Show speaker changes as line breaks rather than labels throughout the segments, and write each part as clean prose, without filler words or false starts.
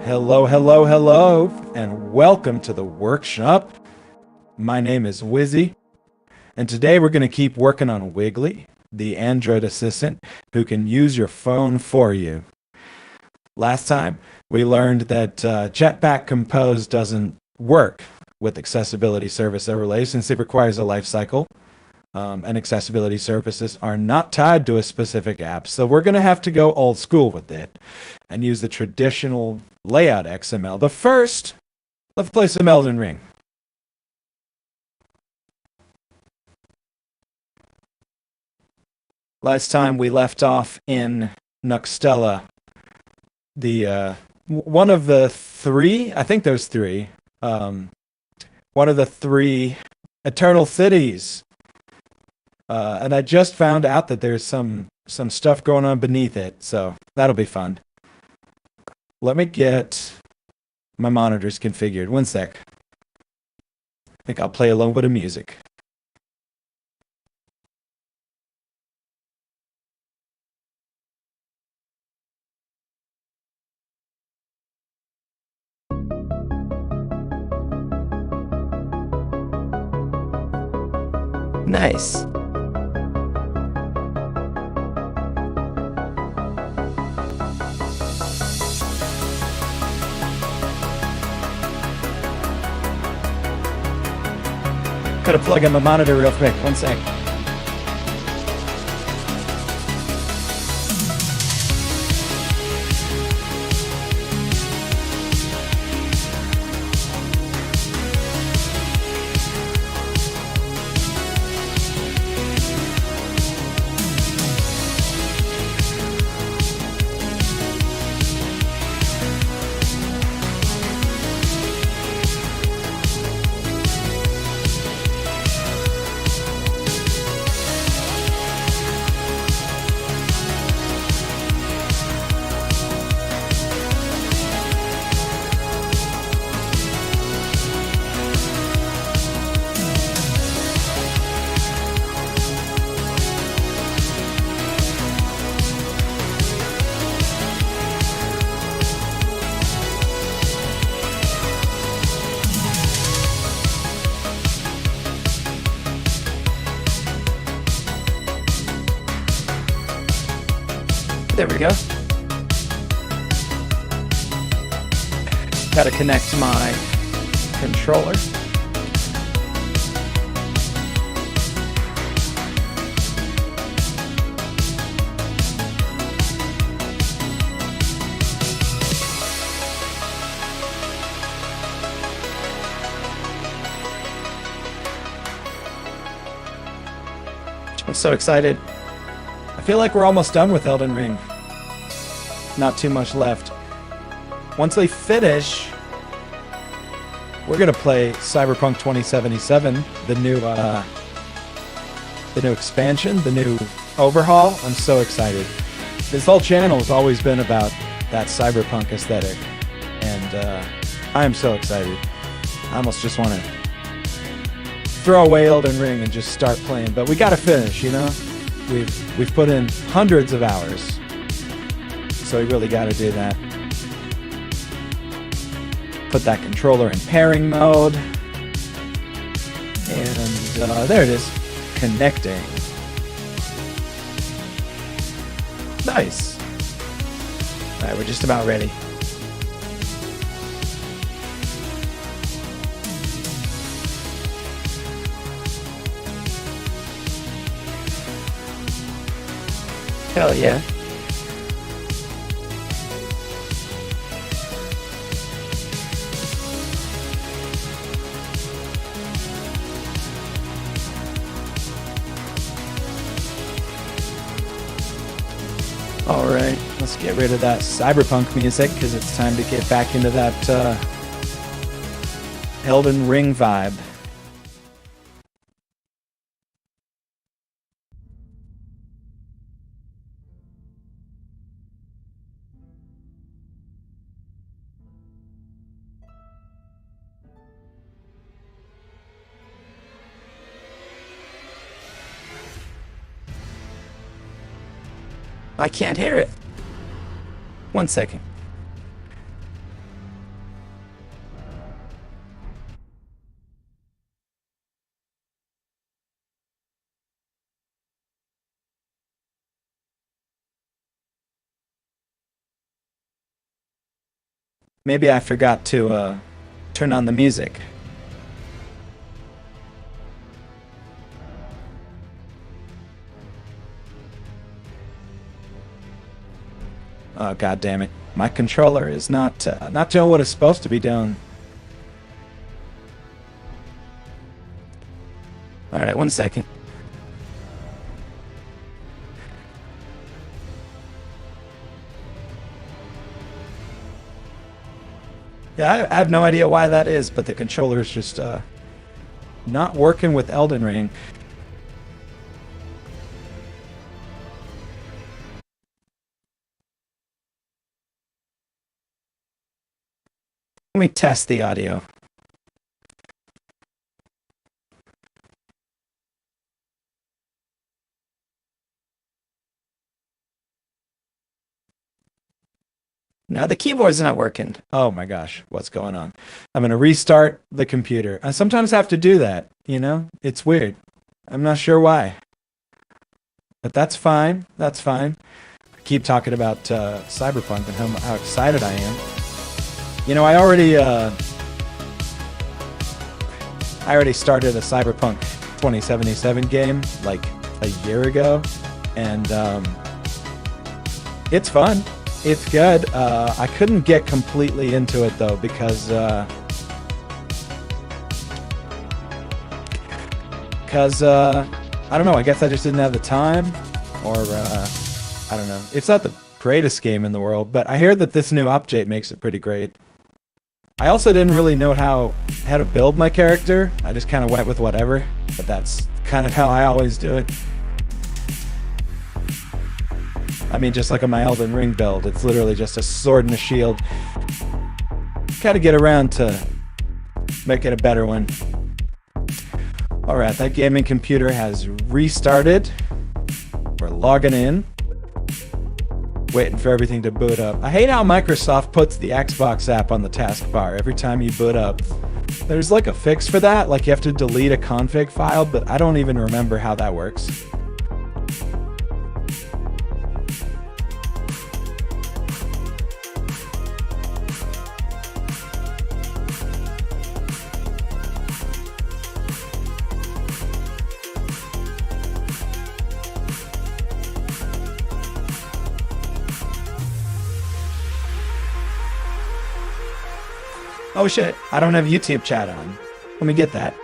Hello, hello, hello, and welcome to the workshop. My name is Wizzi, and today we're going to keep working on Wigli, the Android assistant who can use your phone for you. Last time, we learned that Jetpack Compose doesn't work with accessibility service overlays since it requires a life cycle, and accessibility services are not tied to a specific app. So we're going to have to go old school with it and use the traditional layout XML. But first, let's play some Elden Ring. Last time we left off in Nokstella, the one of the three, I think there's three, one of the three eternal cities. And I just found out that there's some stuff going on beneath it, so that'll be fun. Let me get my monitors configured. One sec. I think I'll play a little bit of music. Nice. Gotta plug in my monitor real quick. One sec. There we go. Gotta connect my controller. I'm so excited. I feel like we're almost done with Elden Ring. Not too much left. Once they finish, we're gonna play Cyberpunk 2077, the new expansion, the new overhaul. I'm so excited. This whole channel has always been about that cyberpunk aesthetic, and I am so excited. I almost just want to throw away Elden Ring and just start playing, but we gotta finish, you know? We've put in hundreds of hours, so we really got to do that. Put that controller in pairing mode, and there it is, connecting. Nice. All right, we're just about ready. Hell yeah. Alright, let's get rid of that cyberpunk music because it's time to get back into that Elden Ring vibe. I can't hear it. 1 second. Maybe I forgot to turn on the music. Oh, God damn it. My controller is not doing what it's supposed to be doing. Alright, 1 second. Yeah, I have no idea why that is, but the controller is just not working with Elden Ring. Let me test the audio. Now the keyboard's not working. Oh my gosh, what's going on? I'm going to restart the computer. I sometimes have to do that, you know? It's weird. I'm not sure why. But that's fine. That's fine. I keep talking about Cyberpunk and how excited I am. You know, I already started a Cyberpunk 2077 game like a year ago, and it's fun. It's good. I couldn't get completely into it though because I don't know. I guess I just didn't have the time, or I don't know. It's not the greatest game in the world, but I hear that this new update makes it pretty great. I also didn't really know how to build my character. I just kind of went with whatever, but that's kind of how I always do it. I mean, just like on my Elden Ring build, it's literally just a sword and a shield. Gotta get around to make it a better one. Alright, that gaming computer has restarted. We're logging in. Waiting for everything to boot up. I hate how Microsoft puts the Xbox app on the taskbar every time you boot up. There's like a fix for that, like you have to delete a config file, but I don't even remember how that works. Oh shit, I don't have YouTube chat on. Let me get that.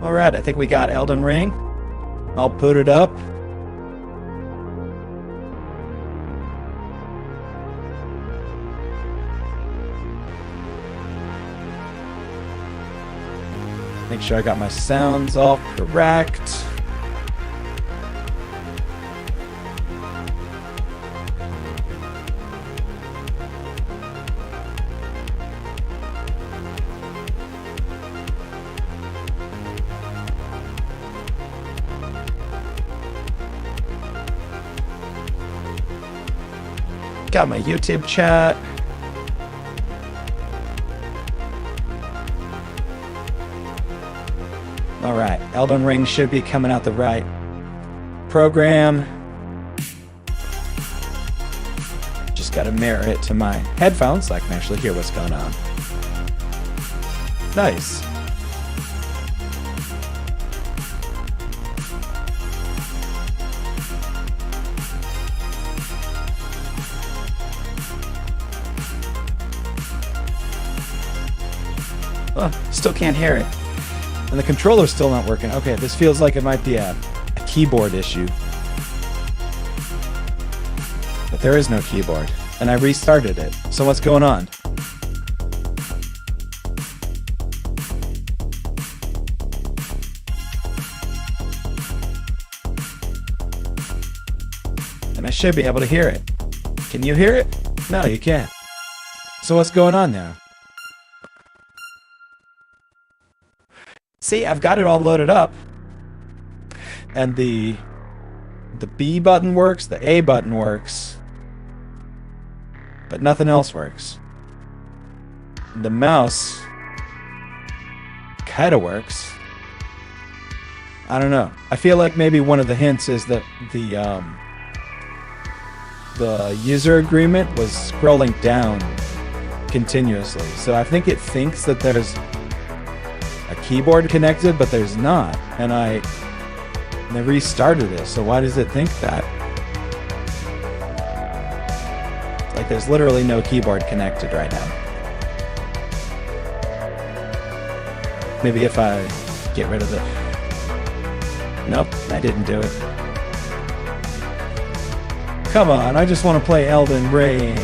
Alright, I think we got Elden Ring. I'll put it up. Make sure I got my sounds all correct. Got my YouTube chat. Alright, Elden Ring should be coming out the right program. Just gotta mirror it to my headphones so I can actually hear what's going on. Nice. Oh, still can't hear it. And the controller's still not working. Okay, this feels like it might be a keyboard issue. But there is no keyboard. And I restarted it. So what's going on? And I should be able to hear it. Can you hear it? No, you can't. So what's going on now? See, I've got it all loaded up. And the B button works, the A button works, but nothing else works. The mouse kind of works. I don't know. I feel like maybe one of the hints is that the user agreement was scrolling down continuously. So I think it thinks that there's a keyboard connected, but there's not. And I restarted it, so why does it think that? Like there's literally no keyboard connected right now. Maybe if I get rid of the... Nope, I didn't do it. Come on, I just want to play Elden Ring.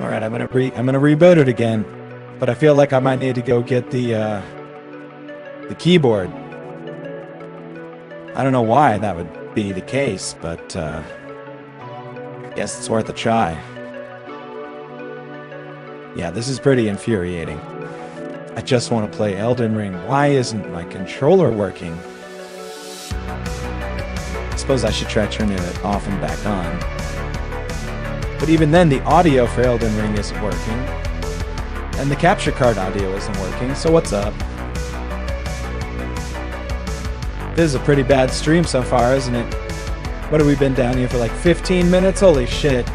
All right, I'm gonna reboot it again, but I feel like I might need to go get the keyboard. I don't know why that would be the case, but I guess it's worth a try. Yeah, this is pretty infuriating. I just want to play Elden Ring. Why isn't my controller working? I suppose I should try turning it off and back on. But even then, the audio for Elden Ring isn't working. And the capture card audio isn't working, so what's up? This is a pretty bad stream so far, isn't it? What have we been down here for, like 15 minutes? Holy shit.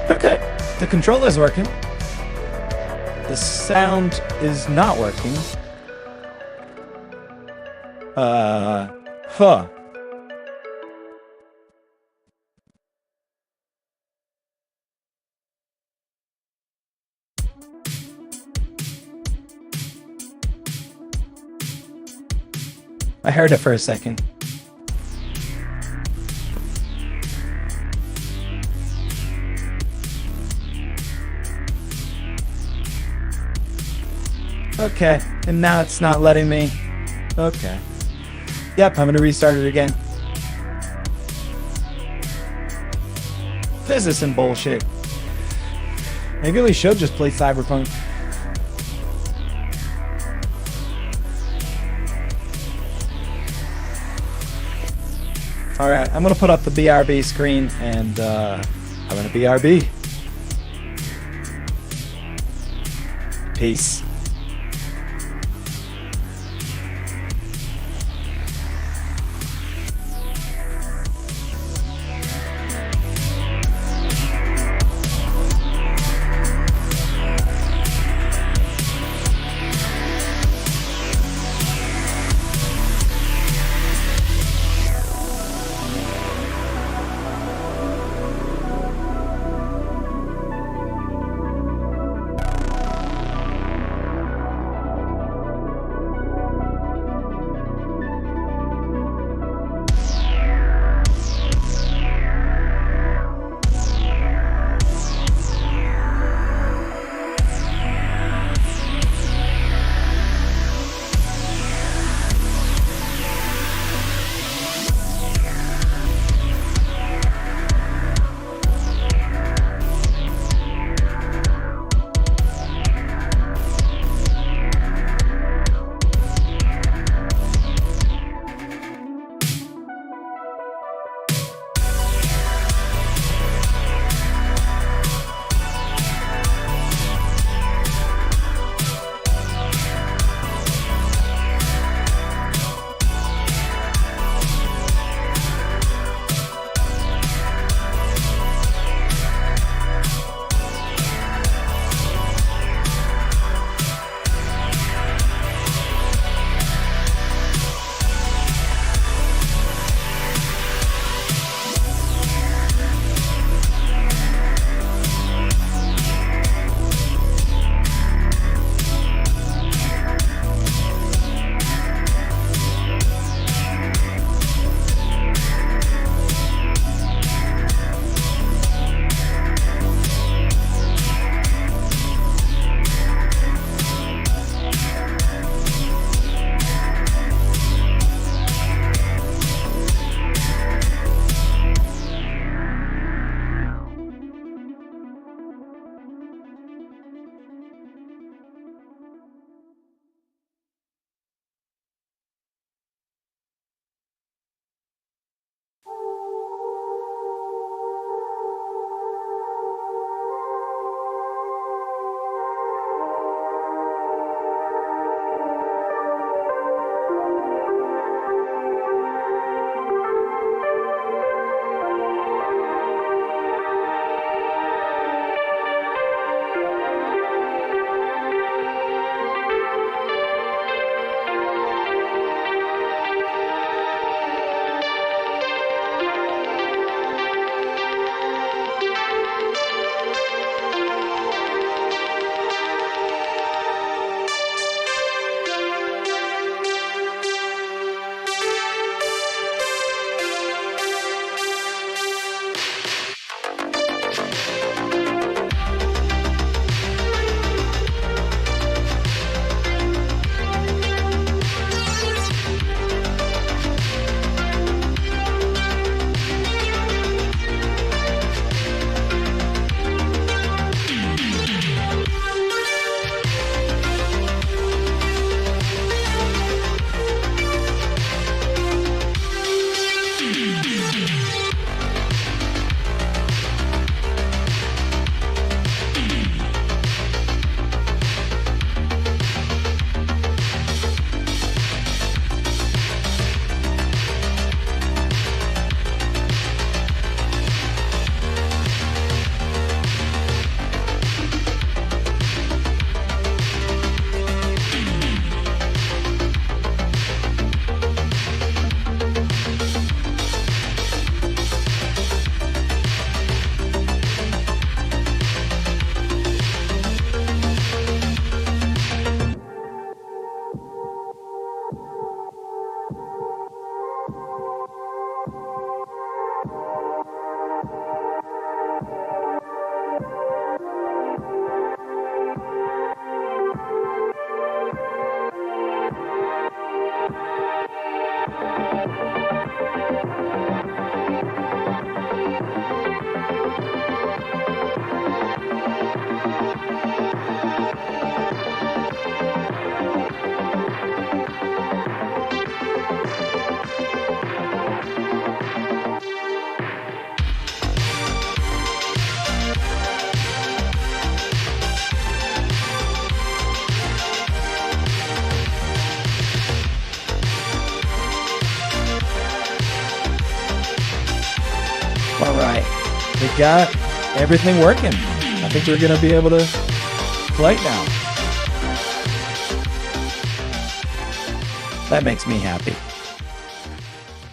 Okay, the controller's working. The sound is not working. Huh. I heard it for a second. Okay, and now it's not letting me. Okay. Yep, I'm gonna restart it again. This is some bullshit. Maybe we should just play Cyberpunk. Alright, I'm gonna put up the BRB screen and I'm gonna BRB. Peace. All right, we got everything working. I think we're gonna be able to play now. That makes me happy.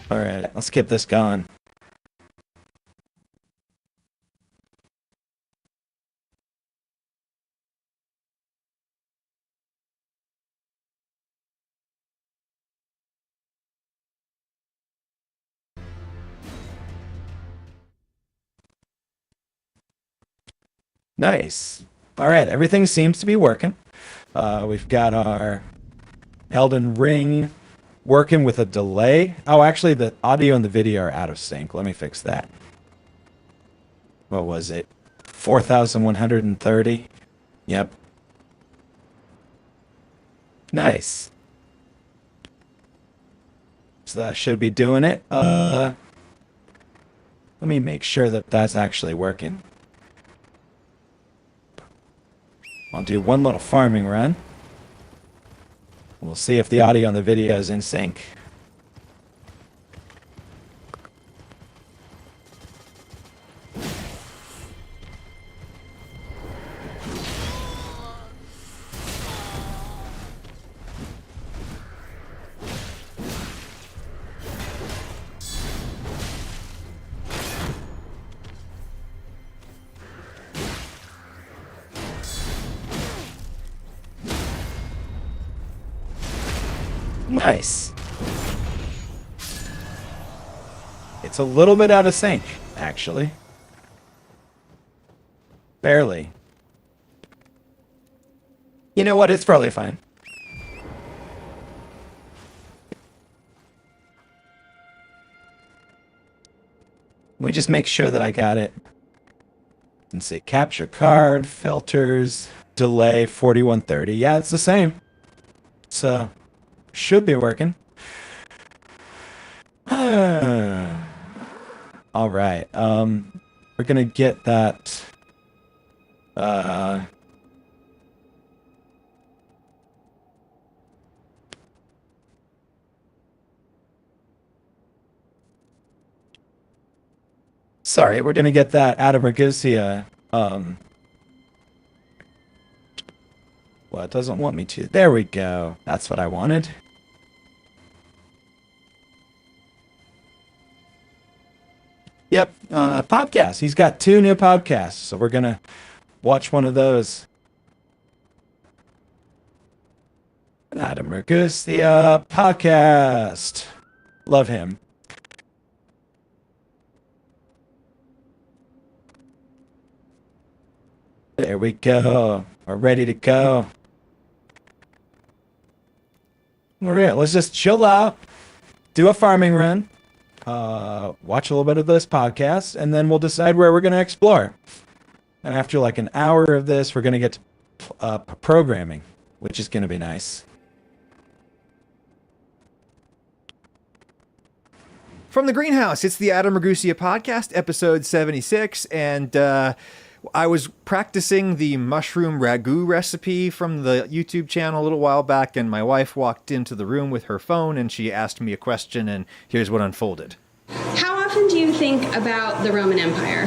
All right, let's keep this going. Nice. All right, everything seems to be working. We've got our Elden Ring working with a delay. Oh, actually, the audio and the video are out of sync. Let me fix that. What was it? 4,130? Yep. Nice. So that should be doing it. Let me make sure that that's actually working. I'll do one little farming run. We'll see if the audio and the video is in sync. Nice. It's a little bit out of sync, actually. Barely. You know what? It's probably fine. Let me just make sure that I got it. Let's see. Capture card, filters, delay, 4130. Yeah, it's the same. So, should be working. All right. We're gonna get that. Sorry, we're gonna get that out of Mergusia. Well, it doesn't want me to. There we go. That's what I wanted. Yep, podcast. He's got 2 new podcasts, so we're gonna watch one of those. Adam Mergusia podcast. Love him. There we go. We're ready to go. All right, let's just chill out, do a farming run, watch a little bit of this podcast, and then we'll decide where we're going to explore. And after like an hour of this, we're going to get to programming, which is going to be nice.
From the greenhouse, it's the Adam Mergusia podcast, episode 76, and I was practicing the mushroom ragu recipe from the YouTube channel a little while back, and my wife walked into the room with her phone, and she asked me a question, and here's what unfolded.
How often do you think about the Roman Empire?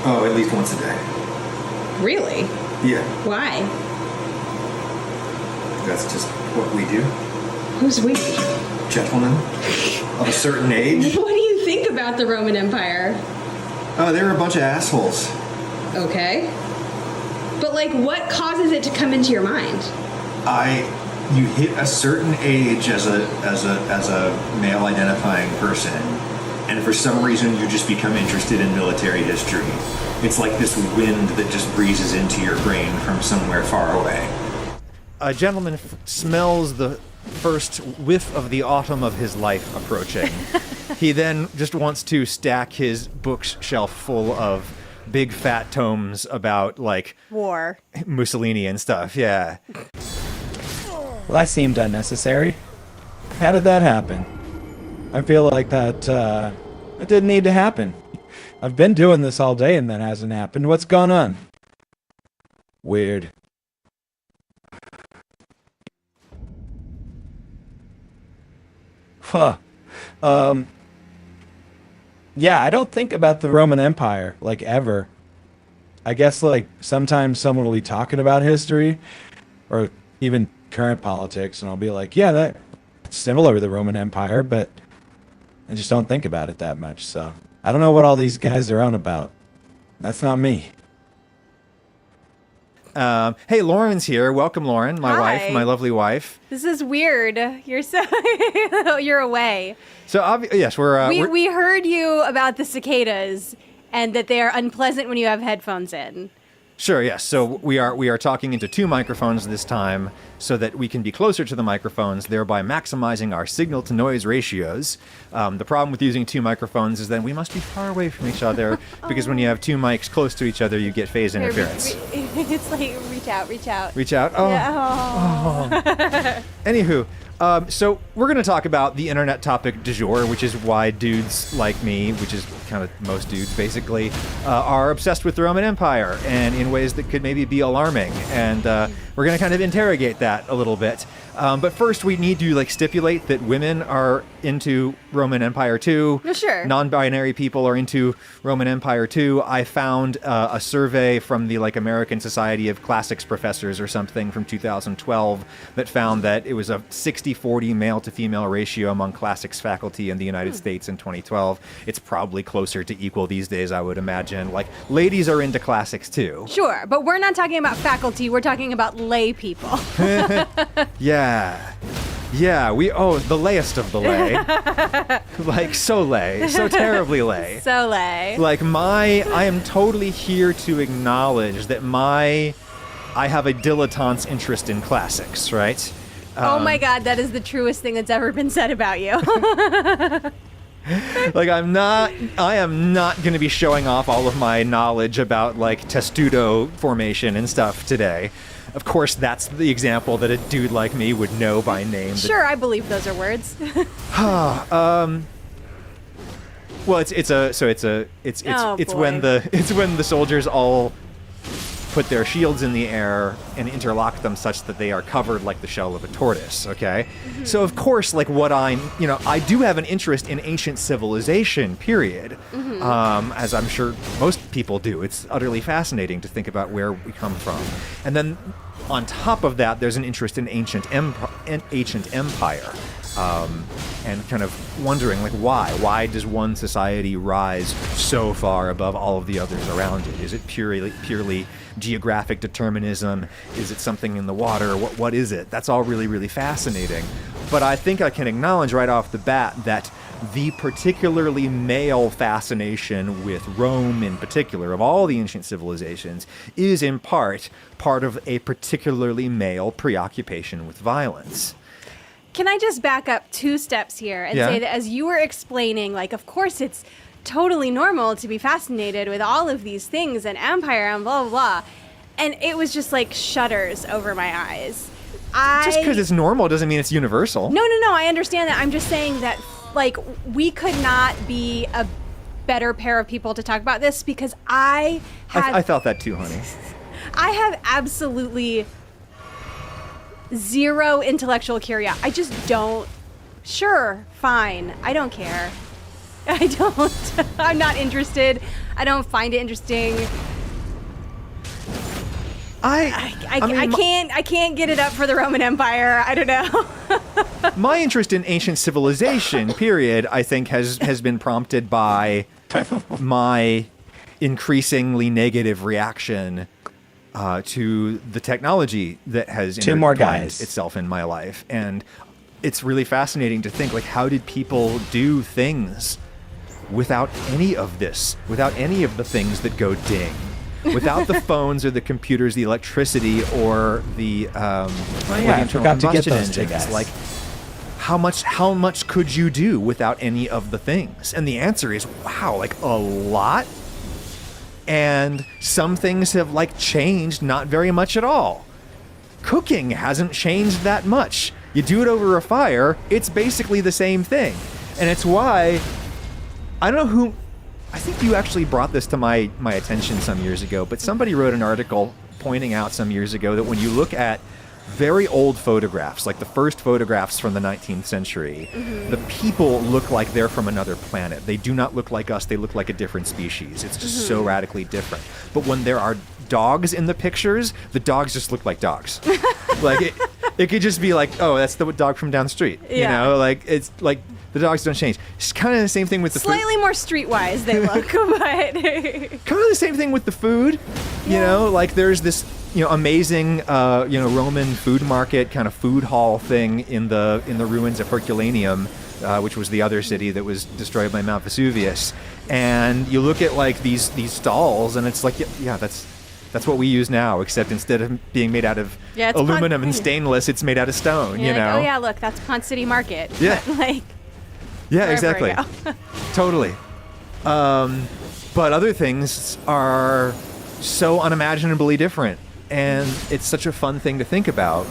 Oh, at least once a day.
Really?
Yeah,
Why?
that's just what we do.
Who's we?
Gentlemen of a certain age.
What do you think about the Roman Empire?
Oh, they were a bunch of assholes.
Okay. But like, what causes it to come into your mind?
You hit a certain age as a male identifying person, and for some reason you just become interested in military history. It's like this wind that just breezes into your brain from somewhere far away.
A gentleman smells the first whiff of the autumn of his life approaching. He then just wants to stack his bookshelf full of big fat tomes about, like,
war,
Mussolini and stuff, yeah.
Well, that seemed unnecessary. How did that happen? I feel like that didn't need to happen. I've been doing this all day and that hasn't happened. What's going on? Weird. Huh. Yeah, I don't think about the Roman Empire, like, ever. I guess, like, sometimes someone will be talking about history or even current politics, and I'll be like, yeah, that's similar to the Roman Empire, but I just don't think about it that much. So I don't know what all these guys are on about. That's not me.
Hey, Lauren's here. Welcome, Lauren, my
Hi.
wife, my lovely wife.
This is weird. You're so you're away.
So yes, we're
We heard you about the cicadas and that they are unpleasant when you have headphones in.
sure, yes. So we are talking into two microphones this time so that we can be closer to the microphones, thereby maximizing our signal to noise ratios. The problem with using two microphones is that we must be far away from each other because when you have two mics close to each other, you get phase interference.
It's like reach out.
Reach out. Oh.
Yeah.
Anywho, so we're going to talk about the internet topic du jour, which is why dudes like me, which is kind of most dudes basically, are obsessed with the Roman Empire and in ways that could maybe be alarming. And we're going to kind of interrogate that a little bit. But first, we need to stipulate that women are into Roman Empire too.
Oh, sure.
Non-binary people are into Roman Empire too. I found a survey from the American Society of Classics Professors or something from 2012 that found that it was a 60-40 male to female ratio among classics faculty in the United States in 2012. It's probably closer to equal these days, I would imagine. Ladies are into classics too.
Sure, but we're not talking about faculty. We're talking about lay people.
Yeah, the layest of the lay. So lay, so terribly lay.
So lay.
I am totally here to acknowledge that I have a dilettante's interest in classics, right?
Oh my God, that is the truest thing that's ever been said about you.
I am not going to be showing off all of my knowledge about testudo formation and stuff today. Of course, that's the example that a dude like me would know by name.
Sure, I believe those are words.
Well, it's when the soldiers all put their shields in the air and interlock them such that they are covered like the shell of a tortoise, okay? Mm-hmm. So, of course, I do have an interest in ancient civilization, period. Mm-hmm. As I'm sure most people do. It's utterly fascinating to think about where we come from. And then, on top of that, there's an interest in ancient empire. And kind of wondering, why? Why does one society rise so far above all of the others around it? Is it purely geographic determinism? Is it something in the water? What is it? That's all really, really fascinating. But I think I can acknowledge right off the bat that the particularly male fascination with Rome in particular, of all the ancient civilizations, is in part of a particularly male preoccupation with violence.
Can I just back up 2 steps here and say that as you were explaining, of course it's totally normal to be fascinated with all of these things and empire and blah, blah, blah. And it was just shudders over my eyes.
Just because it's normal doesn't mean it's universal.
No, I understand that. I'm just saying that, we could not be a better pair of people to talk about this because I
felt that too, honey.
I have absolutely zero intellectual curiosity. I just don't. Sure, fine. I don't care. I don't. I'm not interested. I don't find it interesting. I can't get it up for the Roman Empire. I don't know.
My interest in ancient civilization, period, I think has been prompted by my increasingly negative reaction to the technology that has intertwined itself in my life. And it's really fascinating to think, how did people do things without any of this, without any of the things that go ding, without the phones or the computers, the electricity or the
I forgot to get those
engines. How much could you do without any of the things? And the answer is, wow, a lot. And some things have changed not very much at all. Cooking hasn't changed that much. You do it over a fire, it's basically the same thing. And it's why, I don't know who, I think you actually brought this to my attention some years ago, but somebody wrote an article pointing out some years ago that when you look at very old photographs, like the first photographs from the 19th century, the people look like they're from another planet. They do not look like us. They look like a different species. It's just so radically different. But when there are dogs in the pictures, the dogs just look like dogs. Like it could just be like, oh, that's the dog from down the street. You know, like it's like the dogs don't change. It's kind of the same thing with the
slightly more streetwise they look, but
kind of the same thing with the food. You know, like there's this amazing Roman food market kind of food hall thing in the ruins of Herculaneum, which was the other city that was destroyed by Mount Vesuvius. And you look at like these stalls, and it's like, yeah, that's what we use now, except instead of being made out of aluminum and stainless, it's made out of stone.
You're
you know?
Like, oh yeah, look, that's Pont City Market.
Yeah.
Like.
Yeah, exactly. Totally. But other things are so unimaginably different, and it's such a fun thing to think about.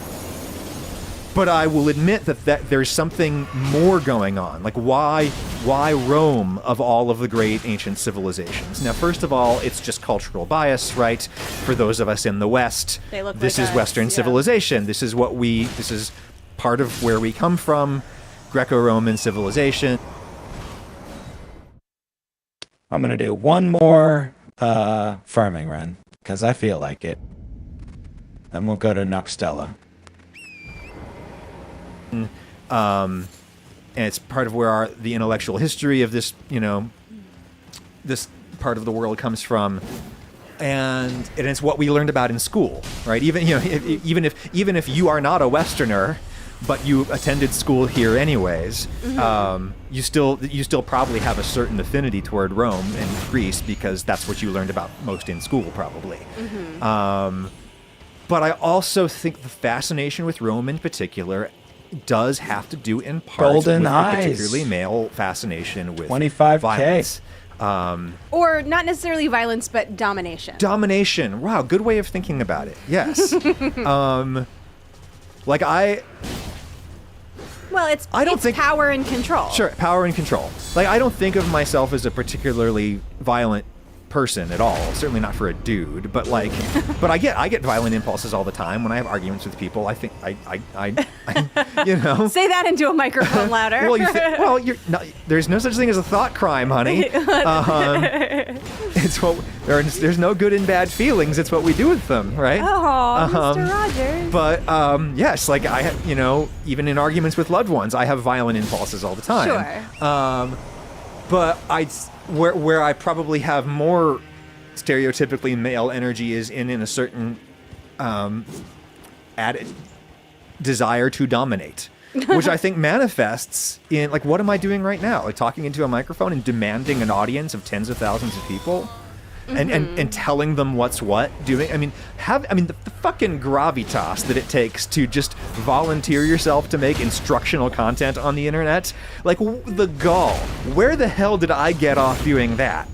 But I will admit that there's something more going on. Like, why Rome of all of the great ancient civilizations? Now, first of all, it's just cultural bias, right? For those of us in the West, this is Western civilization. This is part of where we come from. Greco-Roman civilization.
I'm going to do one more farming run, because I feel like it. Then we'll go to Nokstella.
And it's part of where the intellectual history of this, this part of the world comes from. And it's what we learned about in school, right? Even if you are not a Westerner, but you attended school here anyways, you still probably have a certain affinity toward Rome and Greece because that's what you learned about most in school, probably. But I also think the fascination with Rome in particular does have to do in part
Golden
with
eyes.
particularly male fascination with
25K.
violence.
Or not necessarily violence, but domination.
Domination. Wow, good way of thinking about it. Yes.
I don't think power and control.
Sure, power and control. Like, I don't think of myself as a particularly violent person at all. Certainly not for a dude, but like, but I get violent impulses all the time when I have arguments with people. I think I
Say that into a microphone louder.
you're not, there's no such thing as a thought crime, honey. It's what there's no good and bad feelings. It's what we do with them, right?
Oh, Mr. Rogers.
But yes, like I have, even in arguments with loved ones, I have violent impulses all the time.
Sure.
But where I probably have more stereotypically male energy is in a certain added desire to dominate, which I think manifests in, like, what am I doing right now? Like, talking into a microphone and demanding an audience of tens of thousands of people and telling them what's what, doing. The fucking gravitas that it takes to just volunteer yourself to make instructional content on the internet. Like, the gall. Where the hell did I get off doing that?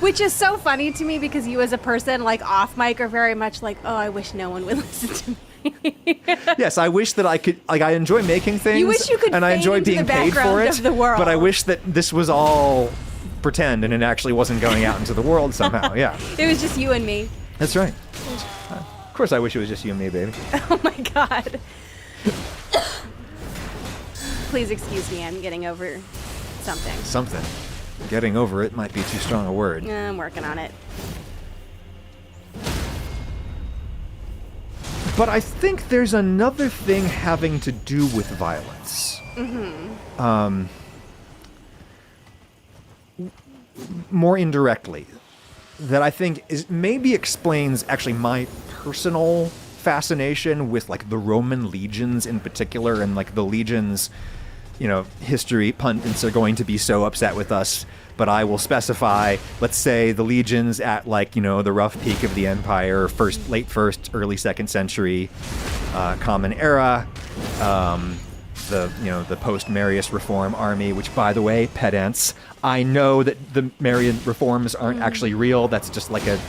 Which is so funny to me because you as a person, like, off mic are very much like, oh, I wish no one would listen to me.
Yes, I wish that I could, like, I enjoy making things.
You wish you could
and I enjoy
fade into
being
the
paid for
background
it.
of the world.
But I wish that this was all pretend and it actually wasn't going out into the world somehow. Yeah.
It was just you and me.
That's right. Of course I wish it was just you and me, baby.
Oh my God. Please excuse me, I'm getting over something.
Something. Getting over it might be too strong a word.
I'm working on it.
But I think there's another thing having to do with violence. More indirectly, that I think maybe explains actually my personal fascination with, like, the Roman legions in particular, and, like, the legions, history pundits are going to be so upset with us, but I will specify, let's say the legions at, like, the rough peak of the empire, late first, early second century, Common Era, the post-Marius Reform army, which, by the way, pedants, I know that the Marian reforms aren't actually real. That's just like a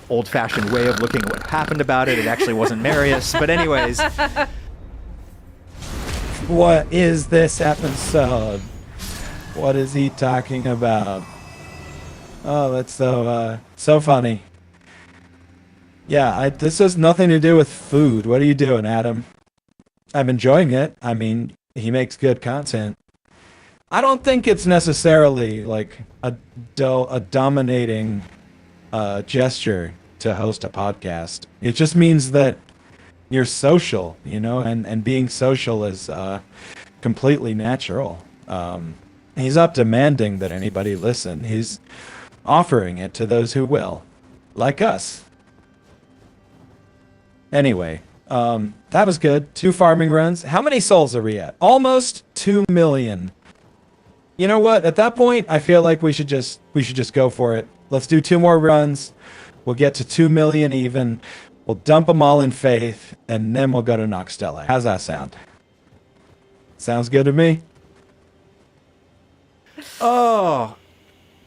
old-fashioned way of looking at what happened about it. It actually wasn't Marius. But anyways.
What is this episode? What is he talking about? Oh, that's so funny. Yeah, this has nothing to do with food. What are you doing, Adam? I'm enjoying it. I mean, he makes good content. I don't think it's necessarily like a dominating gesture to host a podcast. It just means that you're social, you know, and being social is completely natural. He's not demanding that anybody listen. He's offering it to those who will, like us. Anyway, that was good. 2 farming runs. How many souls are we at? Almost 2 million. You know what? At that point, I feel like we should just go for it. Let's do 2 more runs. We'll get to 2 million even. We'll dump them all in Faith, and then we'll go to Nokstella. How's that sound? Sounds good to me.
Oh,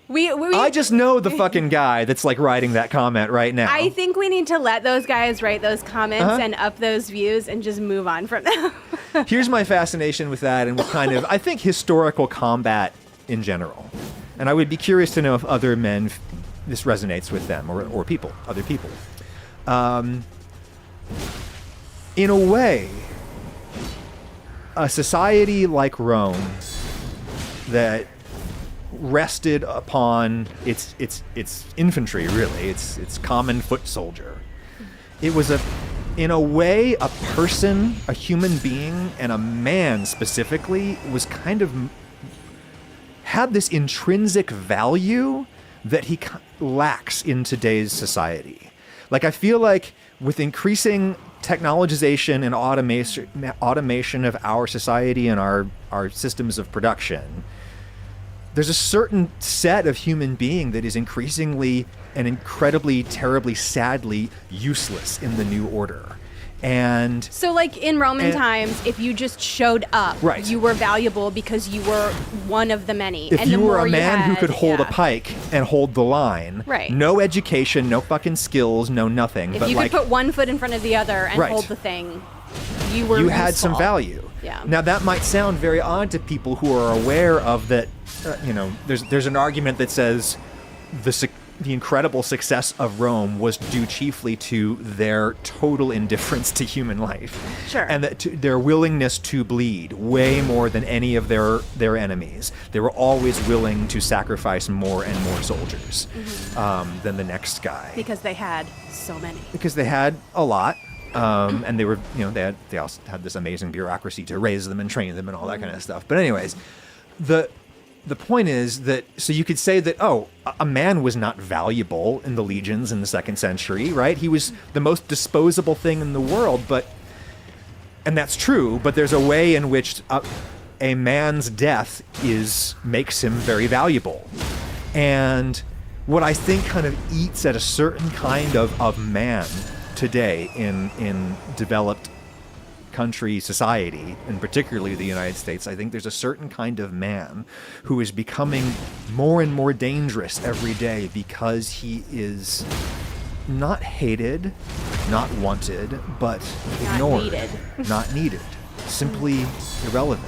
We
I just know the fucking guy that's like writing that comment right now.
I think we need to let those guys write those comments and up those views and just move on from them.
Here's my fascination with that and with kind of, I think, historical combat in general. And I would be curious to know if other men, this resonates with them or people, other people. In a way, a society like Rome that rested upon its infantry, really, its common foot soldier. It was in a way, a person, a human being, and a man specifically was kind of had this intrinsic value that he lacks in today's society. Like, I feel like with increasing technologization and automation of our society and our systems of production, there's a certain set of human being that is increasingly and incredibly, terribly, sadly useless in the new order. And
so, like in Roman times, if you just showed up,
right,
you were valuable because you were one of the many.
If
and
you
the
were
more
a man who could hold
yeah.
a pike and hold the line,
right,
no education, no fucking skills, no nothing.
If
but
you
like,
could put one foot in front of the other and
right,
hold the thing, you were
you had
useful.
some value.
Yeah.
Now that might sound very odd to people who are aware of that. You know, there's an argument that says the incredible success of Rome was due chiefly to their total indifference to human life.
Sure.
And that their willingness to bleed way more than any of their enemies. They were always willing to sacrifice more and more soldiers than the next guy.
Because they had so many.
Because they had a lot. And they were, you know, they also had this amazing bureaucracy to raise them and train them and all that kind of stuff. But anyways, the point is that, so you could say that, oh, a man was not valuable in the legions in the 2nd century, right? He was the most disposable thing in the world, and that's true, but there's a way in which a man's death makes him very valuable. And what I think kind of eats at a certain kind of man today in developed country society, and particularly the United States, I think there's a certain kind of man who is becoming more and more dangerous every day because he is not hated, not wanted, but ignored, not needed, simply irrelevant.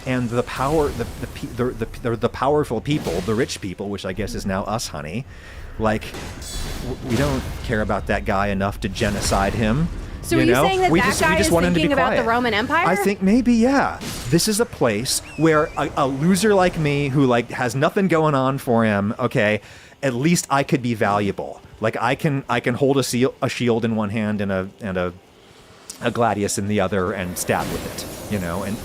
And the powerful people, the rich people, which I guess is now us, honey, like, we don't care about that guy enough to genocide him.
So are you saying that guy is thinking about the Roman Empire?
I think maybe, yeah. This is a place where a loser like me who like has nothing going on for him, okay, at least I could be valuable. Like I can hold a shield in one hand and a gladius in the other and stab with it, you know. And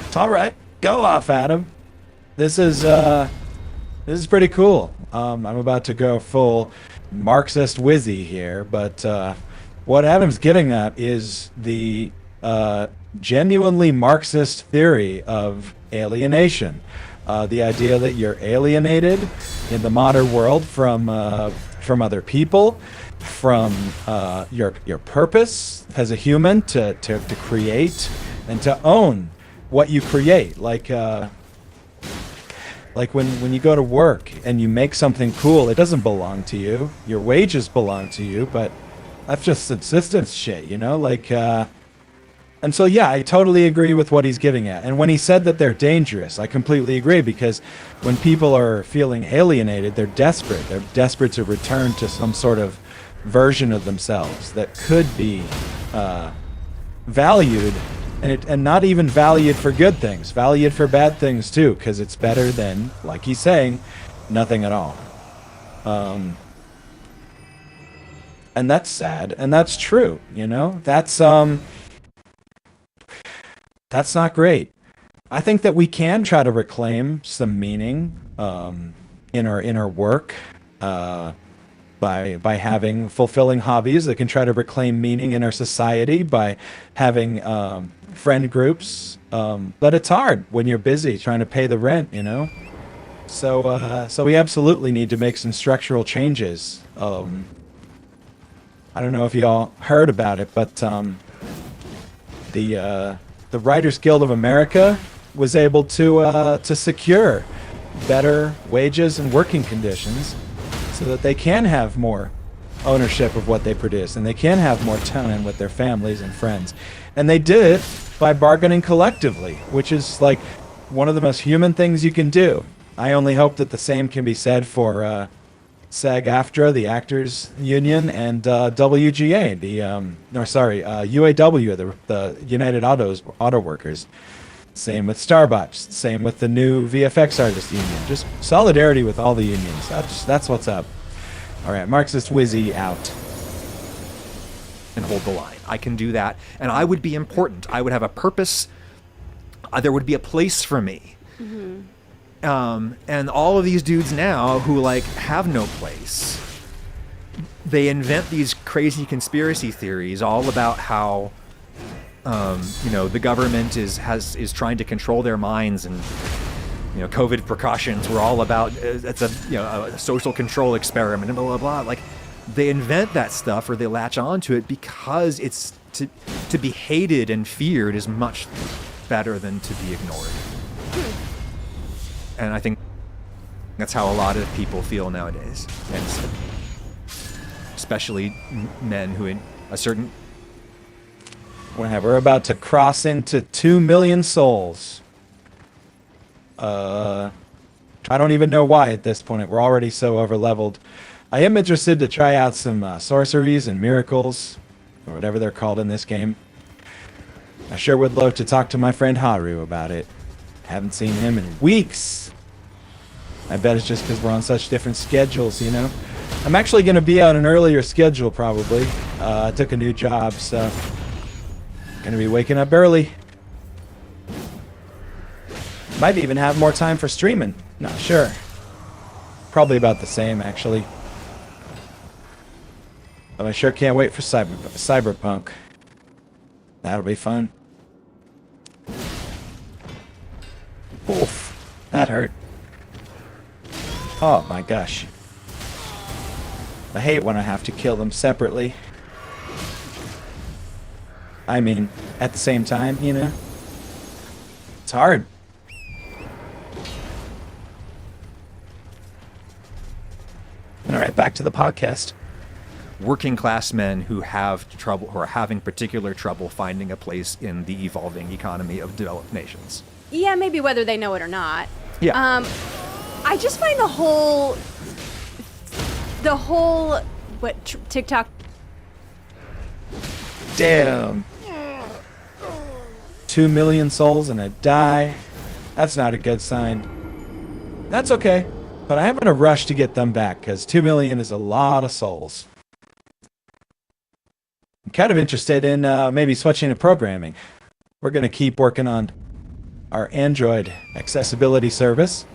It's all right. Go off, Adam. This is pretty cool. I'm about to go full Marxist Wizzi here, but what Adam's getting at is the genuinely Marxist theory of alienation. The idea that you're alienated in the modern world from other people, from your purpose as a human to create and to own what you create. Like when you go to work and you make something cool, it doesn't belong to you. Your wages belong to you, but that's just subsistence shit, you know? And so, yeah, I totally agree with what he's getting at. And when he said that they're dangerous, I completely agree, because when people are feeling alienated, they're desperate. They're desperate to return to some sort of version of themselves that could be valued, and not even valued for good things, valued for bad things too, because it's better than, like he's saying, nothing at all. And that's sad, and that's true, you know? That's not great. I think that we can try to reclaim some meaning in our work by having fulfilling hobbies that can try to reclaim meaning in our society, by having friend groups. But it's hard when you're busy trying to pay the rent, you know? So we absolutely need to make some structural changes. I don't know if you all heard about it, but the Writers Guild of America was able to secure better wages and working conditions so that they can have more ownership of what they produce, and they can have more time with their families and friends. And they did it by bargaining collectively, which is like one of the most human things you can do. I only hope that the same can be said for SAG-AFTRA, the Actors Union, and WGA, UAW, the United Auto Workers. Same with Starbucks. Same with the new VFX Artists Union. Just solidarity with all the unions. That's what's up. All right, Marxist Wizzi out.
And hold the line. I can do that, and I would be important. I would have a purpose. There would be a place for me. Mm-hmm. And all of these dudes now who like have no place, they invent these crazy conspiracy theories all about how the government is trying to control their minds, and COVID precautions were all about it's a social control experiment and blah blah blah. Like, they invent that stuff, or they latch onto it because it's to be hated and feared is much better than to be ignored. And I think that's how a lot of people feel nowadays, and especially men who in a certain.
We're about to cross into 2 million souls. I don't even know why at this point. We're already so overleveled. I am interested to try out some sorceries and miracles, or whatever they're called in this game. I sure would love to talk to my friend Haru about it. Haven't seen him in weeks. I bet it's just because we're on such different schedules, you know? I'm actually going to be on an earlier schedule, probably. I took a new job, so going to be waking up early. Might even have more time for streaming. Not sure. Probably about the same, actually. But I sure can't wait for Cyberpunk. That'll be fun. Oof. That hurt. Oh my gosh. I hate when I have to kill them separately. I mean, at the same time, you know? It's hard. Alright, back to the podcast.
Working class men who are having particular trouble finding a place in the evolving economy of developed nations.
Yeah, maybe whether they know it or not.
Yeah.
I just find the whole TikTok.
Damn. 2 million souls and I die. That's not a good sign. That's okay, but I am in a rush to get them back because 2 million is a lot of souls. I'm kind of interested in maybe switching to programming. We're going to keep working on our Android accessibility service.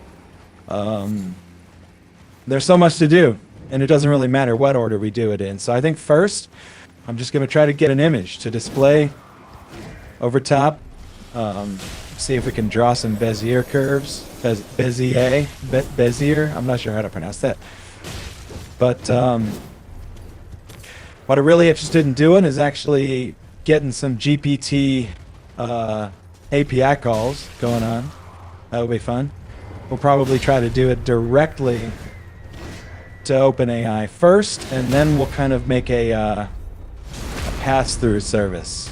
There's so much to do, and it doesn't really matter what order we do it in. So I think first, I'm just going to try to get an image to display over top. See if we can draw some Bezier curves. Bezier. I'm not sure how to pronounce that. But what I'm really interested in doing is actually getting some GPT API calls going on. That would be fun. We'll probably try to do it directly to OpenAI first, and then we'll kind of make a pass-through service.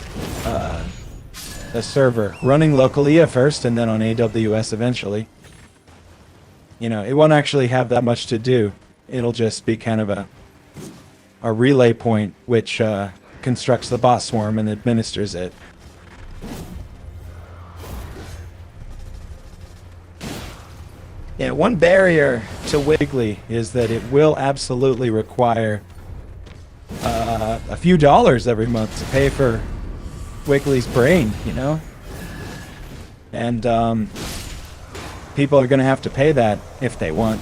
The server running locally at first, and then on AWS eventually. You know, it won't actually have that much to do. It'll just be kind of our relay point, which constructs the boss swarm and administers it. Yeah, one barrier to Wigli is that it will absolutely require a few dollars every month to pay for Wigli's brain, you know? And people are going to have to pay that if they want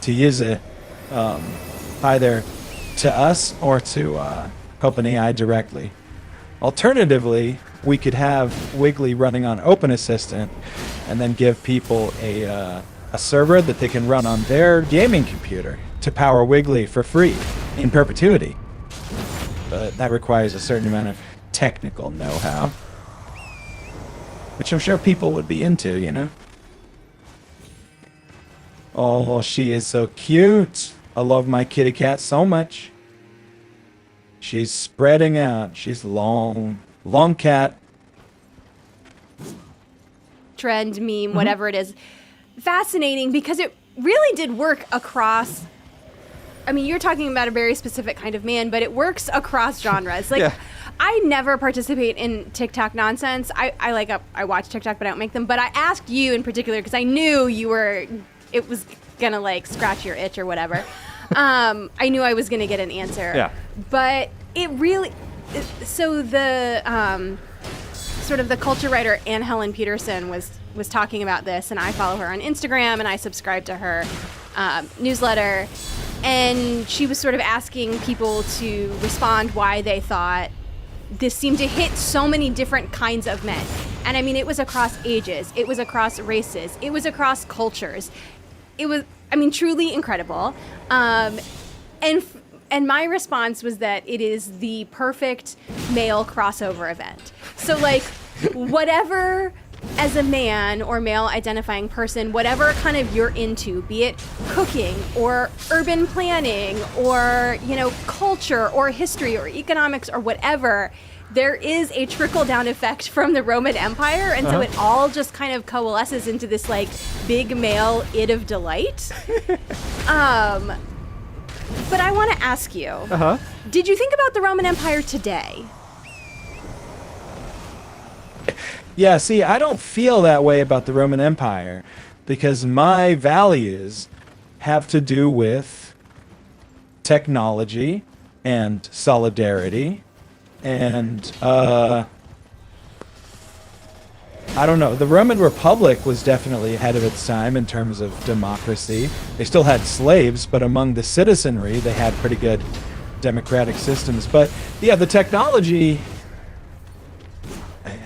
to use it, either to us or to OpenAI directly. Alternatively, we could have Wigli running on Open Assistant and then give people a server that they can run on their gaming computer to power Wigli for free in perpetuity. But that requires a certain amount of technical know-how, which I'm sure people would be into, you know? Oh, she is so cute. I love my kitty cat so much. She's spreading out. She's long cat.
Trend, meme, whatever it is. Fascinating because it really did work across. I mean, you're talking about a very specific kind of man, but it works across genres. Like,
Yeah.
I never participate in TikTok nonsense. I watch TikTok, but I don't make them. But I asked you in particular because I knew it was gonna like scratch your itch or whatever. I knew I was gonna get an answer.
Yeah.
But it really, so the sort of the culture writer Anne Helen Peterson was talking about this, and I follow her on Instagram and I subscribe to her newsletter, and she was sort of asking people to respond why they thought this seemed to hit so many different kinds of men. And I mean, it was across ages, it was across races, it was across cultures. It was, I mean, truly incredible. And my response was that it is the perfect male crossover event. So like, whatever, as a man or male identifying person, whatever kind of you're into, be it cooking or urban planning or, you know, culture or history or economics or whatever, there is a trickle-down effect from the Roman Empire, and so it all just kind of coalesces into this, like, big male id of delight. But I want to ask you, did you think about the Roman Empire today?
Yeah, see, I don't feel that way about the Roman Empire because my values have to do with technology and solidarity and, I don't know. The Roman Republic was definitely ahead of its time in terms of democracy. They still had slaves, but among the citizenry, they had pretty good democratic systems. But yeah, the technology...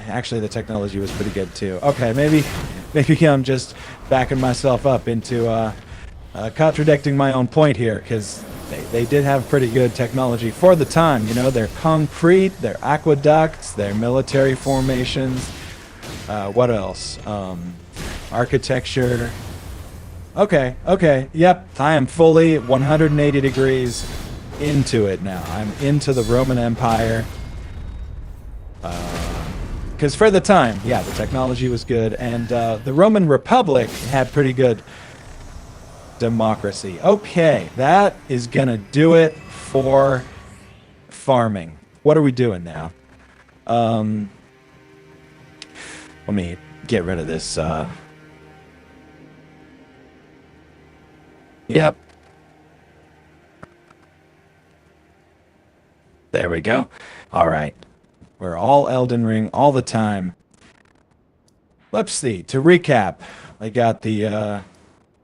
Actually, the technology was pretty good too. Okay, maybe I'm just backing myself up into contradicting my own point here, because they did have pretty good technology for the time. You know, their concrete, their aqueducts, their military formations. What else? Architecture. Okay. Yep, I am fully 180 degrees into it now. I'm into the Roman Empire. Because for the time, yeah, the technology was good, and the Roman Republic had pretty good democracy. Okay, that is gonna do it for farming. What are we doing now? Let me get rid of this. Yep. There we go. All right. We're all Elden Ring all the time. Let's see. To recap, I got the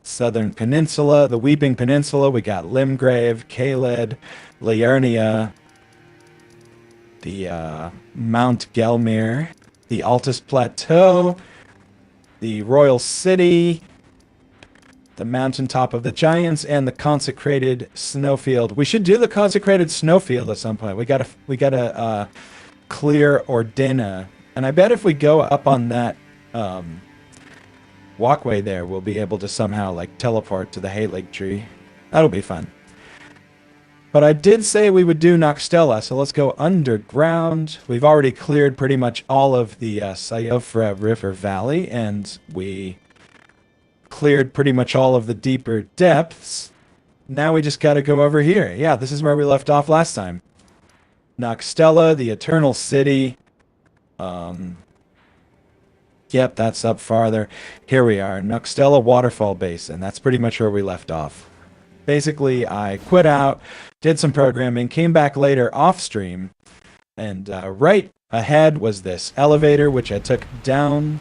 Southern Peninsula, the Weeping Peninsula. We got Limgrave, Caelid, Liurnia, the Mount Gelmir, the Altus Plateau, the Royal City, the Mountaintop of the Giants, and the Consecrated Snowfield. We should do the Consecrated Snowfield at some point. We gotta clear Ordina, and I bet if we go up on that walkway there, we'll be able to somehow like teleport to the Halig tree. That'll be fun. But I did say we would do Nokstella, so let's go underground. We've already cleared pretty much all of the Sayofra River Valley, and we cleared pretty much all of the deeper depths. now we just gotta go over here. Yeah, this is where we left off last time. Nokstella, the Eternal City. Yep, that's up farther. Here we are, Nokstella Waterfall Basin. That's pretty much where we left off. Basically, I quit out, did some programming, came back later off stream, and right ahead was this elevator, which I took down.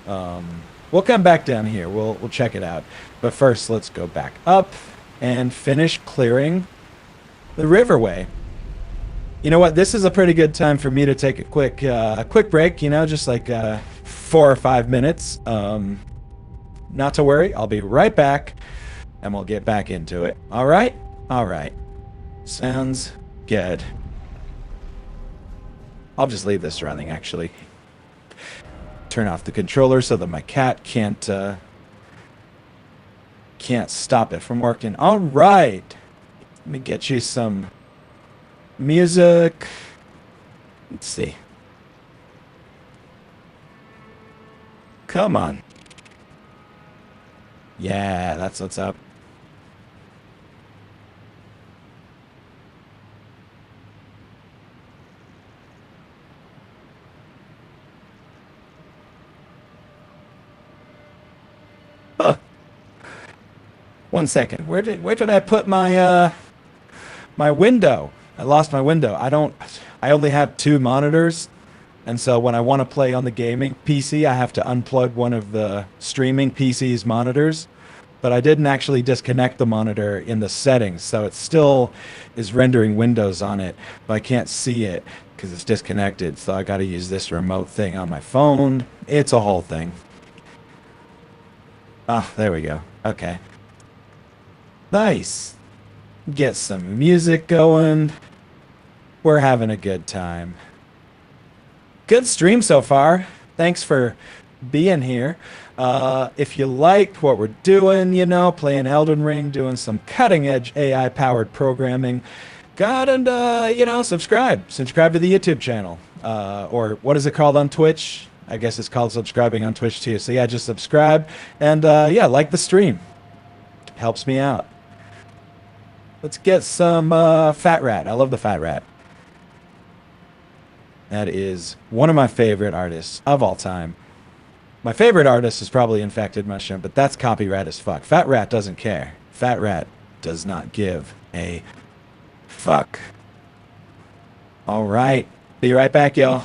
We'll come back down here. We'll check it out. But first, let's go back up and finish clearing the riverway. You know what? This is a pretty good time for me to take a quick break. You know, just like 4 or 5 minutes. Not to worry. I'll be right back, and we'll get back into it. All right? All right. Sounds good. I'll just leave this running, actually. Turn off the controller so that my cat can't stop it from working. All right. Let me get you some music. Let's see. Come on. Yeah, that's what's up. Huh. 1 second. Where did I put my my window? I lost my window. I only have 2 monitors. And so when I want to play on the gaming PC, I have to unplug one of the streaming PC's monitors. But I didn't actually disconnect the monitor in the settings, so it still is rendering Windows on it, but I can't see it because it's disconnected. So I got to use this remote thing on my phone. It's a whole thing. Ah, there we go. Okay. Nice. Get some music going. We're having a good time. Good stream so far. Thanks for being here. If you liked what we're doing, you know, playing Elden Ring, doing some cutting-edge AI-powered programming, go ahead and, you know, subscribe. Subscribe to the YouTube channel. Or what is it called on Twitch? I guess it's called subscribing on Twitch too. So yeah, just subscribe. And, yeah, like the stream. Helps me out. Let's get some Fat Rat. I love the Fat Rat. That is one of my favorite artists of all time. My favorite artist is probably Infected Mushroom, but that's copyright as fuck. Fat Rat doesn't care. Fat Rat does not give a fuck. All right. Be right back, y'all.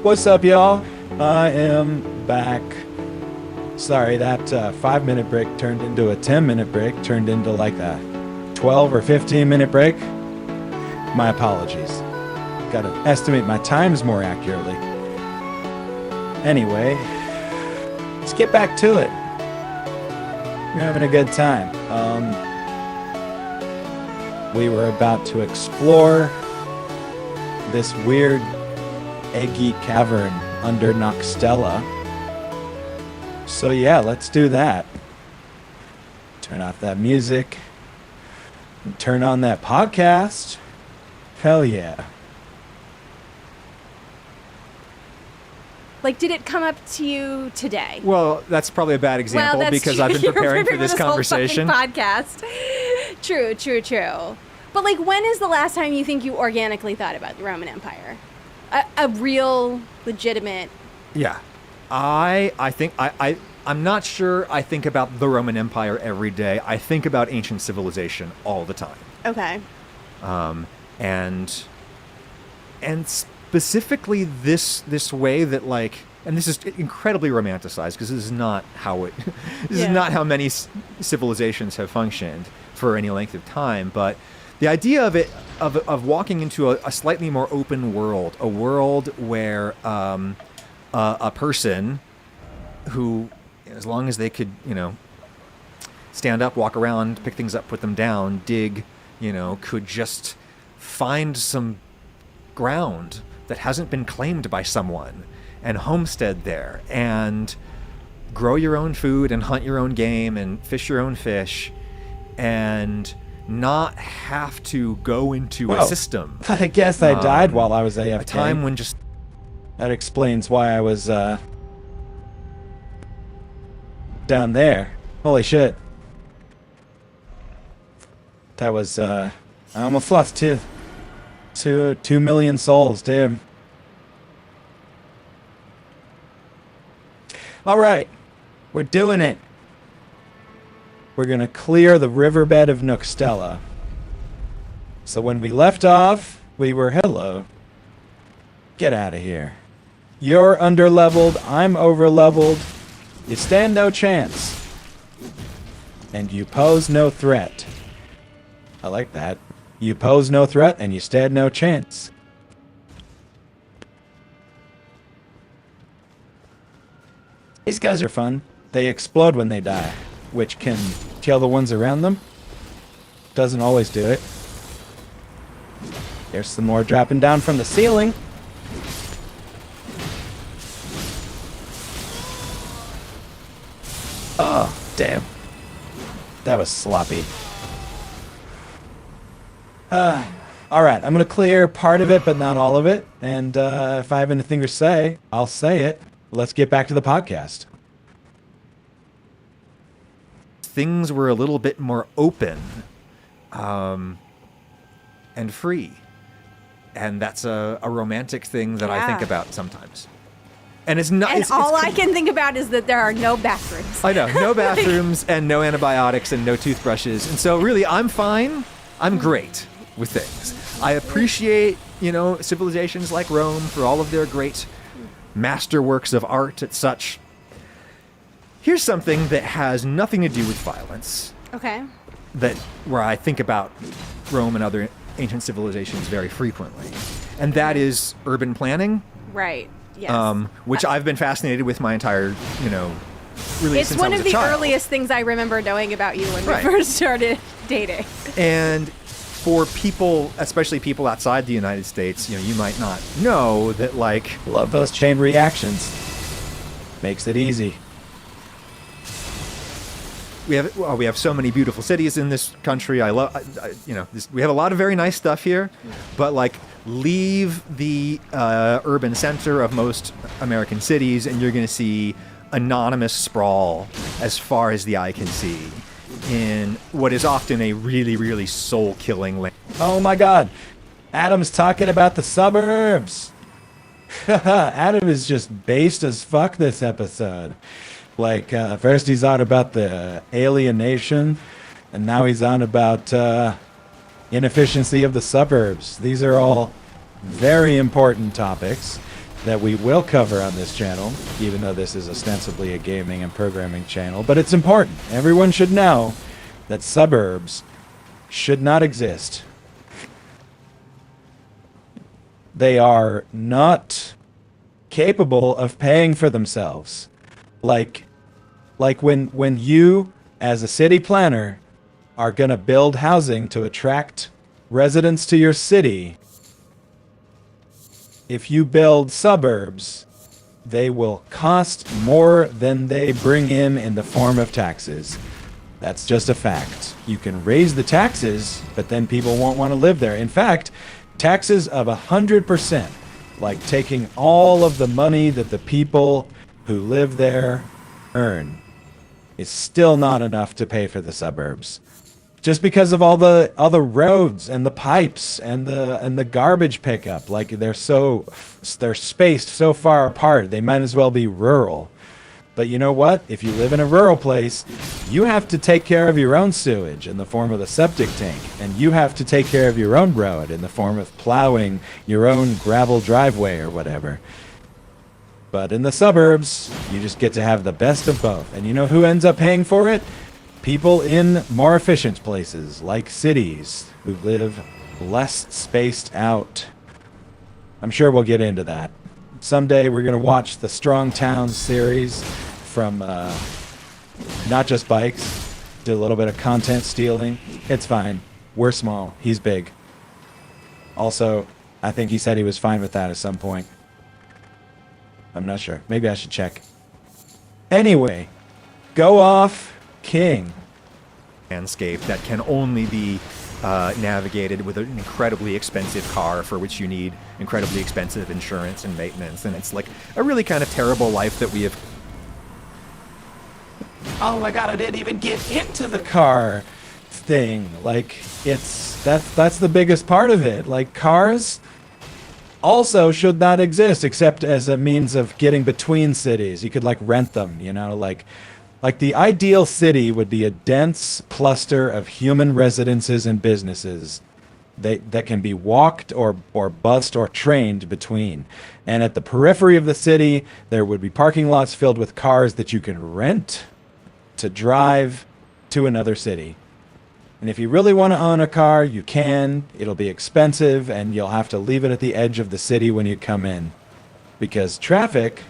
What's up, y'all? I am back. Sorry, that 5-minute break turned into a 10-minute break, turned into like a 12 or 15-minute break. My apologies. Gotta estimate my times more accurately. Anyway, let's get back to it. We're having a good time. We were about to explore this weird eggy cavern under Nokstella. So yeah, let's do that. Turn off that music. And turn on that podcast. Hell yeah.
Like, did it come up to you today?
Well, that's probably a bad example because I've been preparing for this conversation.
Whole podcast. True. But like, when is the last time you think you organically thought about the Roman Empire? A real, legitimate.
Yeah, I think I'm not sure. I think about the Roman Empire every day. I think about ancient civilization all the time.
Okay.
And specifically this way that, like, and this is incredibly romanticized because this is not how it this is not how many civilizations have functioned for any length of time. But the idea of it of walking into a slightly more open world, a world where a person who, as long as they could, stand up, walk around, pick things up, put them down, dig, could just find some ground that hasn't been claimed by someone and homestead there and grow your own food and hunt your own game and fish your own fish and not have to go into a system.
I guess I died while I was AFK.
A time when just...
That explains why I was down there. Holy shit. That was I almost lost 2 million souls, damn. Alright, we're doing it. We're gonna clear the riverbed of Nokstella. So when we left off, we were hello. Get out of here. You're underleveled, I'm overleveled. You stand no chance. And you pose no threat. I like that. You pose no threat and you stand no chance. These guys are fun. They explode when they die, which can kill the ones around them. Doesn't always do it. There's some more dropping down from the ceiling. Oh, damn. That was sloppy. Alright, I'm going to clear part of it, but not all of it. And if I have anything to say, I'll say it. Let's get back to the podcast.
Things were a little bit more open and free. And that's a romantic thing that I think about sometimes. And it's not.
And all I can think about is that there are no bathrooms.
I know, no bathrooms and no antibiotics and no toothbrushes. And so really, I'm fine. I'm great with things. I appreciate, civilizations like Rome for all of their great masterworks of art and such. Here's something that has nothing to do with violence.
Okay.
Where I think about Rome and other ancient civilizations very frequently. And that is urban planning.
Right. Yes.
Which I've been fascinated with my entire, really
it's
since
one
I was
of
a
the
child.
earliest things I remember knowing about you when we first started dating.
And for people, especially people outside the United States, you might not know that, like...
Love those chain reactions. Makes it easy.
We have so many beautiful cities in this country. I love, we have a lot of very nice stuff here, but like leave the urban center of most American cities, and you're going to see anonymous sprawl as far as the eye can see in what is often a really, really soul-killing land.
Oh my God, Adam's talking about the suburbs. Adam is just based as fuck this episode. Like, first he's on about the alienation, and now he's on about inefficiency of the suburbs. These are all very important topics. that we will cover on this channel, even though this is ostensibly a gaming and programming channel, but it's important. Everyone should know that suburbs should not exist. They are not capable of paying for themselves. Like when you, as a city planner, are going to build housing to attract residents to your city, if you build suburbs, they will cost more than they bring in the form of taxes. That's just a fact. You can raise the taxes, but then people won't want to live there. In fact, taxes of 100%, like taking all of the money that the people who live there earn, is still not enough to pay for the suburbs. Just because of all the roads and the pipes and the garbage pickup, like they're spaced so far apart, they might as well be rural. But you know what? If you live in a rural place, you have to take care of your own sewage in the form of the septic tank, and you have to take care of your own road in the form of plowing your own gravel driveway or whatever. But in the suburbs, you just get to have the best of both. And you know who ends up paying for it? People in more efficient places, like cities, who live less spaced out. I'm sure we'll get into that. Someday we're going to watch the Strong Towns series from Not Just Bikes. Do a little bit of content stealing. It's fine. We're small. He's big. Also, I think he said he was fine with that at some point. I'm not sure. Maybe I should check. Anyway, go off, King.
Landscape that can only be navigated with an incredibly expensive car for which you need incredibly expensive insurance and maintenance. And it's like a really kind of terrible life that we have.
Oh my god, I didn't even get into the car thing. Like, that's the biggest part of it. Like, cars also should not exist except as a means of getting between cities. You could like rent them, you know, like the ideal city would be a dense cluster of human residences and businesses that can be walked or bused or trained between. And at the periphery of the city, there would be parking lots filled with cars that you can rent to drive to another city. And if you really want to own a car, you can. It'll be expensive, and you'll have to leave it at the edge of the city when you come in. Because traffic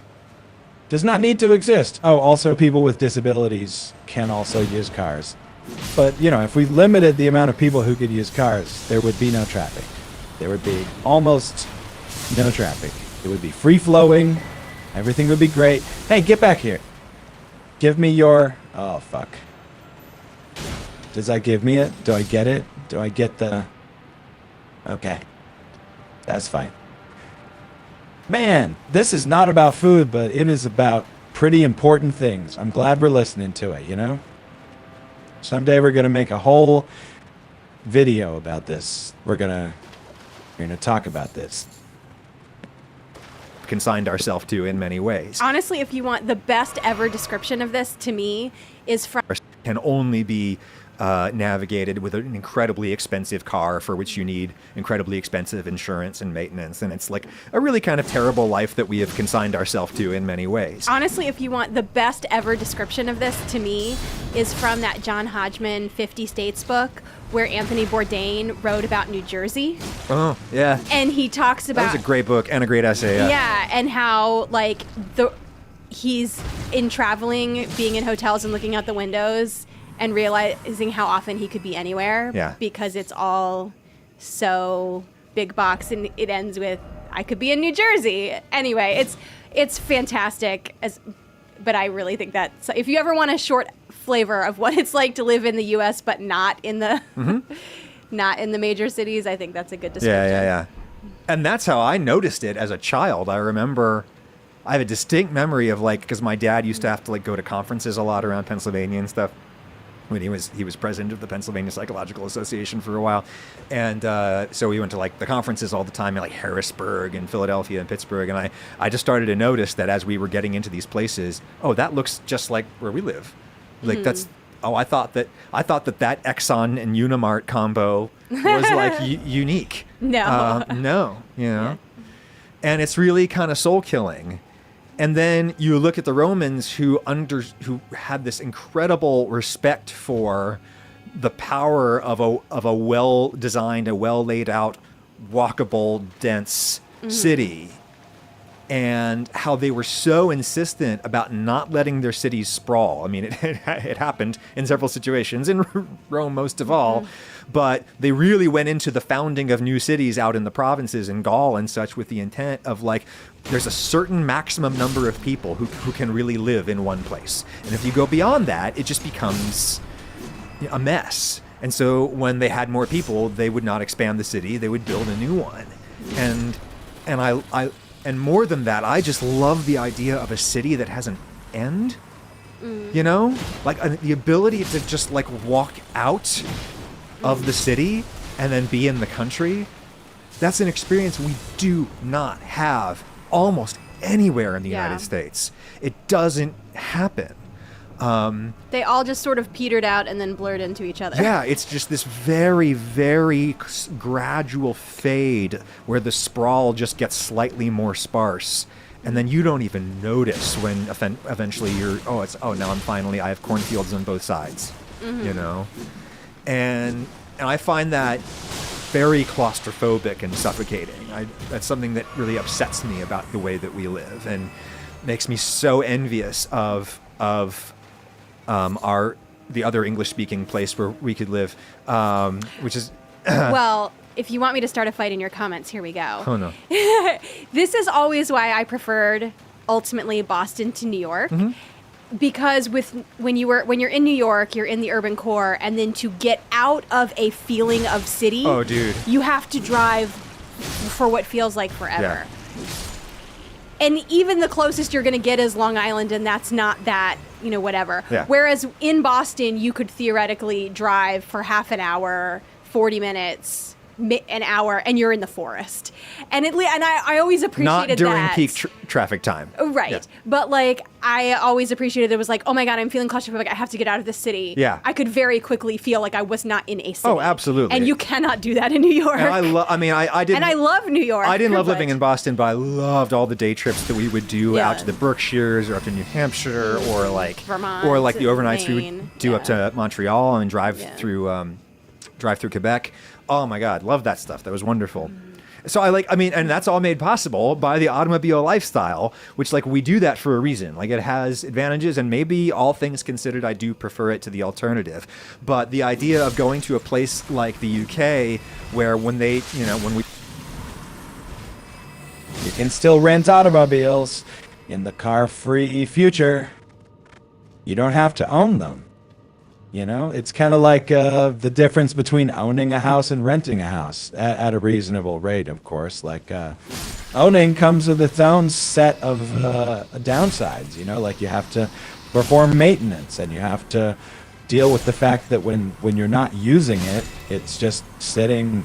does not need to exist. Oh, also people with disabilities can also use cars. But, you know, if we limited the amount of people who could use cars, there would be no traffic. There would be almost no traffic. It would be free-flowing. Everything would be great. Hey, get back here. Give me your... Oh, fuck. Does that give me it? Do I get it? Do I get the... Okay. That's fine. Man, this is not about food, but it is about pretty important things. I'm glad we're listening to it, you know? Someday we're going to make a whole video about this. We're going to talk about this.
Consigned ourselves to in many ways.
Honestly, if you want the best ever description of this, to me, is from...
Can only be navigated with an incredibly expensive car for which you need incredibly expensive insurance and maintenance. And it's like a really kind of terrible life that we have consigned ourselves to in many ways.
Honestly, if you want the best ever description of this, to me, is from that John Hodgman 50 States book where Anthony Bourdain wrote about New Jersey.
Oh, yeah.
And he talks about...
That was a great book and a great essay.
Yeah, and how, like, he's in traveling, being in hotels and looking out the windows and realizing how often he could be anywhere.
Yeah.
Because it's all so big box, and it ends with, I could be in New Jersey. Anyway, it's fantastic. But I really think that, so if you ever want a short flavor of what it's like to live in the U.S. but not in the not in the major cities, I think that's a good description.
Yeah. And that's how I noticed it as a child. I remember, I have a distinct memory of, like, because my dad used to have to, like, go to conferences a lot around Pennsylvania and stuff when he was president of the Pennsylvania Psychological Association for a while. And so we went to, like, the conferences all the time in, like, Harrisburg and Philadelphia and Pittsburgh. And I just started to notice that as we were getting into these places, oh, that looks just like where we live. Like, that's, oh, I thought that Exxon and Unimart combo was, like, unique.
No.
No, you know. And it's really kind of soul killing. And then you look at the Romans who had this incredible respect for the power of a well-designed, a well-laid out, walkable, dense city, and how they were so insistent about not letting their cities sprawl. I mean, it happened in several situations, in Rome most of all, but they really went into the founding of new cities out in the provinces in Gaul and such with the intent of like, there's a certain maximum number of people who can really live in one place. And if you go beyond that, it just becomes a mess. And so when they had more people, they would not expand the city, they would build a new one. And more than that, I just love the idea of a city that has an end. You know, like the ability to just like walk out of the city and then be in the country. That's an experience we do not have almost anywhere in the United States. It doesn't happen.
They all just sort of petered out and then blurred into each other.
Yeah, it's just this very, very gradual fade where the sprawl just gets slightly more sparse. And then you don't even notice when eventually now I have cornfields on both sides, you know? And I find that very claustrophobic and suffocating. That's something that really upsets me about the way that we live and makes me so envious of the other English-speaking place where we could live, which is...
Well, if you want me to start a fight in your comments, here we go.
Oh, no.
This is always why I preferred, ultimately, Boston to New York. Because when you're in New York, you're in the urban core, and then to get out of a feeling of city,
oh, dude,
you have to drive for what feels like forever.
Yeah.
And even the closest you're going to get is Long Island, and that's not that, whatever.
Yeah.
Whereas in Boston, you could theoretically drive for half an hour, 40 minutes, an hour, and you're in the forest. And I always appreciated that.
Not during peak traffic time.
Right.
Yes.
But I always appreciated it was like, oh my God, I'm feeling claustrophobic. I have to get out of this city.
Yeah.
I could very quickly feel like I was not in a city.
Oh, absolutely.
And you cannot do that in New York.
And I didn't.
And I love New York.
I didn't love living in Boston, but I loved all the day trips that we would do out to the Berkshires or up to New Hampshire or like
Vermont,
or like the overnights we
Maine.
would do up to Montreal and drive through Quebec. Oh my God, love that stuff. That was wonderful. So and that's all made possible by the automobile lifestyle, which we do that for a reason. It has advantages, and maybe all things considered, I do prefer it to the alternative. But the idea of going to a place like the UK, where when we...
You can still rent automobiles in the car-free future. You don't have to own them. It's kind of like the difference between owning a house and renting a house at a reasonable rate, of course. Owning comes with its own set of downsides, you have to perform maintenance and you have to deal with the fact that when you're not using it, it's just sitting,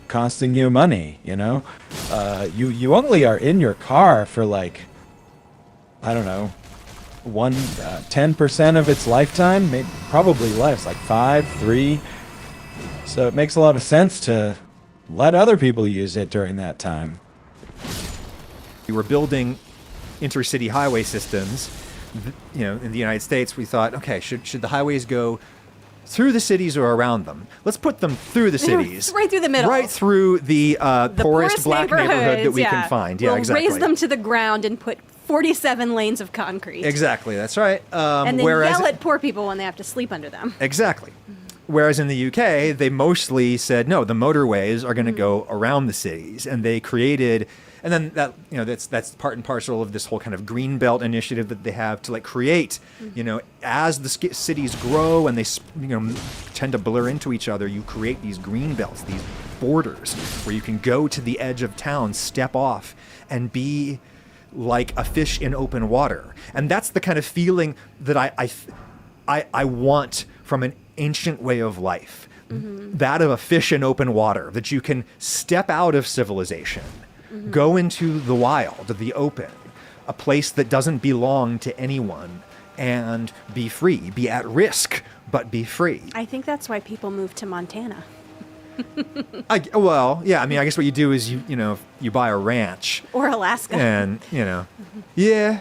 costing you money, You only are in your car for I don't know, 10% of its lifetime, maybe, probably less, 5, 3. So it makes a lot of sense to let other people use it during that time.
We were building intercity highway systems, in the United States. We thought, okay, should the highways go through the cities or around them? Let's put them through the cities.
Right through the middle.
Right through the poorest black neighborhood that we can find. Yeah,
we'll
exactly.
Raise them to the ground and put 47 lanes of concrete.
Exactly, that's right.
And then yell at poor people when they have to sleep under them.
Exactly. Whereas in the UK, they mostly said, no, the motorways are going to go around the cities. And they created... And then that's part and parcel of this whole kind of greenbelt initiative that they have to create, as the cities grow and they, tend to blur into each other, you create these green belts, these borders where you can go to the edge of town, step off, and be like a fish in open water. And that's the kind of feeling that I want from an ancient way of life, that of a fish in open water, that you can step out of civilization. Go into the wild, the open, a place that doesn't belong to anyone, and be free, be at risk, but be free.
I think that's why people move to Montana.
Well, yeah. I mean, I guess what you do is you buy a ranch
Or Alaska.
and yeah.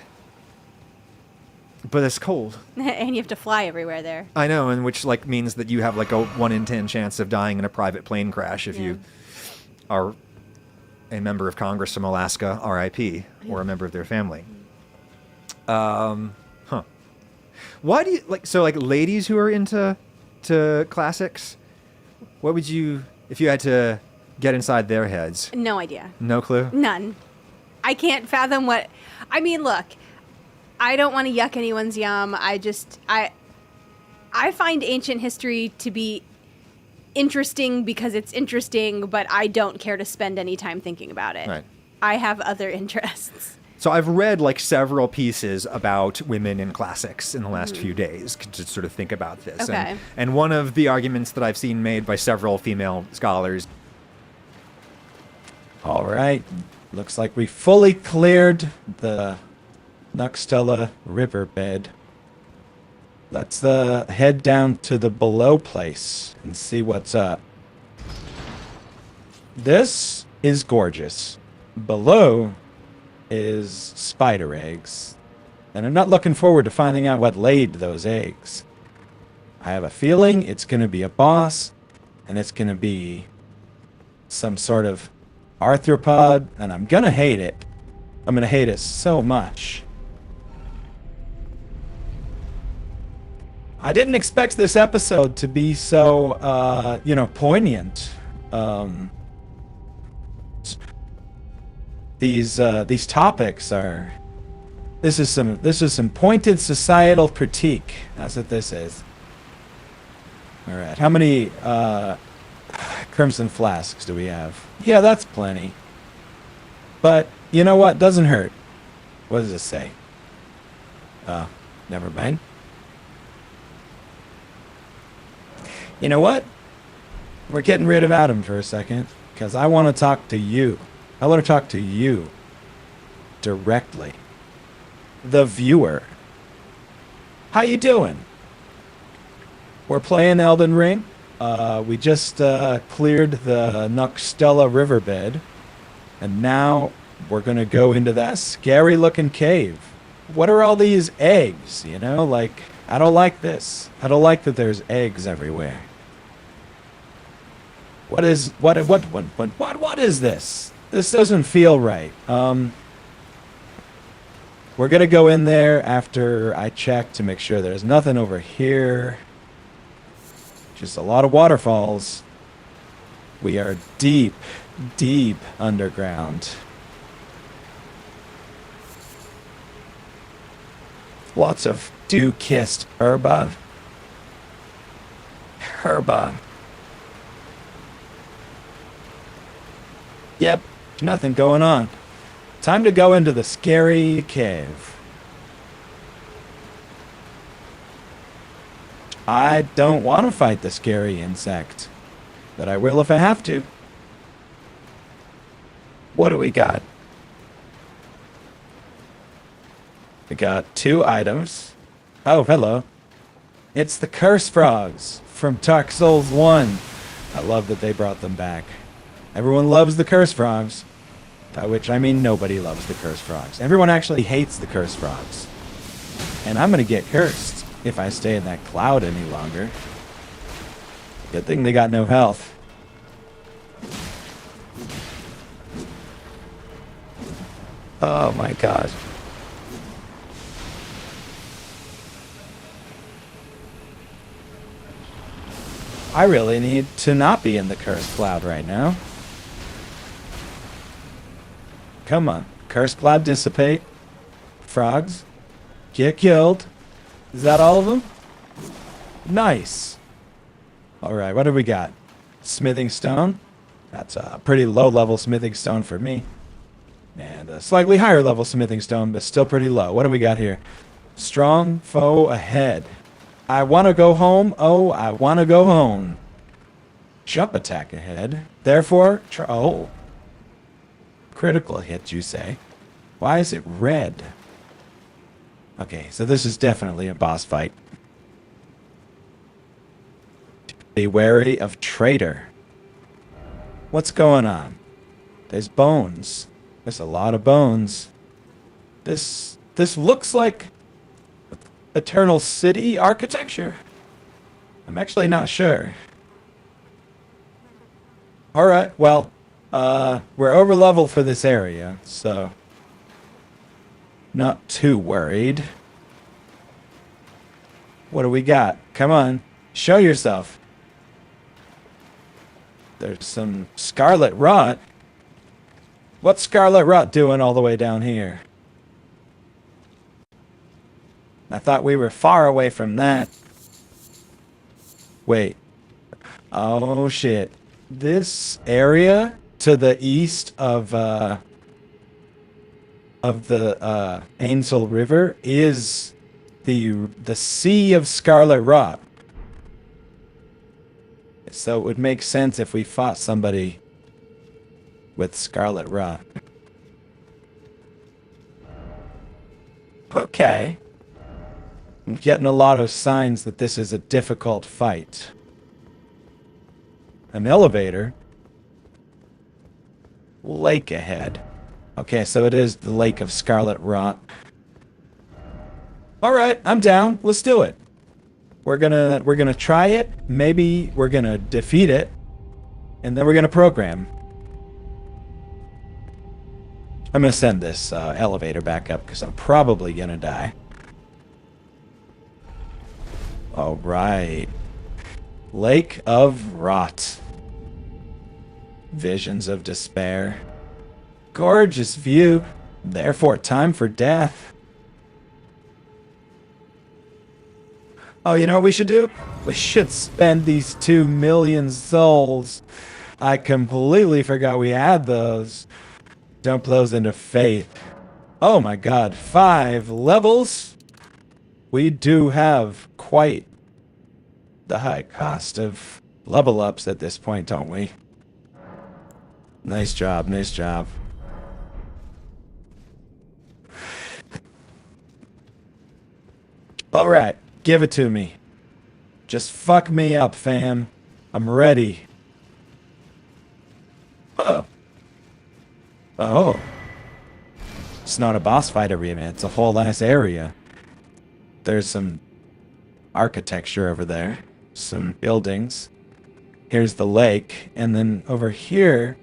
But it's cold.
And you have to fly everywhere there.
I know, and which like means that you have like a 1 in 10 chance of dying in a private plane crash if you are a member of Congress from Alaska, RIP, or a member of their family. Why do you like ladies who are into classics? What would you, if you had to get inside their heads?
No idea.
No clue?
None. I can't fathom what. I mean, look, I don't want to yuck anyone's yum. I find ancient history to be interesting because it's interesting, but I don't care to spend any time thinking about it.
Right.
I have other interests.
So I've read like several pieces about women in classics in the last few days to sort of think about this.
Okay.
And one of the arguments that I've seen made by several female scholars.
All right. Looks like we fully cleared the Nokstella riverbed. Let's head down to the below place and see what's up. This is gorgeous. Below is spider eggs. And I'm not looking forward to finding out what laid those eggs. I have a feeling it's going to be a boss, and it's going to be some sort of arthropod, and I'm going to hate it. I'm going to hate it so much. I didn't expect this episode to be so, poignant. These topics are. This is some pointed societal critique. That's what this is. All right, how many crimson flasks do we have? Yeah, that's plenty. But you know what? Doesn't hurt. What does this say? Never mind. You know what? We're getting rid of Adam for a second, because I want to talk to you. I want to talk to you directly. The viewer. How you doing? We're playing Elden Ring. We just cleared the Nokstella riverbed, and now we're going to go into that scary-looking cave. What are all these eggs, Like, I don't like this. I don't like that there's eggs everywhere. What is this? This doesn't feel right. We're gonna go in there after I check to make sure there's nothing over here. Just a lot of waterfalls. We are deep, deep underground. Lots of dew-kissed herba. Yep, nothing going on. Time to go into the scary cave. I don't want to fight the scary insect, but I will if I have to. What do we got? We got 2 items. Oh, hello. It's the curse frogs from Dark Souls 1. I love that they brought them back. Everyone loves the curse frogs. By which I mean nobody loves the curse frogs. Everyone actually hates the curse frogs. And I'm gonna get cursed if I stay in that cloud any longer. Good thing they got no health. Oh my god. I really need to not be in the cursed cloud right now. Come on. Cursed cloud dissipate. Frogs. Get killed. Is that all of them? Nice. Alright, what do we got? Smithing stone. That's a pretty low level smithing stone for me. And a slightly higher level smithing stone, but still pretty low. What do we got here? Strong foe ahead. I want to go home. Oh, I want to go home. Jump attack ahead. Therefore, oh. Critical hit, you say? Why is it red? Okay, so this is definitely a boss fight. Be wary of traitor. What's going on? There's bones. There's a lot of bones. This looks like Eternal City architecture. I'm actually not sure. Alright, well, we're over level for this area, so not too worried. What do we got? Come on, show yourself. There's some scarlet rot. What's scarlet rot doing all the way down here? I thought we were far away from that. Wait. Oh shit. This area to the east of the Ainsel River is the Sea of Scarlet Rot. So it would make sense if we fought somebody with Scarlet Rot. Okay. I'm getting a lot of signs that this is a difficult fight. An elevator? Lake ahead. Okay, so it is the Lake of Scarlet Rot. Alright, I'm down. Let's do it. We're gonna try it. Maybe we're gonna defeat it. And then we're gonna program. I'm gonna send this elevator back up because I'm probably gonna die. Alright. Lake of Rot. Visions of despair. Gorgeous view. Therefore, time for death. Oh, you know what we should do? We should spend these 2 million souls. I completely forgot we had those. Dump those into faith. Oh my god, 5 levels? We do have quite the high cost of level ups at this point, don't we? Nice job, nice job. Alright, give it to me. Just fuck me up, fam. I'm ready. Oh. Oh. It's not a boss fight arena, it's a whole ass area. There's some architecture over there. Some buildings. Here's the lake. And then over here,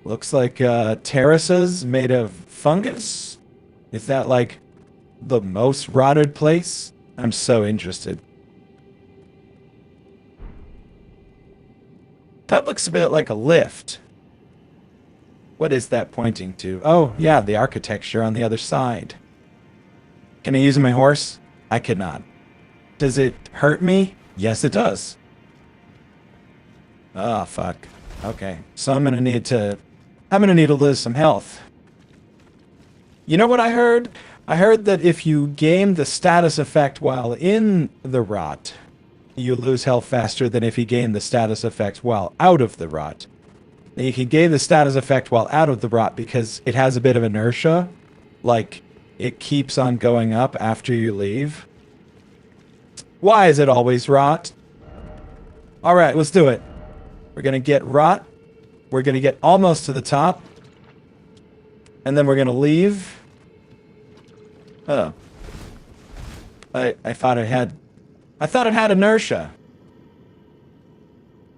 looks like terraces made of fungus. Is that like the most rotted place? I'm so interested. That looks a bit like a lift. What is that pointing to? Oh, yeah, the architecture on the other side. Can I use my horse? I cannot. Does it hurt me? Yes, it does. Oh, fuck. Okay, so I'm gonna need to lose some health. You know what I heard? I heard that if you gain the status effect while in the rot, you lose health faster than if you gain the status effect while out of the rot. Now, you can gain the status effect while out of the rot because it has a bit of inertia. Like, it keeps on going up after you leave. Why is it always rot? Alright, let's do it. We're gonna get rot. We're gonna get almost to the top. And then we're gonna leave. Oh. I thought it had inertia.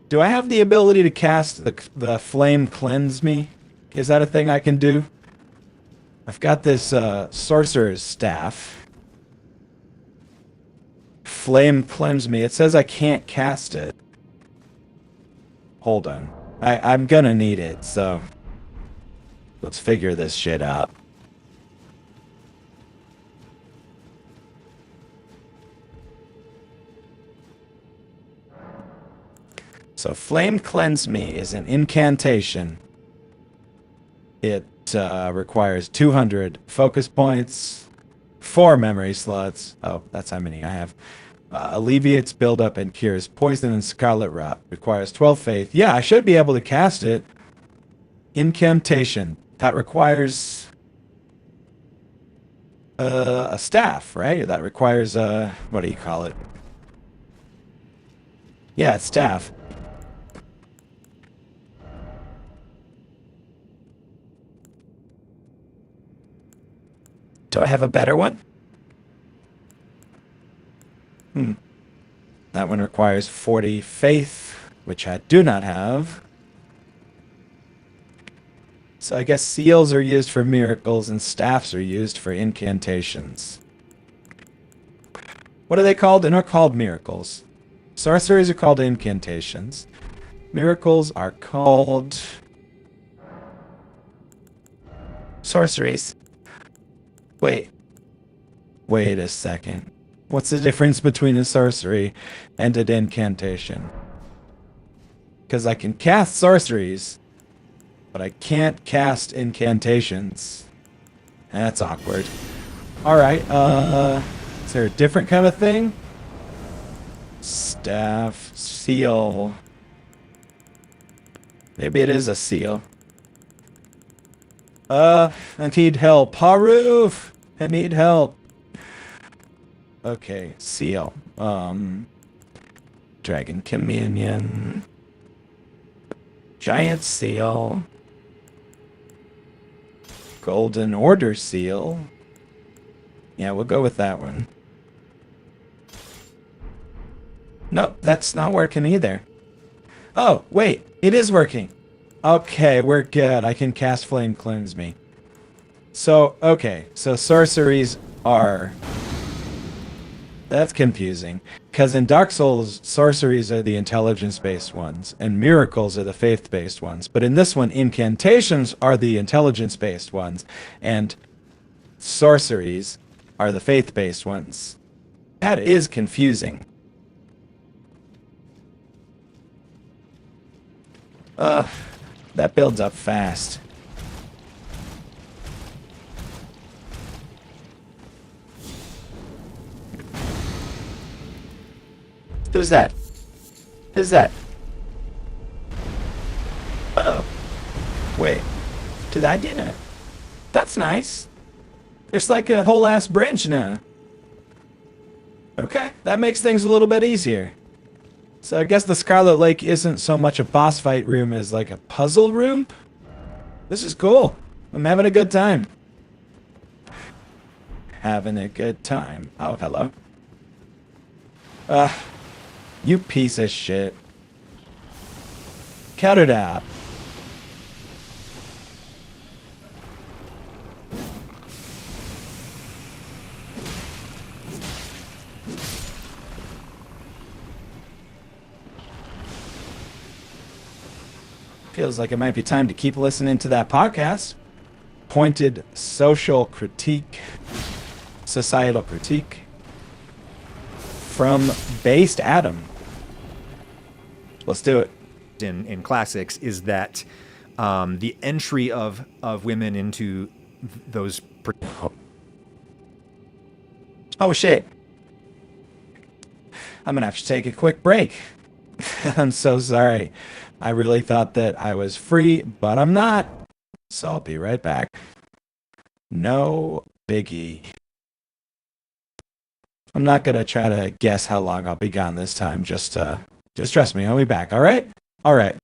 Do I have the ability to cast the flame cleanse me? Is that a thing I can do? I've got this sorcerer's staff. Flame cleanse me. It says I can't cast it. Hold on. I'm gonna need it, so let's figure this shit out. So Flame Cleanse Me is an incantation. It requires 200 focus points, 4 memory slots. Oh, that's how many I have. Alleviates buildup and cures poison and scarlet rot. Requires 12 faith. Yeah, I should be able to cast it. Incantation. That requires a staff, right? That requires what do you call it? Yeah, it's staff. Do I have a better one? That one requires 40 faith, which I do not have. So I guess seals are used for miracles and staffs are used for incantations. What are they called? They're not called miracles. Sorceries are called incantations. Miracles are called sorceries. Wait a second. What's the difference between a sorcery and an incantation? Because I can cast sorceries, but I can't cast incantations. That's awkward. Alright, is there a different kind of thing? Staff, seal. Maybe it is a seal. I need help. Haruf! I need help. Okay, seal. Dragon Communion. Giant seal. Golden Order seal. Yeah, we'll go with that one. Nope, that's not working either. Oh, wait, it is working. Okay, we're good. I can cast Flame Cleanse Me. So, okay, so sorceries are... That's confusing. Because in Dark Souls, sorceries are the intelligence-based ones, and miracles are the faith-based ones. But in this one, incantations are the intelligence-based ones, and sorceries are the faith-based ones. That is confusing. Ugh, that builds up fast. Who's that? Who's that? Uh-oh. Wait. Did I get it? That's nice. There's like a whole ass branch now. Okay, that makes things a little bit easier. So I guess the Scarlet Lake isn't so much a boss fight room as like a puzzle room? This is cool. I'm having a good time. Having a good time. Oh, hello. You piece of shit. Cut it out. Feels like it might be time to keep listening to that podcast. Pointed social critique, societal critique from Based Adam. Let's do it.
In classics is that the entry of women into those...
Oh shit. I'm gonna have to take a quick break. I'm so sorry. I really thought that I was free, but I'm not. So I'll be right back. No biggie. I'm not gonna try to guess how long I'll be gone this time. Just trust me, I'll be back, alright? Alright.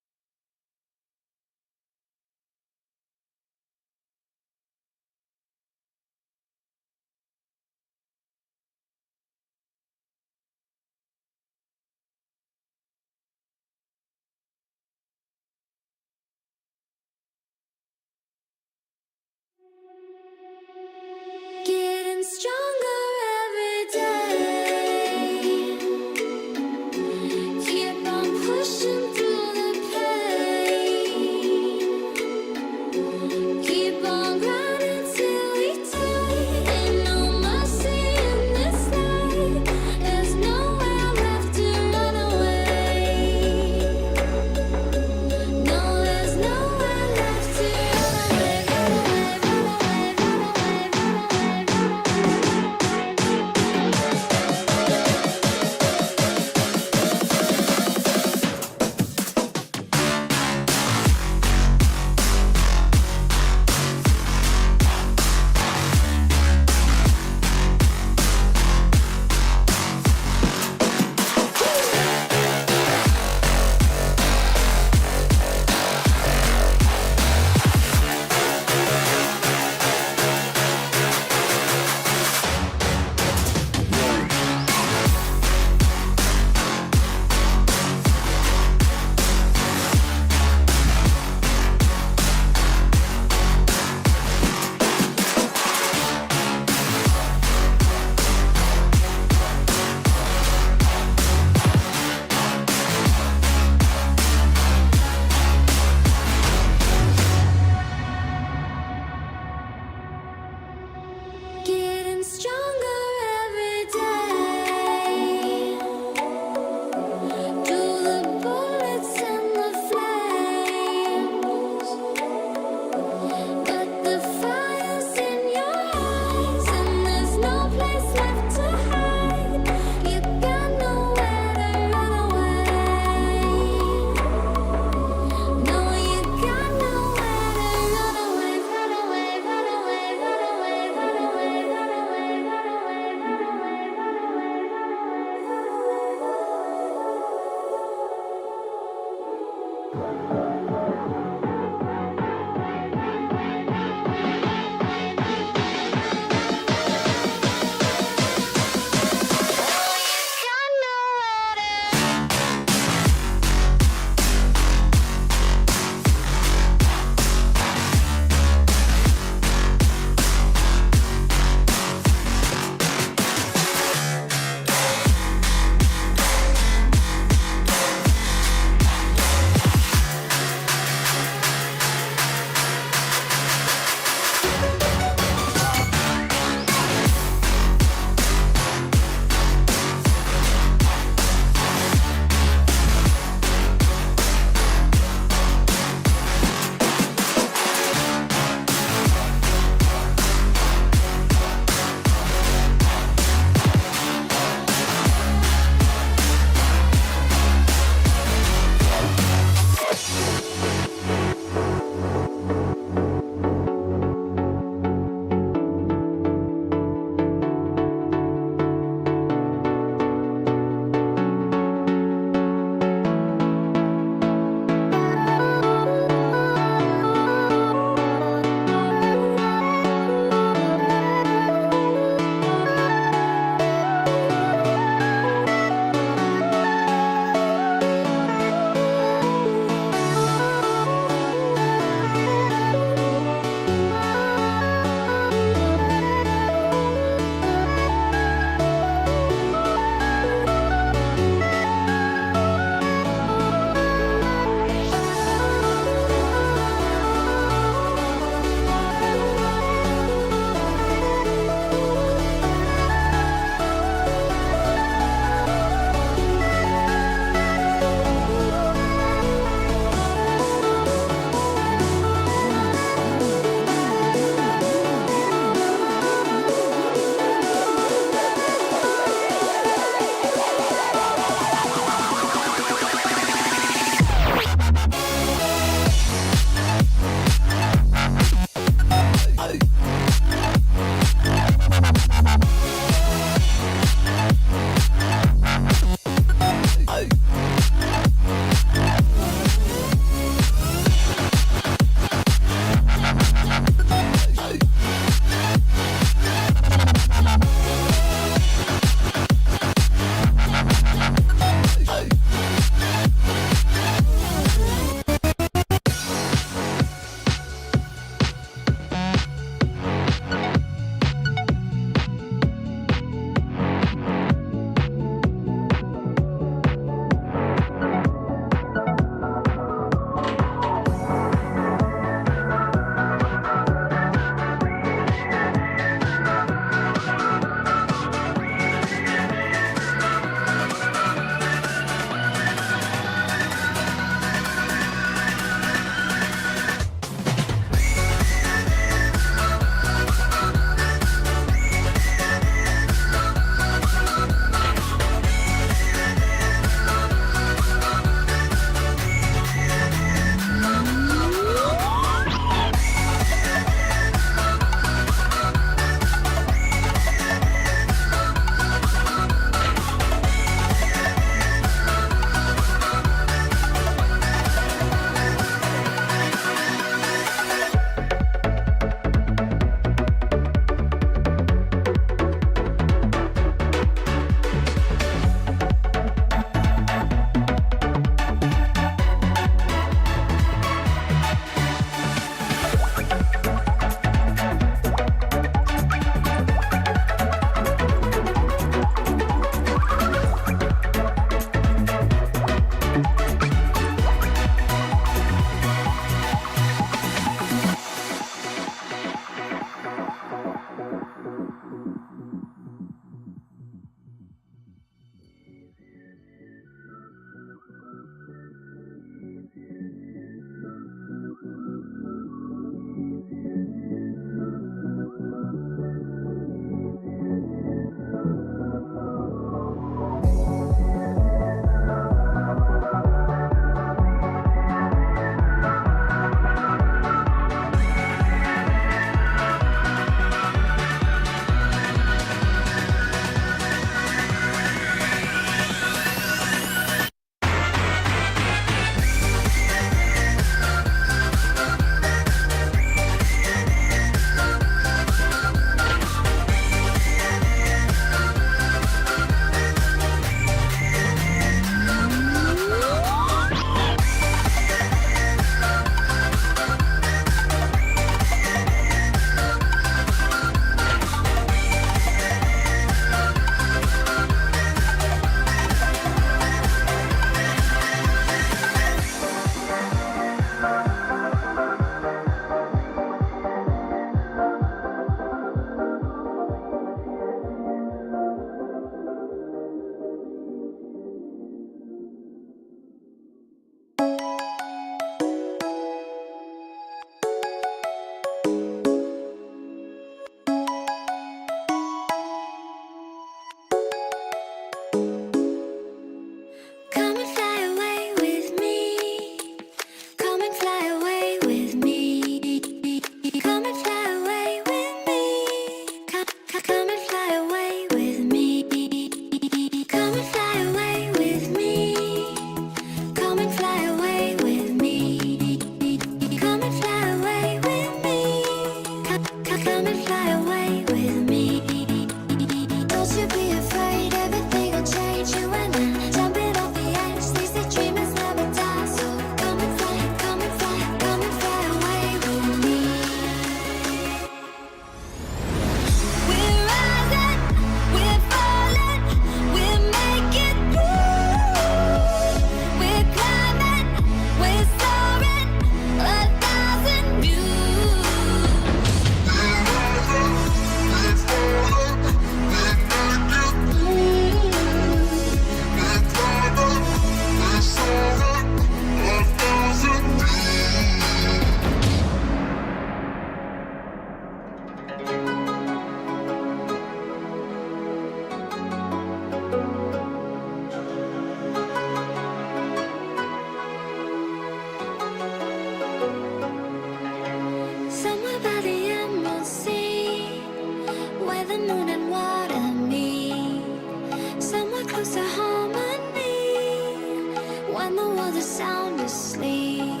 when the world is sound asleep.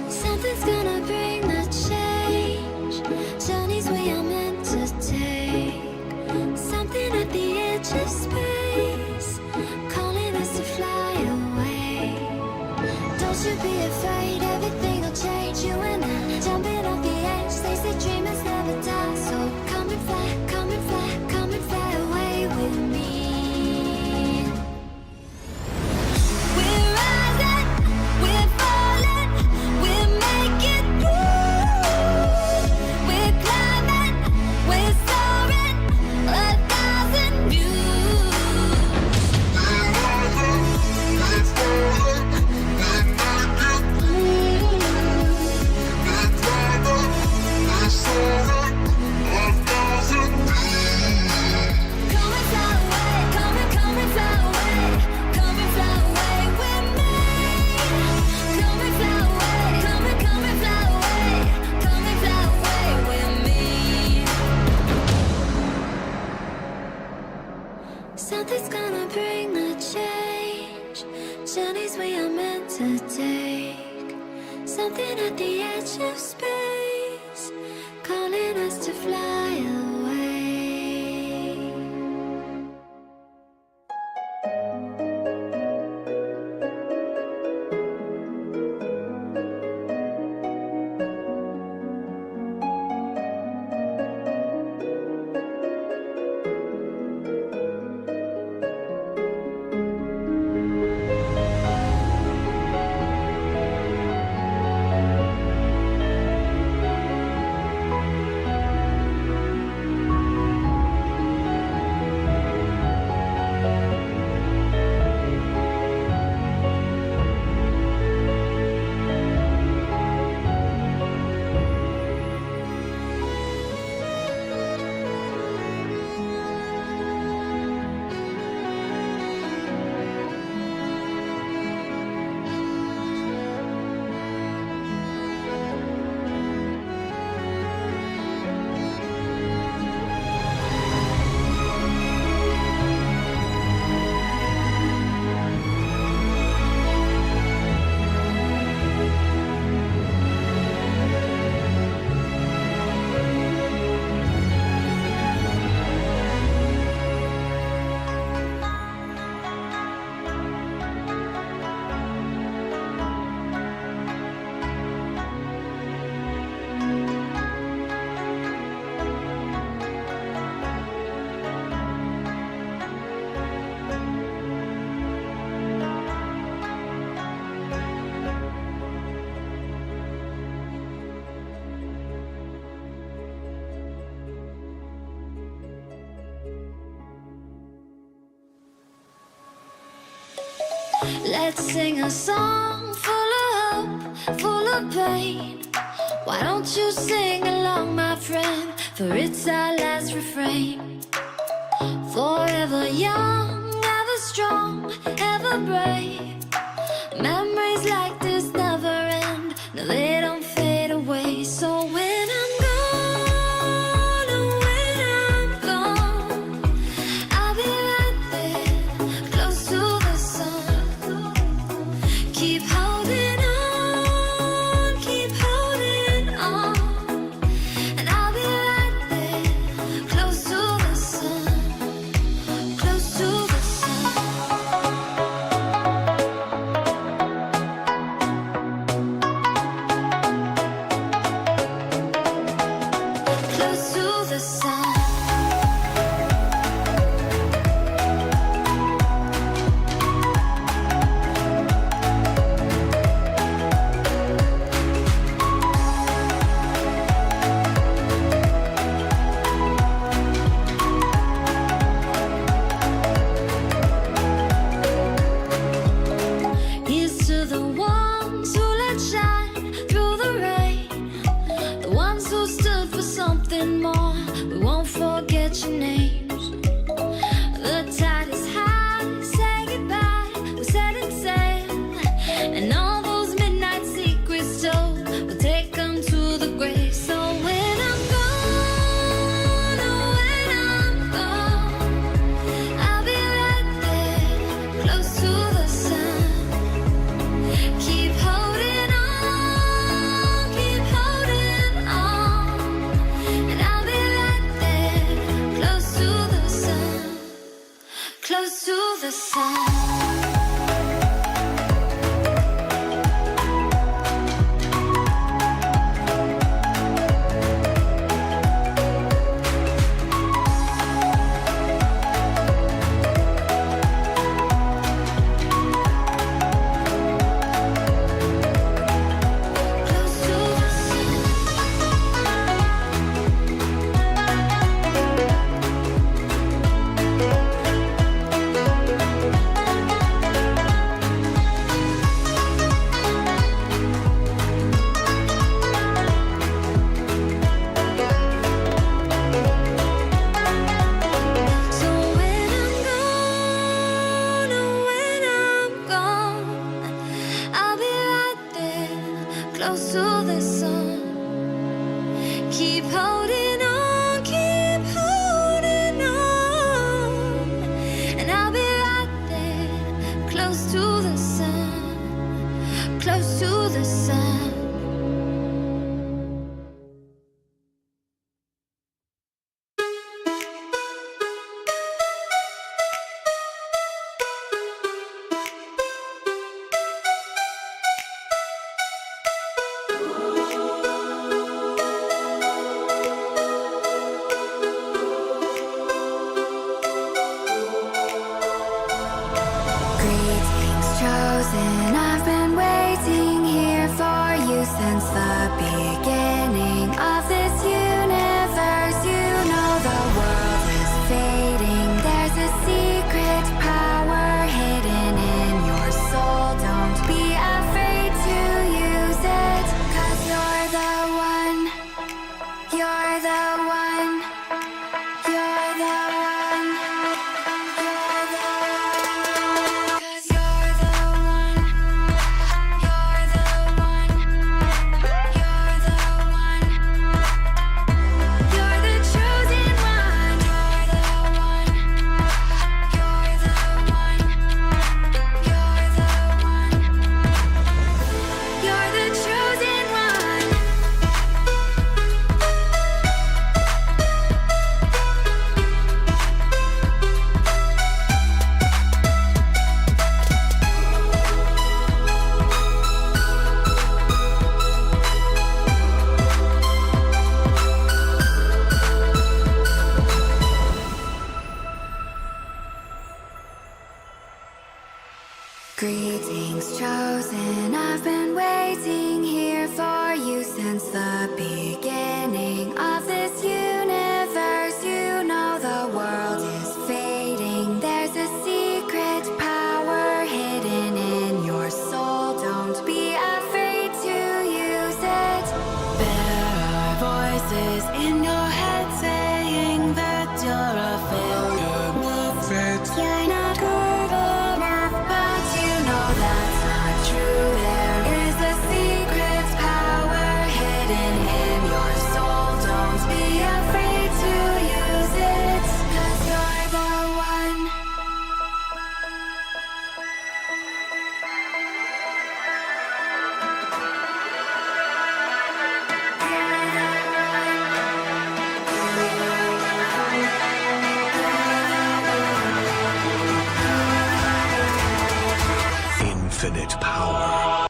Something's gonna bring the change. Journeys we are meant to take. Something at the edge of space, calling us to fly away. Don't you be afraid, everything will change. You and I, jumping off the edge. They say dreamers never die, so come and fly, come and fly, come and fly away with me. We're rising, we're falling, we're making through. We're climbing, we're soaring, 1,000 views. We're rising, we're falling, we're making through. We're climbing, we're soaring, 1,000 views. Come and fly away, come and fly away, come and fly away with me. Come and fly away, come and fly away, come and fly away with me. Something's gonna bring the change. Journeys we are meant to take. Something at the edge of space, calling us to fly away. Let's sing a song full of hope, full of pain. Why don't you sing along, my friend? For it's our last refrain. Forever young, ever strong, ever brave. Memories like this never end. No, they don't fade away. So when I'm gone, oh, when I'm gone, I'll be right there, close to the sun. Keep holding on, keep holding on, and I'll be right there, close to the sun, close to the sun. Close to the sun. Greetings chosen, I've been waiting here for you since the beginning of this universe. You know the world is fading. There's a secret power hidden in your soul. Don't be afraid to use it. There are voices in your head saying that you're a failure. You're not good enough, but you know that's not true. There is a secret power hidden in your soul. Don't be afraid to use it, 'cause you're the one.
Infinite power.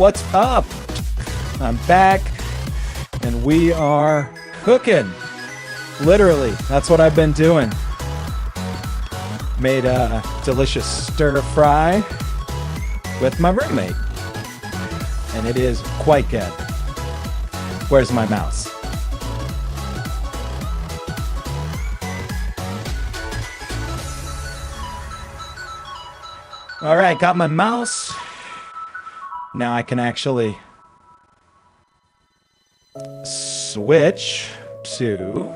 What's up? I'm back, and we are cooking. Literally, that's what I've been doing. Made a delicious stir fry with my roommate, and it is quite good. Where's my mouse? All right, got my mouse. Now I can actually switch to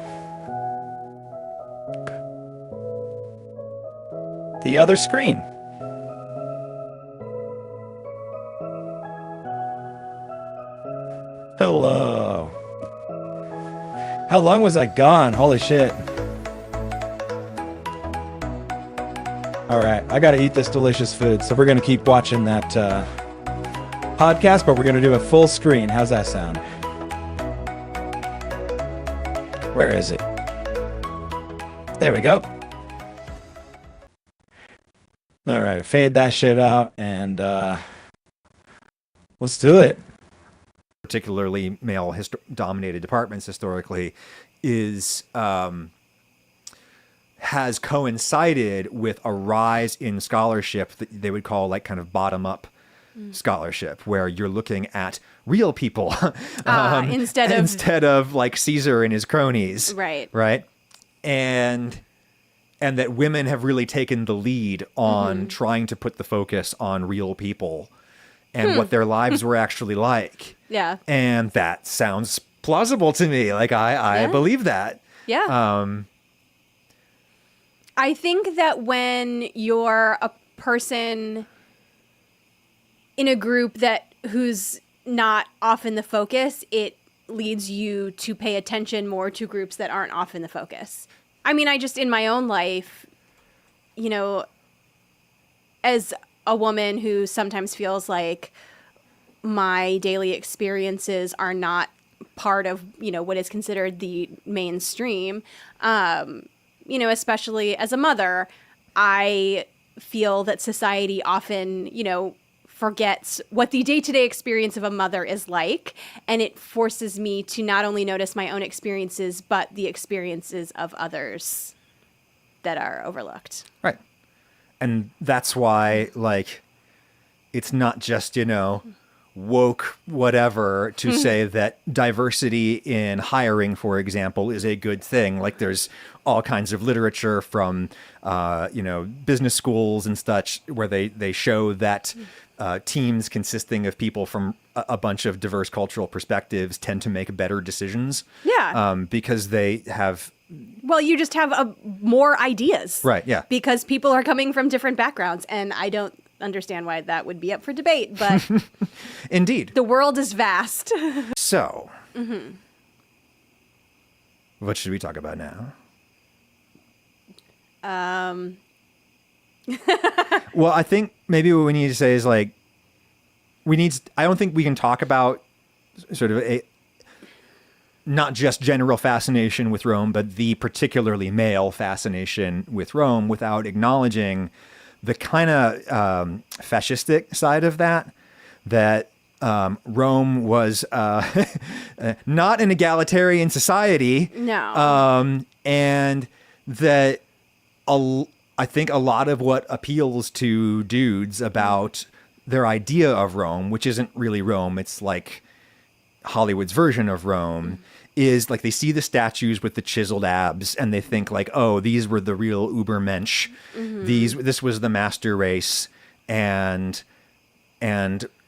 the other screen. Hello. How long was I gone? Holy shit. All right, I gotta eat this delicious food, so we're gonna keep watching that podcast, but we're gonna do a full screen. How's that sound? Where is it? There we go. All right, fade that shit out, and let's do it.
Particularly male dominated departments historically is has coincided with a rise in scholarship that they would call like kind of bottom up scholarship, where you're looking at real people instead of like Caesar and his cronies, right, and that women have really taken the lead on trying to put the focus on real people and what their lives were actually like.
Yeah.
And that sounds plausible to me. Like, I believe that.
Yeah. I think that when you're a person in a group who's not often the focus, it leads you to pay attention more to groups that aren't often the focus. I mean, I just, in my own life, you know, as a woman who sometimes feels like my daily experiences are not part of, you know, what is considered the mainstream, you know, especially as a mother, I feel that society often, you know, forgets what the day-to-day experience of a mother is like, and it forces me to not only notice my own experiences, but the experiences of others that are overlooked.
Right. And that's why, like, it's not just, you know, woke whatever to say that diversity in hiring, for example, is a good thing. Like, there's all kinds of literature from, you know, business schools and such where they show that teams consisting of people from a bunch of diverse cultural perspectives tend to make better decisions.
Yeah.
Because they have...
Well, you just have more ideas.
Right, yeah.
Because people are coming from different backgrounds, and I don't understand why that would be up for debate, but...
Indeed.
The world is vast.
So, what should we talk about now? Well, I think maybe what we need to say is, like, I don't think we can talk about sort of not just general fascination with Rome, but the particularly male fascination with Rome without acknowledging the kind of fascistic side of that Rome was not an egalitarian society.
No.
And that I think a lot of what appeals to dudes about their idea of Rome, which isn't really Rome, it's like Hollywood's version of Rome, is like they see the statues with the chiseled abs and they think like, oh, these were the real Ubermensch. This was the master race, and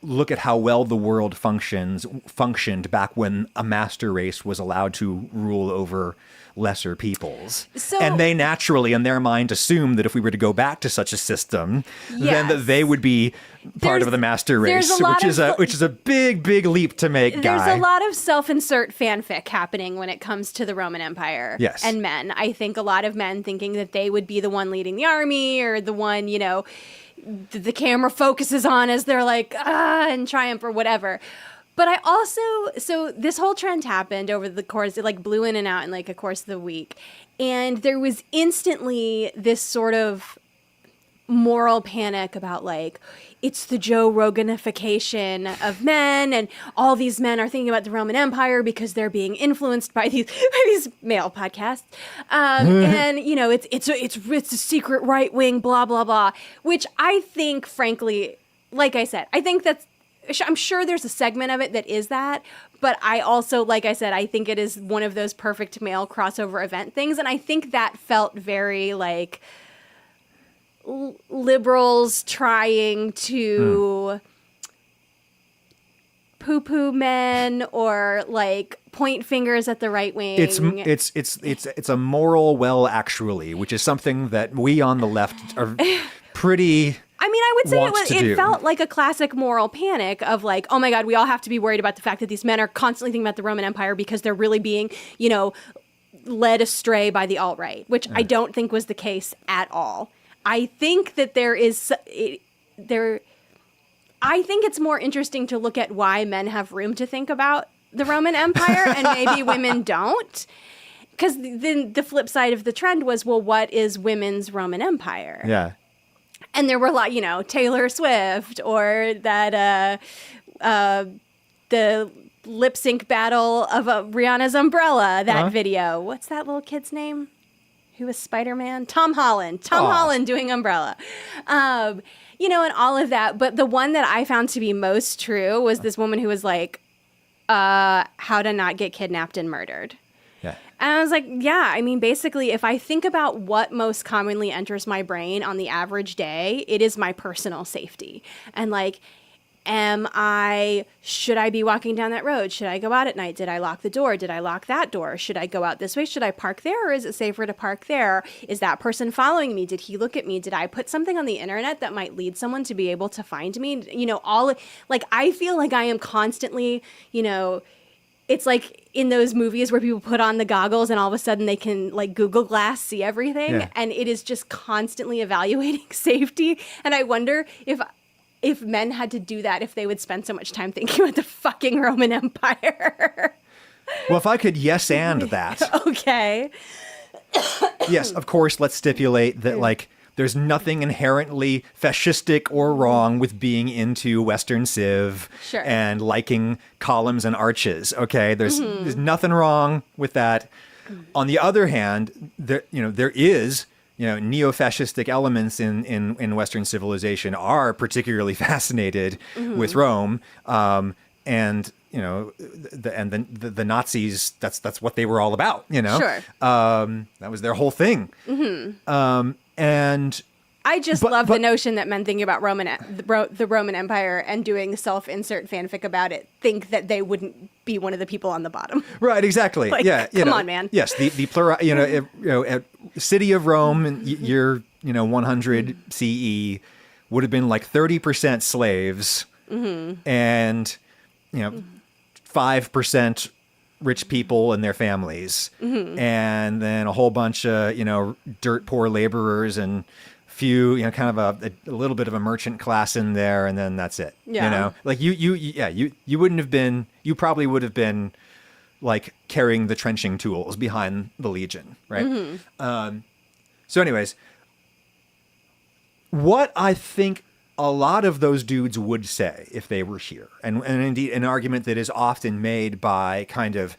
look at how well the world functioned back when a master race was allowed to rule over lesser peoples. And they naturally, in their mind, assume that if we were to go back to such a system, then that they would be part of the master race, which is a big leap to make.
There's a lot of self-insert fanfic happening when it comes to the Roman Empire and men. I think a lot of men thinking that they would be the one leading the army, or the one, you know, the camera focuses on as they're like, in triumph or whatever. But I also, so this whole trend happened over the course, it like blew in and out in like a course of the week. And there was instantly this sort of moral panic about like it's the Joe Roganification of men, and all these men are thinking about the Roman Empire because they're being influenced by these male podcasts, and you know it's a secret right wing blah blah blah, which I think frankly, like I said, I think I'm sure there's a segment of it that is that, but I also, like I said, I think it is one of those perfect male crossover event things, and I think that felt very like liberals trying to poo-poo men or like point fingers at the right wing.
It's a moral well actually, which is something that we on the left are pretty.
I mean, I would say it felt like a classic moral panic of like, oh my God, we all have to be worried about the fact that these men are constantly thinking about the Roman Empire because they're really being, you know, led astray by the alt-right, which I don't think was the case at all. I think that I think it's more interesting to look at why men have room to think about the Roman Empire and maybe women don't. Because then the flip side of the trend was, well, what is women's Roman Empire?
Yeah.
And there were a lot, you know, Taylor Swift or that the lip sync battle of Rihanna's Umbrella, that video. What's that little kid's name? Who was Spider-Man? Tom Holland. Tom Holland doing Umbrella. You know, and all of that. But the one that I found to be most true was this woman who was like, how to not get kidnapped and murdered.
Yeah.
And I was like, yeah, I mean, basically, if I think about what most commonly enters my brain on the average day, it is my personal safety. And like, should I be walking down that road? Should I go out at night? Did I lock the door? Did I lock that door? Should I go out this way? Should I park there? Or is it safer to park there? Is that person following me? Did he look at me? Did I put something on the internet that might lead someone to be able to find me? You know, I feel like I am constantly, you know, it's like in those movies where people put on the goggles and all of a sudden they can like Google Glass see everything. Yeah. And it is just constantly evaluating safety. And I wonder if men had to do that, if they would spend so much time thinking about the fucking Roman Empire.
Well, if I could yes and that.
Okay.
Yes, of course, let's stipulate that like there's nothing inherently fascistic or wrong with being into Western Civ and liking columns and arches. Okay, there's nothing wrong with that. On the other hand, there is, neo-fascistic elements in Western civilization are particularly fascinated with Rome, and the Nazis. That's what they were all about.
Sure.
That was their whole thing. And
I just love the notion that men thinking about the Roman Empire and doing self-insert fanfic about it think that they wouldn't be one of the people on the bottom.
Right, exactly.
Like,
yeah,
come on, man.
Yes, the plural. City of Rome in year 100 CE would have been like 30% slaves, and 5% rich people and their families, and then a whole bunch of dirt poor laborers and few kind of a little bit of a merchant class in there, and then that's it. Like you wouldn't have been, you probably would have been like carrying the trenching tools behind the legion, right? So anyways, what I think a lot of those dudes would say if they were here, and indeed an argument that is often made by kind of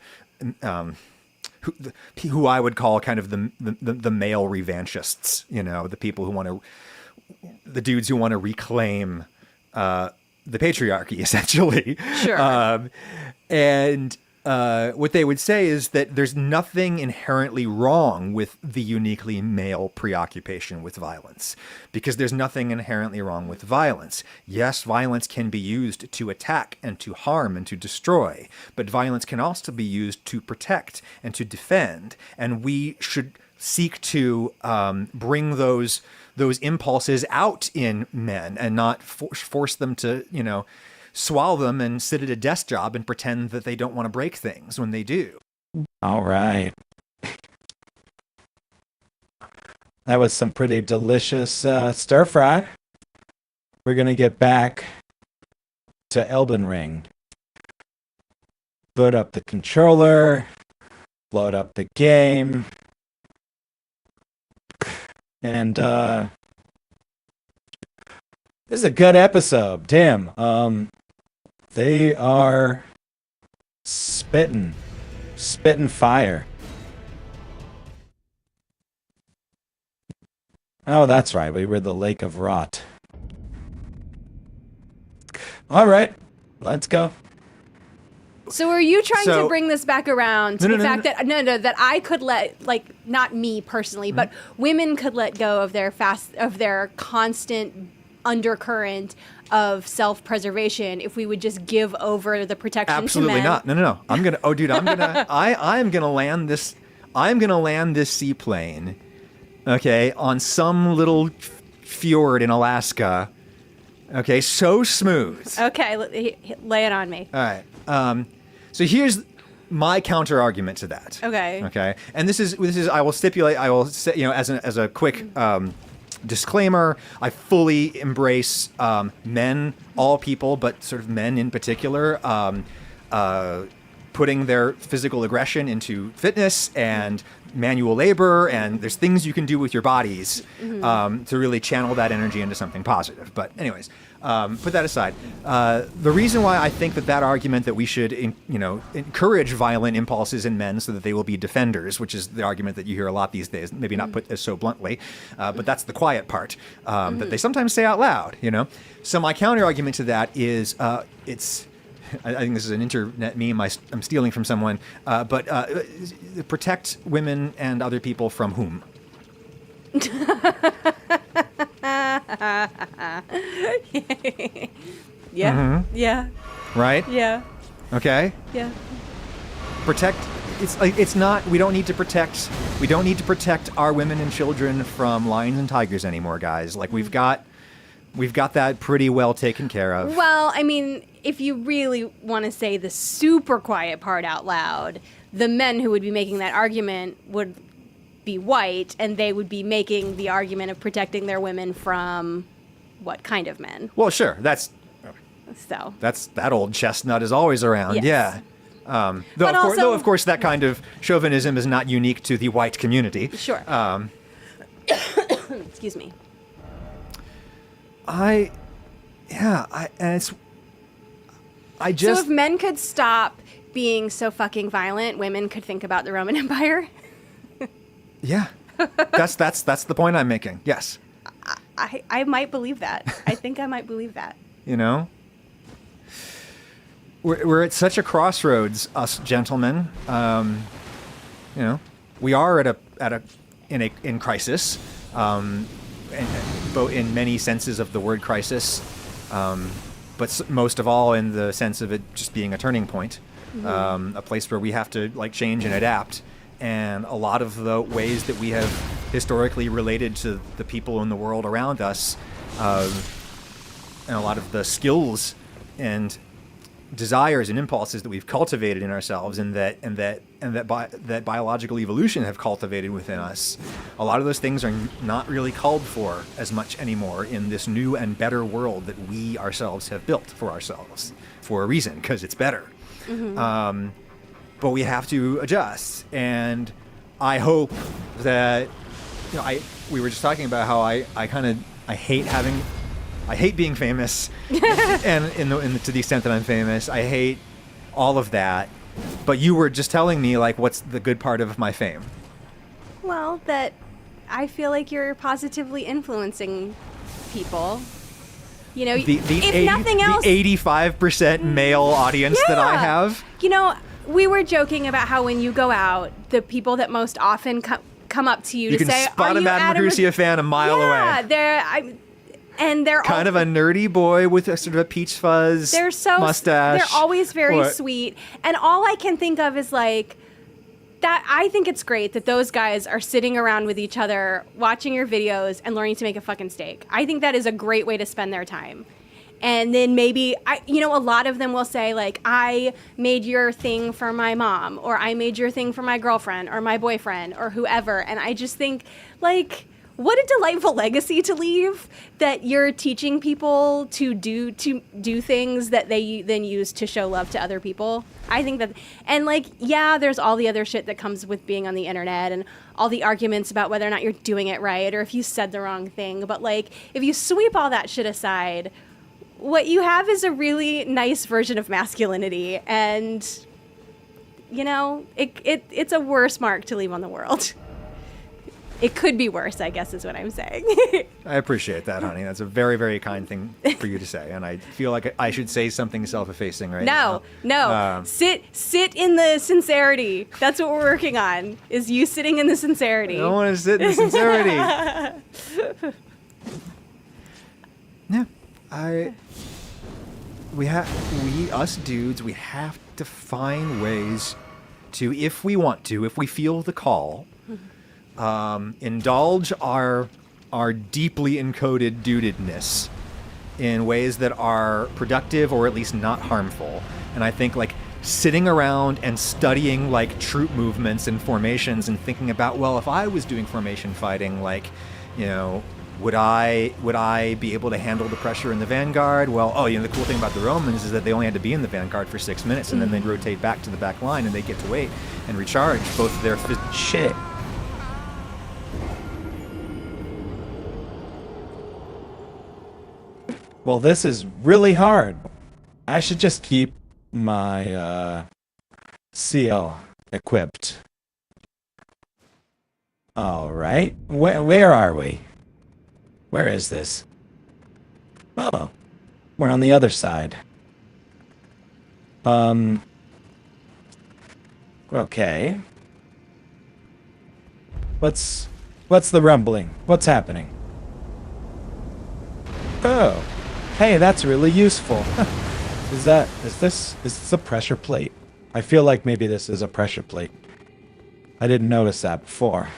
who I would call kind of the male revanchists, the people who the dudes who want to reclaim the patriarchy, essentially.
Sure.
And what they would say is that there's nothing inherently wrong with the uniquely male preoccupation with violence, because there's nothing inherently wrong with violence. Yes, violence can be used to attack and to harm and to destroy, but violence can also be used to protect and to defend, and we should seek to bring those impulses out in men and not force them to, swallow them and sit at a desk job and pretend that they don't want to break things when they do.
All right. That was some pretty delicious stir fry. We're going to get back to Elden Ring. Boot up the controller, load up the game, and This is a good episode. Damn. They are spitting fire. Oh, that's right. We were the Lake of Rot. All right, let's go.
So are you trying
So-
to bring this back around to
No,
the
no,
fact that that I could let, like, not me personally, but women could let go of their constant undercurrent of self-preservation if we would just give over the protection
Absolutely
to men?
not. No. I'm gonna. Oh, dude, I'm gonna land this. I'm gonna land this seaplane, okay, on some little fjord in Alaska. Okay, so smooth.
Okay, lay it on me.
All right. So here's my counter argument to that.
Okay.
Okay. And this is I will stipulate. I will say, as a quick disclaimer, I fully embrace men, all people, but sort of men in particular, putting their physical aggression into fitness and manual labor, and there's things you can do with your bodies to really channel that energy into something positive. But anyways, put that aside. The reason why I think that argument that we should, encourage violent impulses in men so that they will be defenders, which is the argument that you hear a lot these days, maybe not put as so bluntly, but that's the quiet part that they sometimes say out loud. So my counter argument to that is I think this is an internet meme I'm stealing from someone, but protect women and other people from whom?
Yeah. Yeah.
Right?
Yeah.
Okay?
Yeah.
Protect. It's not. We don't need to protect our women and children from lions and tigers anymore, guys. Like we've got that pretty well taken care of.
Well, I mean, if you really want to say the super quiet part out loud, the men who would be making that argument would be white, and they would be making the argument of protecting their women from what kind of men?
Well, sure. That's that old chestnut is always around.
Yes.
Yeah. Though of course, that kind of chauvinism is not unique to the white community.
Sure. Excuse me.
So
if men could stop being so fucking violent, women could think about the Roman Empire.
Yeah, that's the point I'm making. Yes.
I might believe that. I think I might believe that.
We're at such a crossroads, us gentlemen. We are in crisis, both in many senses of the word crisis, but most of all in the sense of it just being a turning point, a place where we have to change and adapt. And a lot of the ways that we have historically related to the people in the world around us, and a lot of the skills and desires and impulses that we've cultivated in ourselves, and that biological evolution have cultivated within us, a lot of those things are not really called for as much anymore in this new and better world that we ourselves have built for ourselves for a reason, because it's better. But we have to adjust, and I hope that we were just talking about how I hate being famous, and to the extent that I'm famous, I hate all of that. But you were just telling me what's the good part of my fame?
Well, that I feel like you're positively influencing people. If nothing else,
the 85% male audience that I have.
We were joking about how when you go out, the people that most often come up to you to say,
"You can spot a Madame Magrusia fan a mile away."
Yeah, they're
kind of a nerdy boy with a sort of a peach fuzz mustache.
They're always very sweet, and all I can think of is that. I think it's great that those guys are sitting around with each other, watching your videos, and learning to make a fucking steak. I think that is a great way to spend their time. And then maybe, a lot of them will say, I made your thing for my mom, or I made your thing for my girlfriend, or my boyfriend, or whoever. And I just think, what a delightful legacy to leave, that you're teaching people to do things that they then use to show love to other people. I think that, and like, yeah, there's all the other shit that comes with being on the internet and all the arguments about whether or not you're doing it right or if you said the wrong thing. But like, if you sweep all that shit aside, what you have is a really nice version of masculinity, and you know, it's a worse mark to leave on the world. It could be worse, I guess, is what I'm saying.
I appreciate that, honey. That's a very, very kind thing for you to say, and I feel like I should say something self-effacing right now.
No. Sit in the sincerity. That's what we're working on, is you sitting in the sincerity.
I don't want to sit in the sincerity. Yeah, we us dudes, we have to find ways to, if we want to, if we feel the call, indulge our deeply encoded dudedness in ways that are productive or at least not harmful. And I think like sitting around and studying like troop movements and formations and thinking about, well, if I was doing formation fighting, like, you know, would I be able to handle the pressure in the vanguard? Well, the cool thing about the Romans is that they only had to be in the vanguard for 6 minutes, and then they'd rotate back to the back line, and they get to wait and recharge both their shit.
Well, this is really hard. I should just keep my CL equipped. All right. Where are we? Where is this? Oh, we're on the other side. Okay. What's the rumbling? What's happening? Oh, hey, that's really useful. Is this a pressure plate? I feel like maybe this is a pressure plate. I didn't notice that before.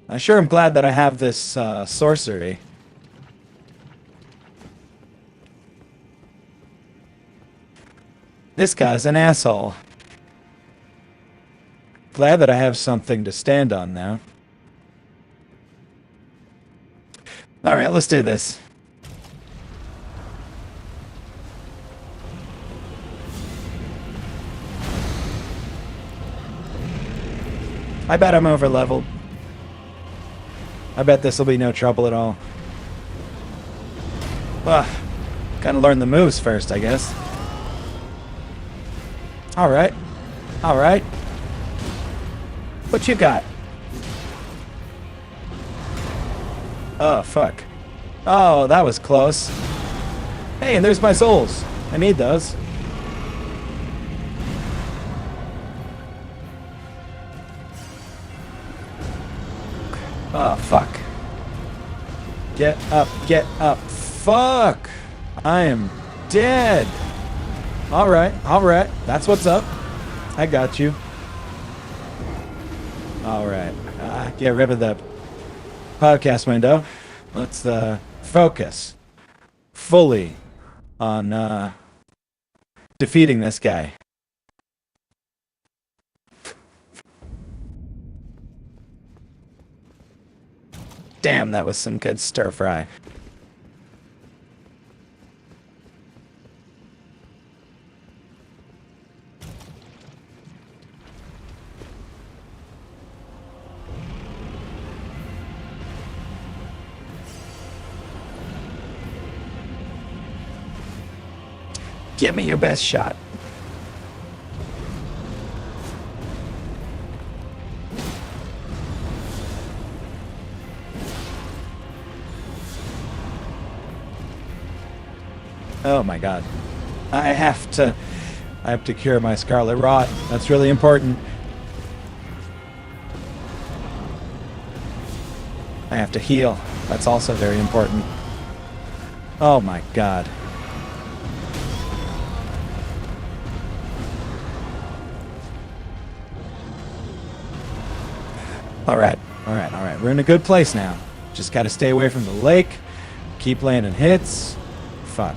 I sure am glad that I have this sorcery. This guy's an asshole. Glad that I have something to stand on now. Alright, let's do this. I bet I'm over leveled. I bet this will be no trouble at all. Ugh. Gotta learn the moves first, I guess. Alright. Alright. What you got? Oh, fuck. Oh, that was close. Hey, and there's my souls. I need those. Oh, fuck. Get up, get up. Fuck! I am dead. Alright, alright. That's what's up. I got you. Alright. Get rid of the podcast window. Let's focus fully on defeating this guy. Damn, that was some good stir fry. Give me your best shot. Oh my god. I have to cure my scarlet rot. That's really important. I have to heal. That's also very important. Oh my god. Alright, alright, alright. We're in a good place now. Just gotta stay away from the lake. Keep landing hits. Fuck.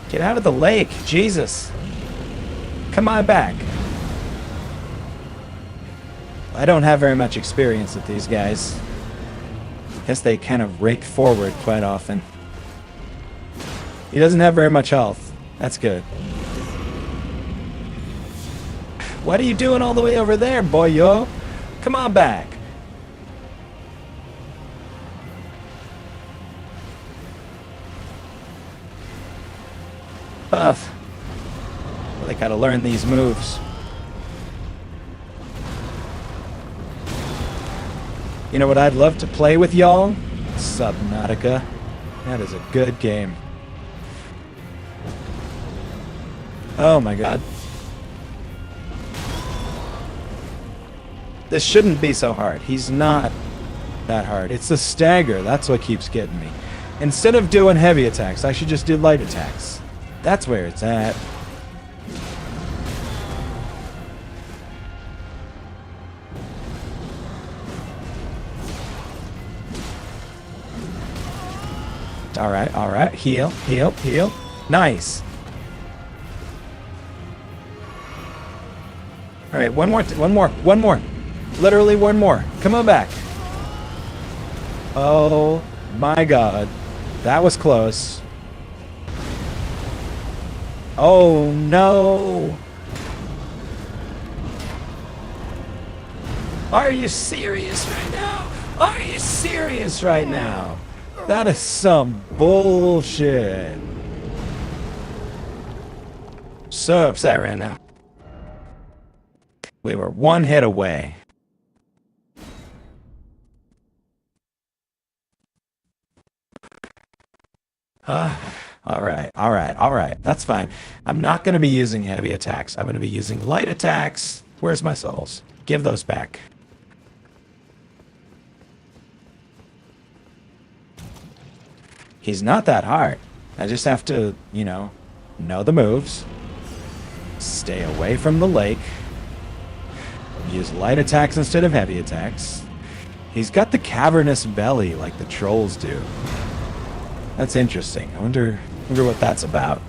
Get out of the lake, Jesus. Come on back. I don't have very much experience with these guys. Guess they kind of rake forward quite often. He doesn't have very much health. That's good. What are you doing all the way over there, boyo? Come on back. Well, they gotta learn these moves. You know what I'd love to play with y'all? Subnautica. That is a good game. Oh my god. This shouldn't be so hard. He's not that hard. It's the stagger. That's what keeps getting me. Instead of doing heavy attacks, I should just do light attacks. That's where it's at. Alright, alright. Heal, heal, heal. Nice. Alright, one more. Literally one more. Come on back. Oh my god. That was close. Oh no. Are you serious right now? Are you serious right now? That is some bullshit. So upset right now. We were one hit away. Alright. That's fine. I'm not going to be using heavy attacks. I'm going to be using light attacks. Where's my souls? Give those back. He's not that hard. I just have to, know the moves. Stay away from the lake. Use light attacks instead of heavy attacks. He's got the cavernous belly like the trolls do. That's interesting. I wonder what that's about.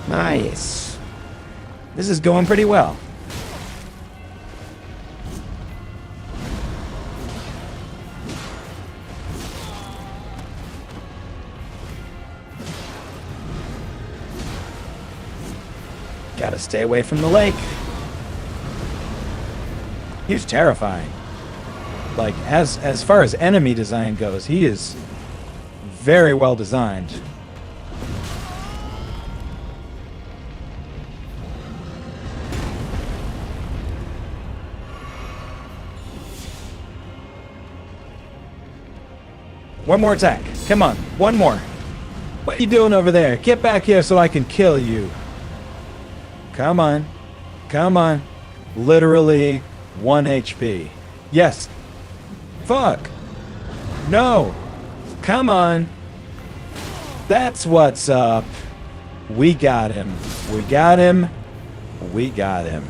Nice. This is going pretty well. Gotta stay away from the lake. He's terrifying. Like, as far as enemy design goes, he is very well designed. One more attack. Come on. One more. What are you doing over there? Get back here so I can kill you. Come on. Come on. Literally 1 HP. Yes. Fuck. No. Come on. That's what's up. We got him. We got him. We got him.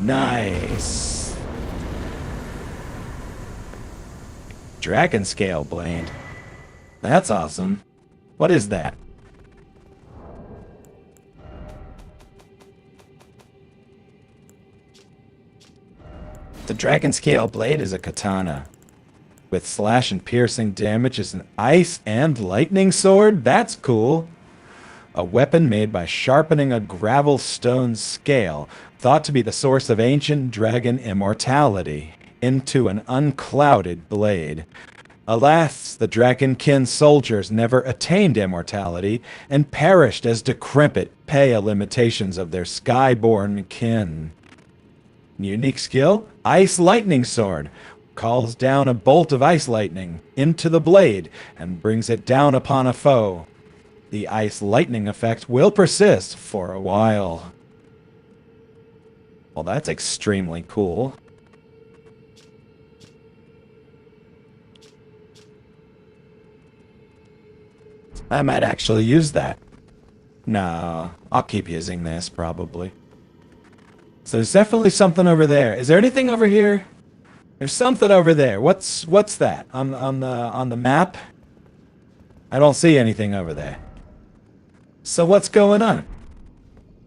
Nice. Dragon Scale Blade. That's awesome. What is that? The Dragon Scale Blade is a katana. With slash and piercing damage as an ice and lightning sword? That's cool. A weapon made by sharpening a gravel stone scale, thought to be the source of ancient dragon immortality, into an unclouded blade. Alas, the dragonkin soldiers never attained immortality and perished as decrepit, pale imitations of their skyborn kin. Unique skill, Ice Lightning Sword. Calls down a bolt of ice lightning into the blade and brings it down upon a foe. The ice lightning effect will persist for a while. Well, that's extremely cool. I might actually use that. No, I'll keep using this probably. So there's definitely something over there. Is there anything over here? There's something over there. What's that on the map? I don't see anything over there. So what's going on?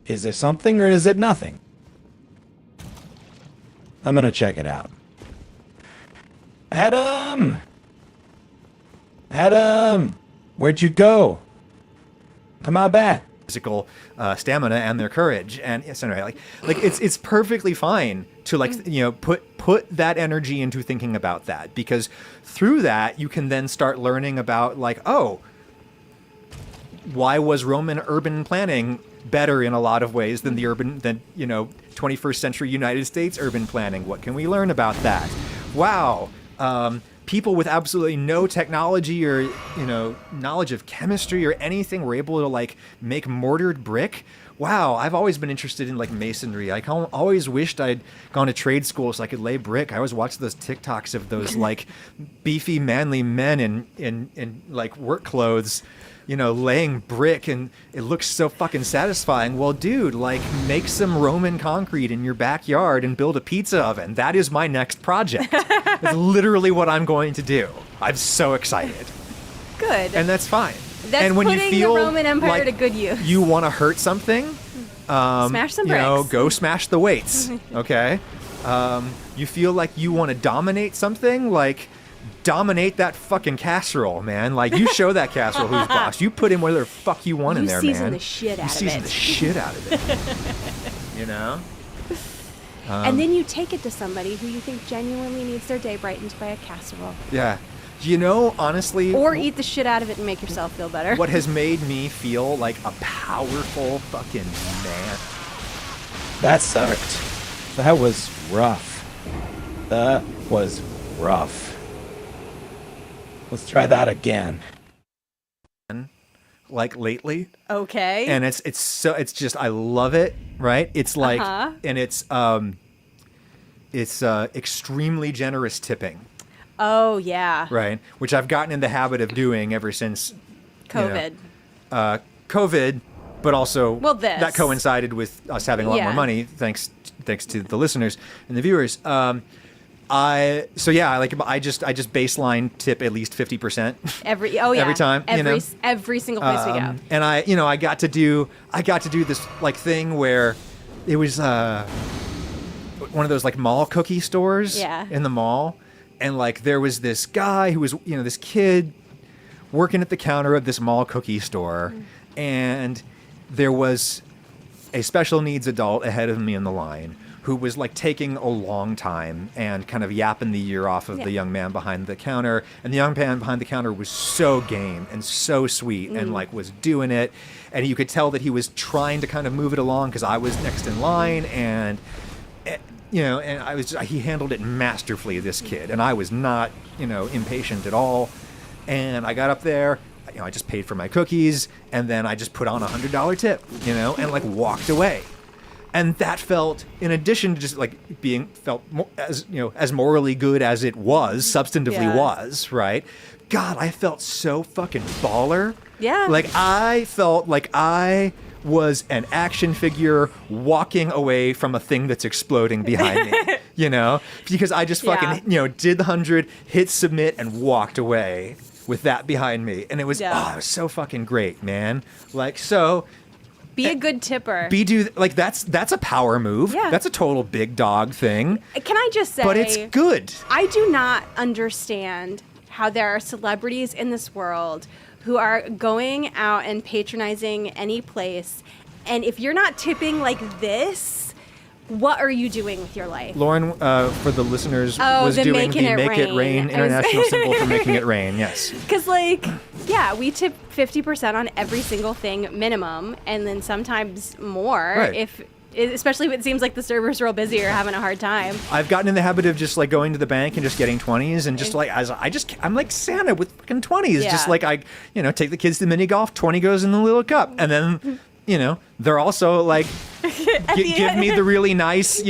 Is there something or is it nothing? I'm gonna check it out. Adam! Adam! Where'd you go? Come on back.
Physical stamina and their courage, and yes, anyway, like it's perfectly fine to put that energy into thinking about that, because through that you can then start learning about why was Roman urban planning better in a lot of ways than 21st century United States urban planning. What can we learn about that? Wow. People with absolutely no technology or knowledge of chemistry or anything were able to make mortared brick. Wow, I've always been interested in masonry. I always wished I'd gone to trade school so I could lay brick. I always watched those TikToks of those beefy manly men in work clothes, laying brick, and it looks so fucking satisfying. Well, dude, make some Roman concrete in your backyard and build a pizza oven. That is my next project. That's literally what I'm going to do. I'm so excited.
Good.
And that's fine.
That's
and when
putting
you feel
the Roman Empire to good use.
You want to hurt something,
smash some bricks.
Go smash the weights, okay? You feel like you want to dominate something, dominate that fucking casserole, man. You show that casserole who's boss. You put in whatever the fuck you want in there, man.
You season the shit out of it.
You season the shit out of it.
And then you take it to somebody who you think genuinely needs their day brightened by a casserole.
Yeah. Honestly...
Or eat the shit out of it and make yourself feel better.
What has made me feel like a powerful fucking man.
That sucked. That was rough. That was rough. Let's try that again.
Lately.
Okay.
And it's just, I love it, right? It's and it's extremely generous tipping.
Oh, yeah.
Right. Which I've gotten in the habit of doing ever since
COVID.
COVID, but also that coincided with us having a lot more money, thanks to the listeners and the viewers. I just baseline tip at least 50%
every
time,
every single place we go.
And I got to do this thing where it was one of those mall cookie stores in the mall, and there was this guy who was this kid working at the counter of this mall cookie store, and there was a special needs adult ahead of me in the line who was taking a long time and kind of yapping the ear off of the young man behind the counter. And the young man behind the counter was so game and so sweet and was doing it. And you could tell that he was trying to kind of move it along because I was next in line, and he handled it masterfully, this kid. And I was not, impatient at all. And I got up there, I just paid for my cookies, and then I just put on $100 tip, and walked away. And that felt, in addition to just as morally good as it was, substantively was, right? God, I felt so fucking baller.
Yeah.
I felt like I was an action figure walking away from a thing that's exploding behind me, because I just fucking, did the 100, hit submit, and walked away with that behind me. And it was, it was so fucking great, man.
Be a good tipper.
That's a power move.
Yeah.
That's a total big dog thing.
Can I just say...
But it's good.
I do not understand how there are celebrities in this world who are going out and patronizing any place, and if you're not tipping like this, what are you doing with your life?
Lauren, for the listeners, was doing the Make It Rain international symbol for making it rain, yes.
Because, we tip 50% on every single thing minimum, and then sometimes more especially if it seems like the server's real busy or having a hard time.
I've gotten in the habit of just going to the bank and just getting 20s, and just I'm like Santa with fucking 20s. Just I take the kids to mini golf, 20 goes in the little cup, and then they're also give me the really nice,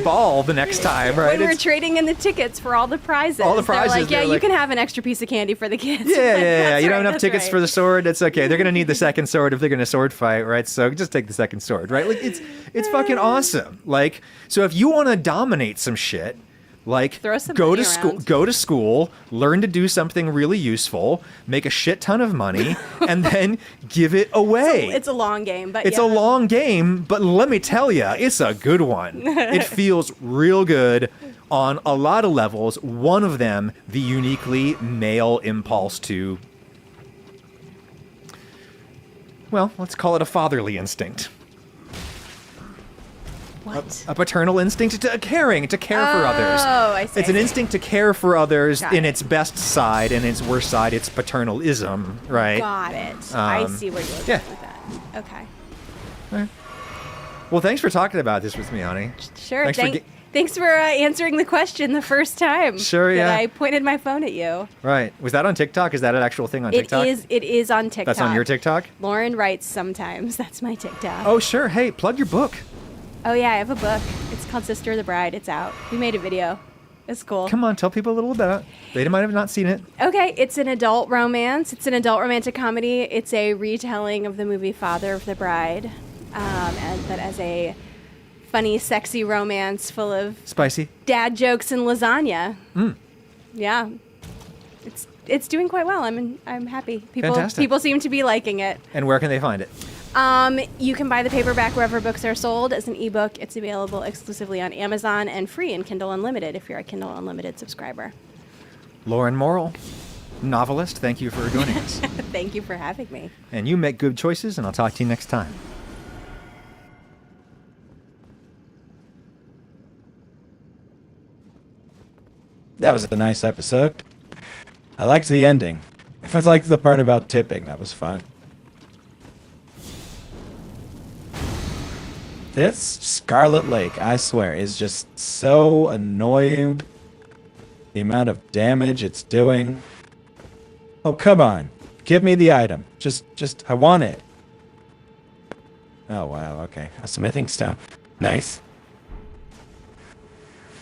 ball the next time, right?
When we're trading in the tickets for all the prizes.
All the prizes,
They're like, yeah,
they're
you
like-
can have an extra piece of candy for the kids.
Yeah. You don't have enough
that's
tickets
right.
for the sword. That's okay. They're gonna need the second sword if they're gonna sword fight, right? So just take the second sword, right? Like it's fucking awesome. Like, so if you want to dominate some shit, like
Throw some
go
money
to school,
around.
go to school, learn to do something really useful, make a shit ton of money, and then give it away.
It's a long game, but
It's
yeah.
a long game, but let me tell you, it's a good one. It feels real good on a lot of levels. One of them, the uniquely male impulse to, well, let's call it a fatherly instinct.
What?
A paternal instinct to caring, to care for others.
Oh, I see.
It's an instinct to care for others
Got
in
it.
its best side, and its worst side, it's paternalism, right?
Got it. I see where you're going
yeah.
with that. Okay.
Well, thanks for talking about this with me, honey.
Sure.
Thanks for
Thanks for answering the question the first time.
Sure, yeah.
That I pointed my phone at you.
Right. Was that on TikTok? Is that an actual thing on TikTok?
It is on TikTok.
That's on your TikTok?
Lauren writes sometimes. That's my TikTok.
Oh, sure. Hey, plug your book.
Oh, yeah, I have a book. It's called Sister of the Bride. It's out. We made a video. It's cool.
Come on, tell people a little about it. They might have not seen it.
Okay, it's an adult romance. It's an adult romantic comedy. It's a retelling of the movie Father of the Bride, but as a funny, sexy romance full of
Spicy.
dad jokes and lasagna. Yeah, it's doing quite well. I'm happy.
Fantastic.
People seem to be liking it.
And where can they find it?
You can buy the paperback wherever books are sold. As an ebook, it's available exclusively on Amazon and free in Kindle Unlimited if you're a Kindle Unlimited subscriber.
Lauren Morrill, novelist, thank you for joining us.
Thank you for having me.
And you make good choices, and I'll talk to you next time.
That was a nice episode. I liked the ending. I liked the part about tipping. That was fun. This Scarlet Lake, I swear, is just so annoying. The amount of damage it's doing. Oh, come on. Give me the item. Just, I want it. Oh, wow, okay. A smithing stone. Nice.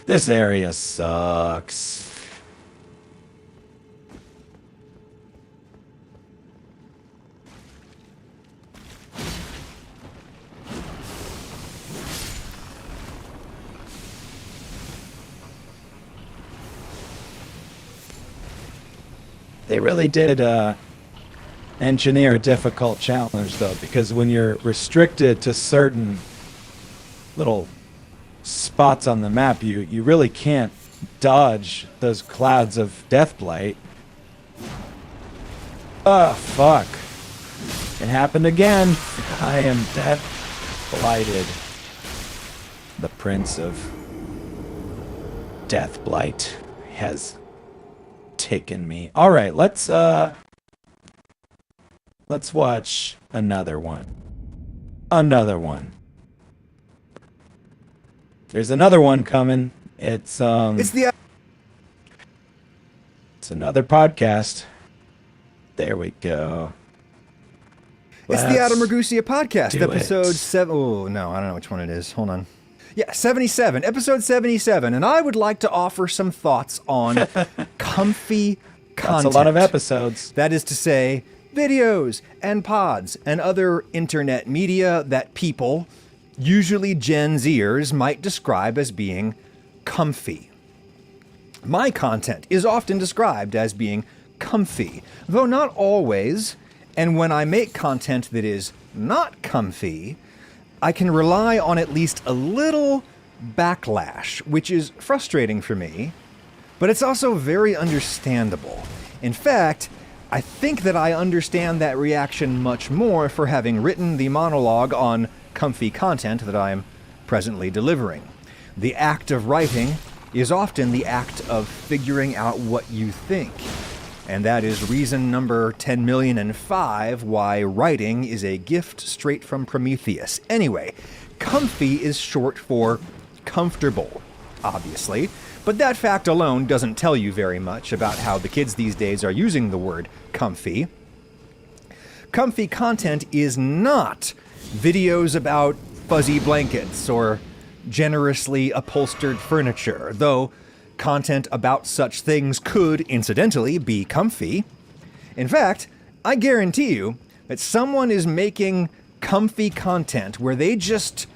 This area sucks. They really did engineer a difficult challenge, though, because when you're restricted to certain little spots on the map, you really can't dodge those clouds of death blight. Oh, fuck. It happened again. I am death blighted. The Prince of Death Blight has taken me. All right, let's watch another one. There's another one coming. It's
It's
another podcast. There we go.
the Adam Ragusia podcast,
do
episode
it.
7. Oh, no, I don't know which one it is. Hold on. Yeah, 77, episode 77. And I would like to offer some thoughts on comfy content.
That's a lot of episodes.
That is to say, videos and pods and other internet media that people, usually Gen Zers, might describe as being comfy. My content is often described as being comfy, though not always. And when I make content that is not comfy, I can rely on at least a little backlash, which is frustrating for me, but it's also very understandable. In fact, I think that I understand that reaction much more for having written the monologue on comfy content that I am presently delivering. The act of writing is often the act of figuring out what you think. And that is reason number 10,000,005 why writing is a gift straight from Prometheus. Anyway, comfy is short for comfortable, obviously, but that fact alone doesn't tell you very much about how the kids these days are using the word comfy. Comfy content is not videos about fuzzy blankets or generously upholstered furniture, though content about such things could, incidentally, be comfy. In fact, I guarantee you that someone is making comfy content where they just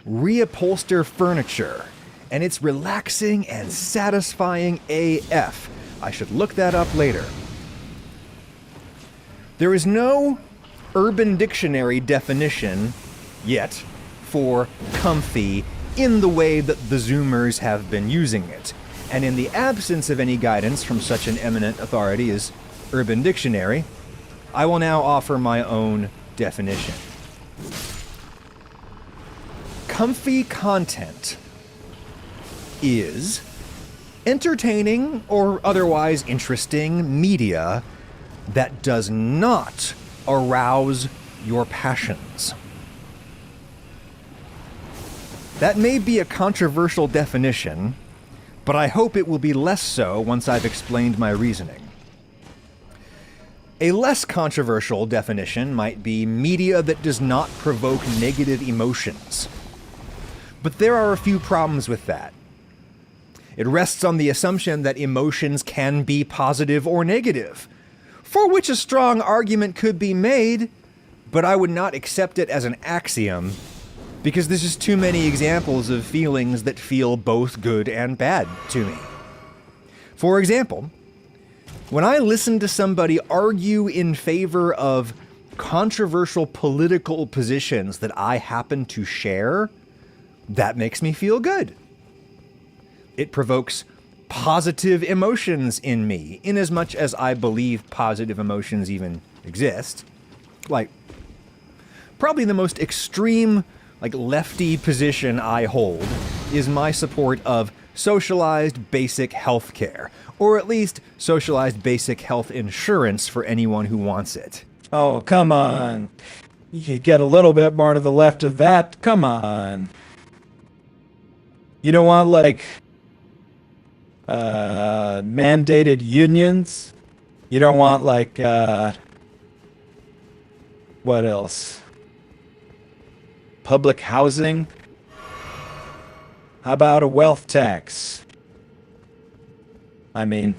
reupholster furniture, and it's relaxing and satisfying AF. I should look that up later. There is no Urban Dictionary definition yet for comfy in the way that the Zoomers have been using it. And in the absence of any guidance from such an eminent authority as Urban Dictionary, I will now offer my own definition. Comfy content is entertaining or otherwise interesting media that does not arouse your passions. That may be a controversial definition, but I hope it will be less so once I've explained my reasoning. A less controversial definition might be media that does not provoke negative emotions. But there are a few problems with that. It rests on the assumption that emotions can be positive or negative, for which a strong argument could be made, but I would not accept it as an axiom, because there's just too many examples of feelings that feel both good and bad to me. For example, when I listen to somebody argue in favor of controversial political positions that I happen to share, that makes me feel good. It provokes positive emotions in me, in as much as I believe positive emotions even exist. Like, probably the most extreme, lefty position I hold is my support of socialized basic health care, or at least socialized basic health insurance for anyone who wants it.
Oh, come on. You could get a little bit more to the left of that. Come on. You don't want, mandated unions? You don't want, what else? Public housing? How about a wealth tax? I mean,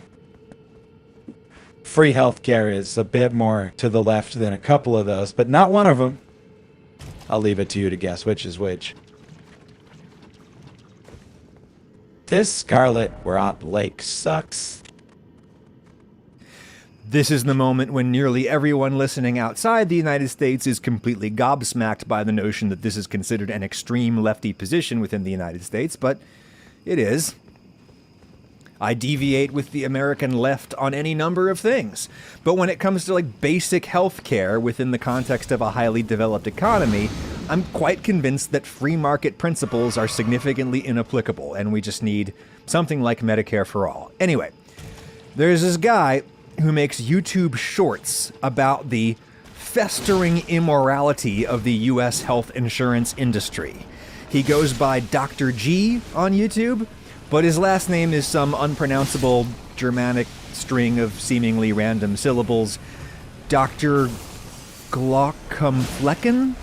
free healthcare is a bit more to the left than a couple of those, but not one of them. I'll leave it to you to guess which is which. This Scarlet We're on Lake sucks.
This is the moment when nearly everyone listening outside the United States is completely gobsmacked by the notion that this is considered an extreme lefty position within the United States, but it is. I deviate with the American left on any number of things, but when it comes to basic health care within the context of a highly developed economy, I'm quite convinced that free market principles are significantly inapplicable, and we just need something like Medicare for all. Anyway, there's this guy who makes YouTube shorts about the festering immorality of the U.S. health insurance industry. He goes by Dr. G on YouTube, but his last name is some unpronounceable Germanic string of seemingly random syllables. Dr. Glaucomflecken?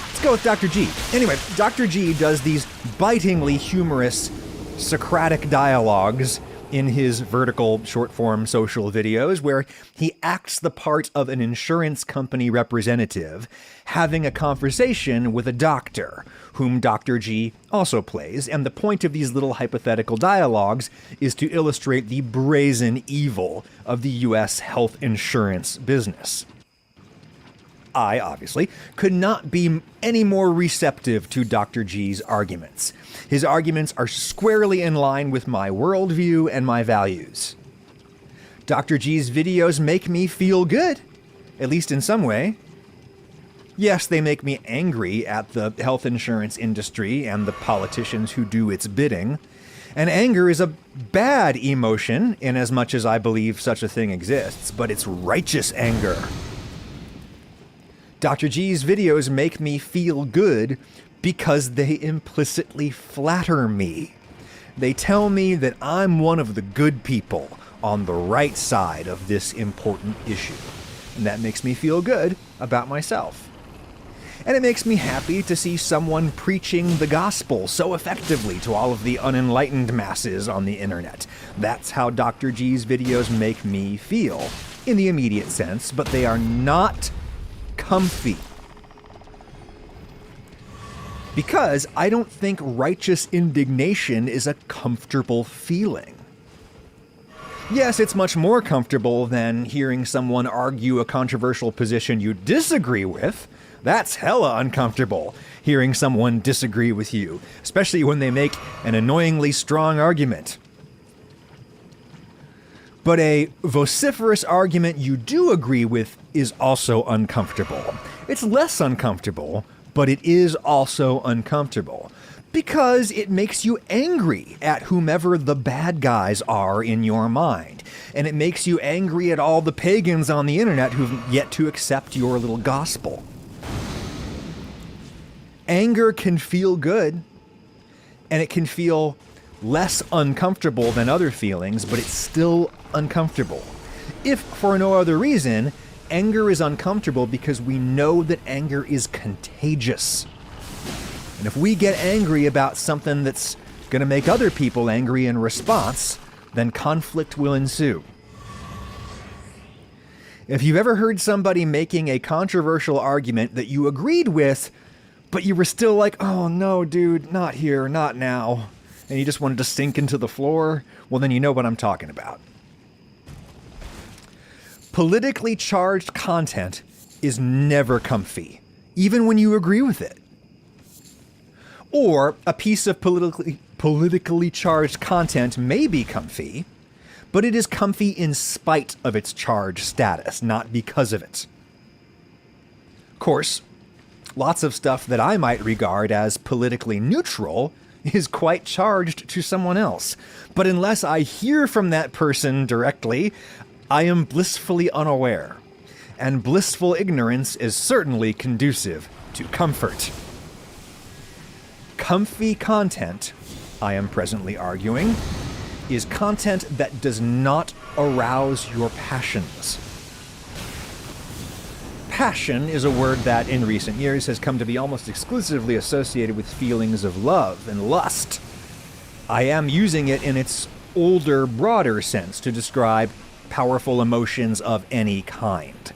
Let's go with Dr. G. Anyway, Dr. G does these bitingly humorous Socratic dialogues in his vertical short-form social videos where he acts the part of an insurance company representative having a conversation with a doctor, whom Dr. G also plays, and the point of these little hypothetical dialogues is to illustrate the brazen evil of the U.S. health insurance business. I, obviously, could not be any more receptive to Dr. G's arguments. His arguments are squarely in line with my worldview and my values. Dr. G's videos make me feel good, at least in some way. Yes, they make me angry at the health insurance industry and the politicians who do its bidding. And anger is a bad emotion, in as much as I believe such a thing exists, but it's righteous anger. Dr. G's videos make me feel good because they implicitly flatter me. They tell me that I'm one of the good people on the right side of this important issue. And that makes me feel good about myself. And it makes me happy to see someone preaching the gospel so effectively to all of the unenlightened masses on the internet. That's how Dr. G's videos make me feel, in the immediate sense, but they are not comfy. Because I don't think righteous indignation is a comfortable feeling. Yes, it's much more comfortable than hearing someone argue a controversial position you disagree with. That's hella uncomfortable, hearing someone disagree with you, especially when they make an annoyingly strong argument. But a vociferous argument you do agree with is also uncomfortable. It's less uncomfortable, but it is also uncomfortable. Because it makes you angry at whomever the bad guys are in your mind. And it makes you angry at all the pagans on the internet who've yet to accept your little gospel. Anger can feel good, and it can feel less uncomfortable than other feelings, but it's still uncomfortable. If for no other reason, anger is uncomfortable because we know that anger is contagious. And if we get angry about something that's going to make other people angry in response, then conflict will ensue. If you've ever heard somebody making a controversial argument that you agreed with, but you were still like, oh no, dude, not here, not now, and you just wanted to sink into the floor, well then you know what I'm talking about. Politically charged content is never comfy, even when you agree with it. Or a piece of politically charged content may be comfy, but it is comfy in spite of its charged status, not because of it. Of course, lots of stuff that I might regard as politically neutral is quite charged to someone else. But unless I hear from that person directly, I am blissfully unaware. And blissful ignorance is certainly conducive to comfort. Comfy content, I am presently arguing, is content that does not arouse your passions. Passion is a word that in recent years has come to be almost exclusively associated with feelings of love and lust. I am using it in its older, broader sense to describe powerful emotions of any kind.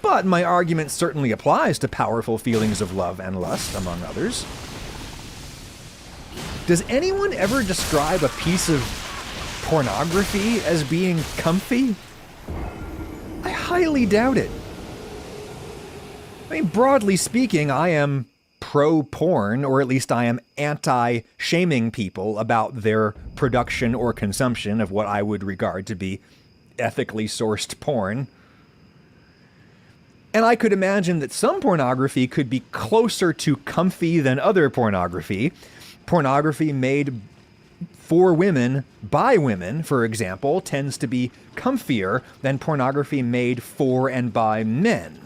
But my argument certainly applies to powerful feelings of love and lust, among others. Does anyone ever describe a piece of pornography as being comfy? I highly doubt it. I mean, broadly speaking, I am pro-porn, or at least I am anti-shaming people about their production or consumption of what I would regard to be ethically sourced porn. And I could imagine that some pornography could be closer to comfy than other pornography. Pornography made for women, by women, for example, tends to be comfier than pornography made for and by men,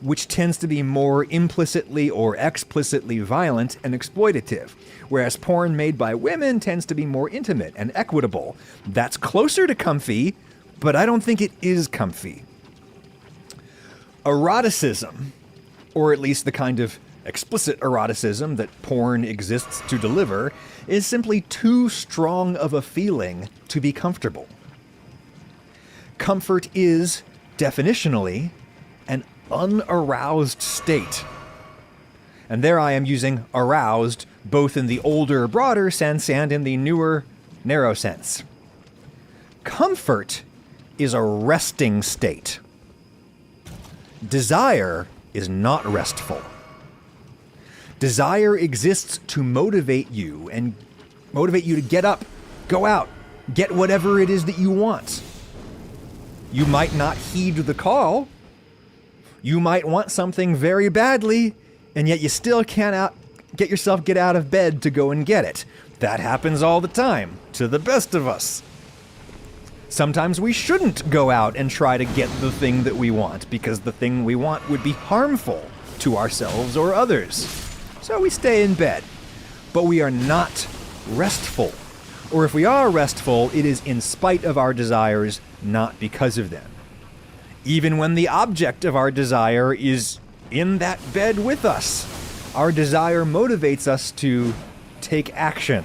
which tends to be more implicitly or explicitly violent and exploitative, whereas porn made by women tends to be more intimate and equitable. That's closer to comfy, but I don't think it is comfy. Eroticism, or at least the kind of explicit eroticism that porn exists to deliver, is simply too strong of a feeling to be comfortable. Comfort is, definitionally, an unaroused state. And there I am using aroused both in the older, broader sense and in the newer, narrow sense. Comfort is a resting state. Desire is not restful. Desire exists to motivate you to get up, go out, get whatever it is that you want. You might not heed the call. You might want something very badly, and yet you still can't get out of bed to go and get it. That happens all the time, to the best of us. Sometimes we shouldn't go out and try to get the thing that we want, because the thing we want would be harmful to ourselves or others. So we stay in bed. But we are not restful. Or if we are restful, it is in spite of our desires, not because of them. Even when the object of our desire is in that bed with us, Our desire motivates us to take action,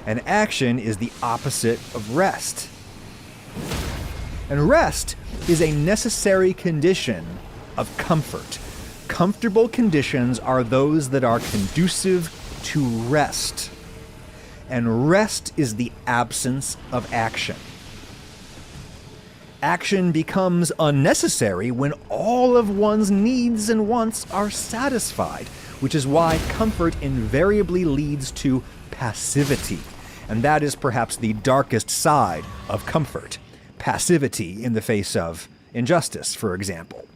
and action is the opposite of rest. And rest is a necessary condition of comfort. Comfortable conditions are those that are conducive to rest. And rest is the absence of action. Action becomes unnecessary when all of one's needs and wants are satisfied, which is why comfort invariably leads to passivity. And that is perhaps the darkest side of comfort. Passivity in the face of injustice, for example.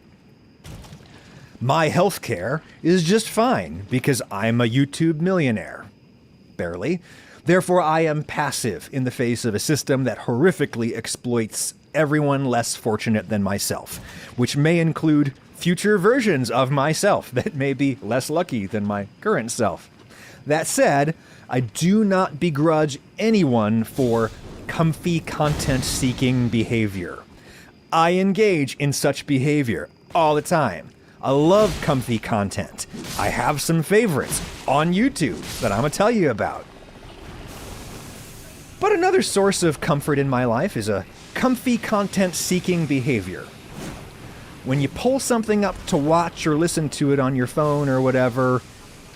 My healthcare is just fine because I'm a YouTube millionaire. Barely. Therefore, I am passive in the face of a system that horrifically exploits everyone less fortunate than myself, which may include future versions of myself that may be less lucky than my current self. That said, I do not begrudge anyone for comfy content-seeking behavior. I engage in such behavior all the time. I love comfy content. I have some favorites on YouTube that I'm going to tell you about. But another source of comfort in my life is a comfy content-seeking behavior. When you pull something up to watch or listen to it on your phone or whatever,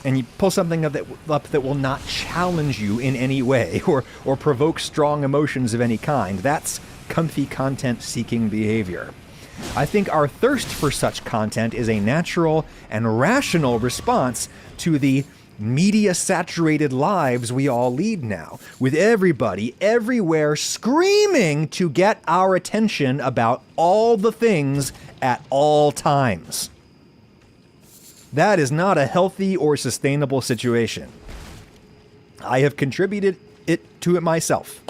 and you pull something up that will not challenge you in any way or provoke strong emotions of any kind, that's comfy content-seeking behavior. I think our thirst for such content is a natural and rational response to the media-saturated lives we all lead now, with everybody, everywhere, screaming to get our attention about all the things at all times. That is not a healthy or sustainable situation. I have contributed to it myself.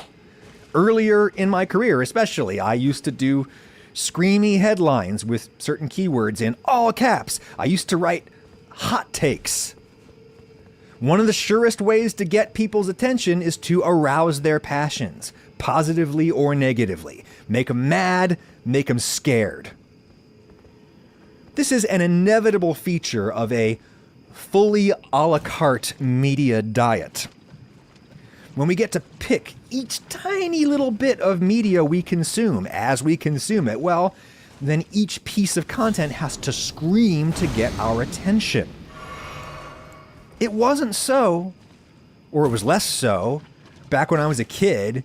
Earlier in my career, especially, I used to do screamy headlines with certain keywords in all caps. I used to write hot takes. One of the surest ways to get people's attention is to arouse their passions, positively or negatively. Make them mad, make them scared. This is an inevitable feature of a fully a la carte media diet. When we get to pick each tiny little bit of media we consume as we consume it, well, then each piece of content has to scream to get our attention. It wasn't so, or it was less so, back when I was a kid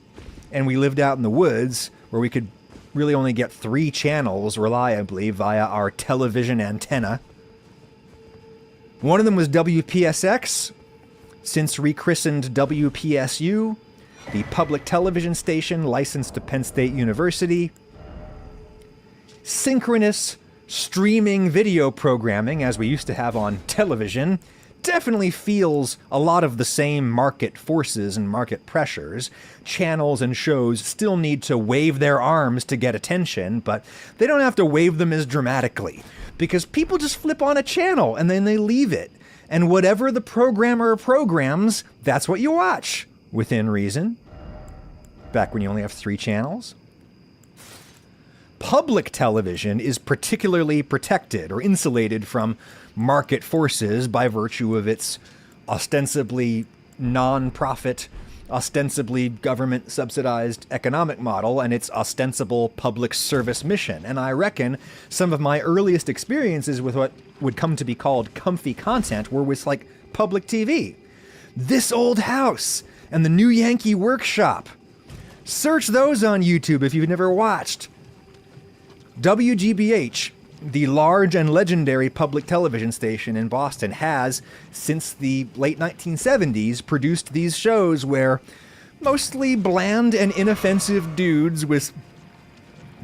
and we lived out in the woods where we could really only get 3 channels reliably via our television antenna. One of them was WPSX, since rechristened WPSU, the public television station licensed to Penn State University. Synchronous streaming video programming, as we used to have on television, definitely feels a lot of the same market forces and market pressures. Channels and shows still need to wave their arms to get attention, but they don't have to wave them as dramatically, because people just flip on a channel and then they leave it. And whatever the programmer programs, that's what you watch, within reason. Back when you only have 3 channels. Public television is particularly protected or insulated from market forces by virtue of its ostensibly non-profit, ostensibly government-subsidized economic model and its ostensible public service mission. And I reckon some of my earliest experiences with what would come to be called comfy content were with, like, public TV. This Old House and the New Yankee Workshop. Search those on YouTube if you've never watched. WGBH, the large and legendary public television station in Boston, has, since the late 1970s, produced these shows where mostly bland and inoffensive dudes with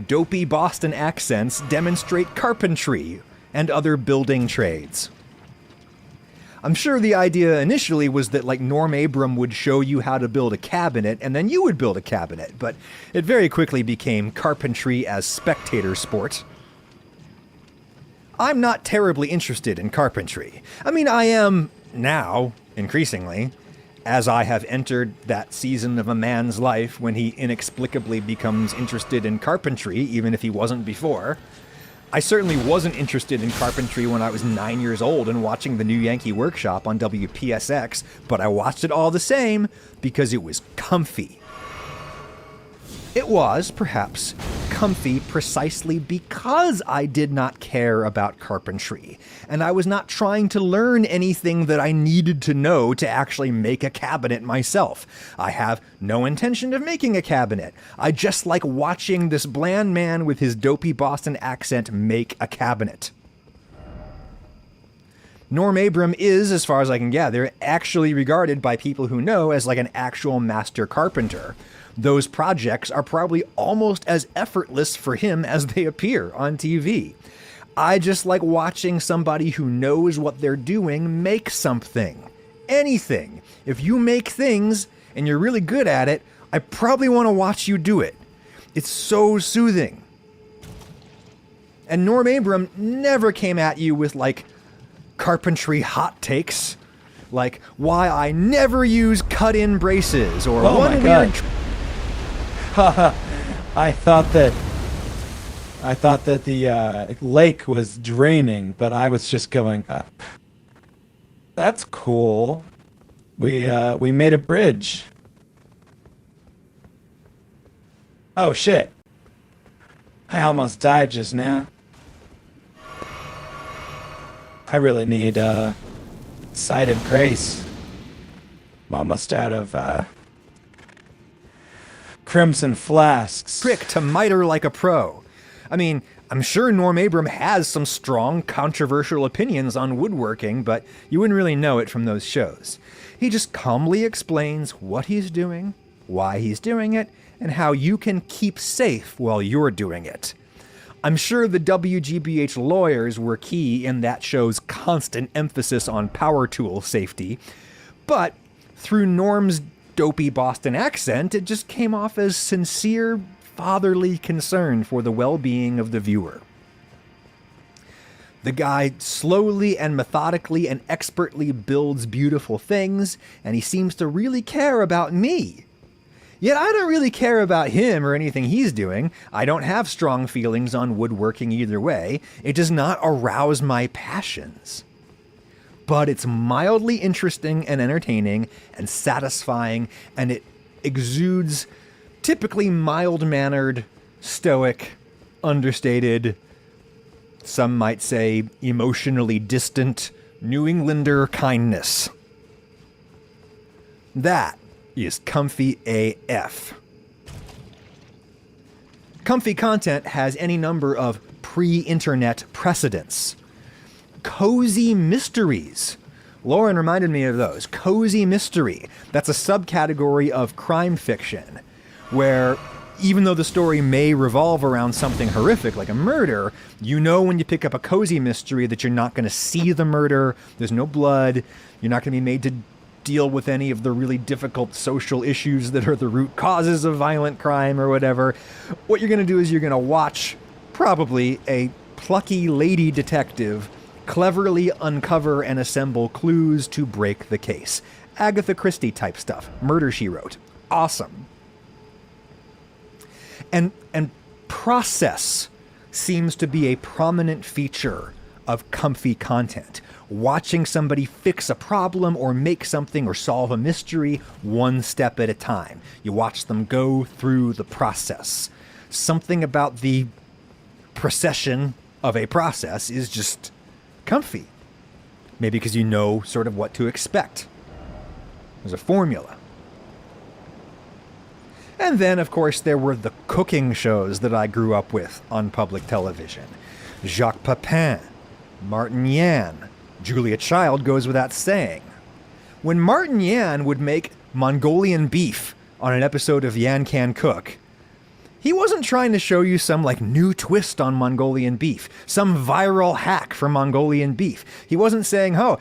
dopey Boston accents demonstrate carpentry and other building trades. I'm sure the idea initially was that, like, Norm Abram would show you how to build a cabinet and then you would build a cabinet, but it very quickly became carpentry as spectator sport. I'm not terribly interested in carpentry. I mean, I am now, increasingly, as I have entered that season of a man's life when he inexplicably becomes interested in carpentry, even if he wasn't before. I certainly wasn't interested in carpentry when I was 9 years old and watching the New Yankee Workshop on WPSX, but I watched it all the same because it was comfy. It was, perhaps, comfy precisely because I did not care about carpentry, and I was not trying to learn anything that I needed to know to actually make a cabinet myself. I have no intention of making a cabinet. I just like watching this bland man with his dopey Boston accent make a cabinet. Norm Abram is, as far as I can gather, actually regarded by people who know as like an actual master carpenter. Those projects are probably almost as effortless for him as they appear on TV. I just like watching somebody who knows what they're doing make something. Anything. If you make things and you're really good at it, I probably want to watch you do it. It's so soothing. And Norm Abram never came at you with like carpentry hot takes, like why I never use cut-in braces or one weird.
I thought that the lake was draining, but I was just going, that's cool. We made a bridge. Oh shit. I almost died just now. I really need sight of grace. I'm almost out of crimson flasks.
Trick to miter like a pro. I mean, I'm sure Norm Abram has some strong, controversial opinions on woodworking, but you wouldn't really know it from those shows. He just calmly explains what he's doing, why he's doing it, and how you can keep safe while you're doing it. I'm sure the WGBH lawyers were key in that show's constant emphasis on power tool safety, but through Norm's dopey Boston accent, it just came off as sincere, fatherly concern for the well-being of the viewer. The guy slowly and methodically and expertly builds beautiful things, and he seems to really care about me. Yet I don't really care about him or anything he's doing. I don't have strong feelings on woodworking either way. It does not arouse my passions. But it's mildly interesting and entertaining and satisfying, and it exudes typically mild-mannered, stoic, understated, some might say emotionally distant, New Englander kindness. That is comfy AF. Comfy content has any number of pre-internet precedents. Cozy mysteries. Lauren reminded me of those. Cozy mystery. That's a subcategory of crime fiction, where even though the story may revolve around something horrific like a murder, you know when you pick up a cozy mystery that you're not going to see the murder, there's no blood, you're not going to be made to deal with any of the really difficult social issues that are the root causes of violent crime or whatever. What you're going to do is you're going to watch probably a plucky lady detective cleverly uncover and assemble clues to break the case. Agatha Christie type stuff. Murder, She Wrote. Awesome. And process seems to be a prominent feature of comfy content. Watching somebody fix a problem or make something or solve a mystery one step at a time. You watch them go through the process. Something about the procession of a process is just comfy. Maybe because you know sort of what to expect. There's a formula. And then, of course, there were the cooking shows that I grew up with on public television. Jacques Pepin, Martin Yan, Julia Child goes without saying. When Martin Yan would make Mongolian beef on an episode of Yan Can Cook, he wasn't trying to show you some like new twist on Mongolian beef, some viral hack for Mongolian beef. He wasn't saying, oh,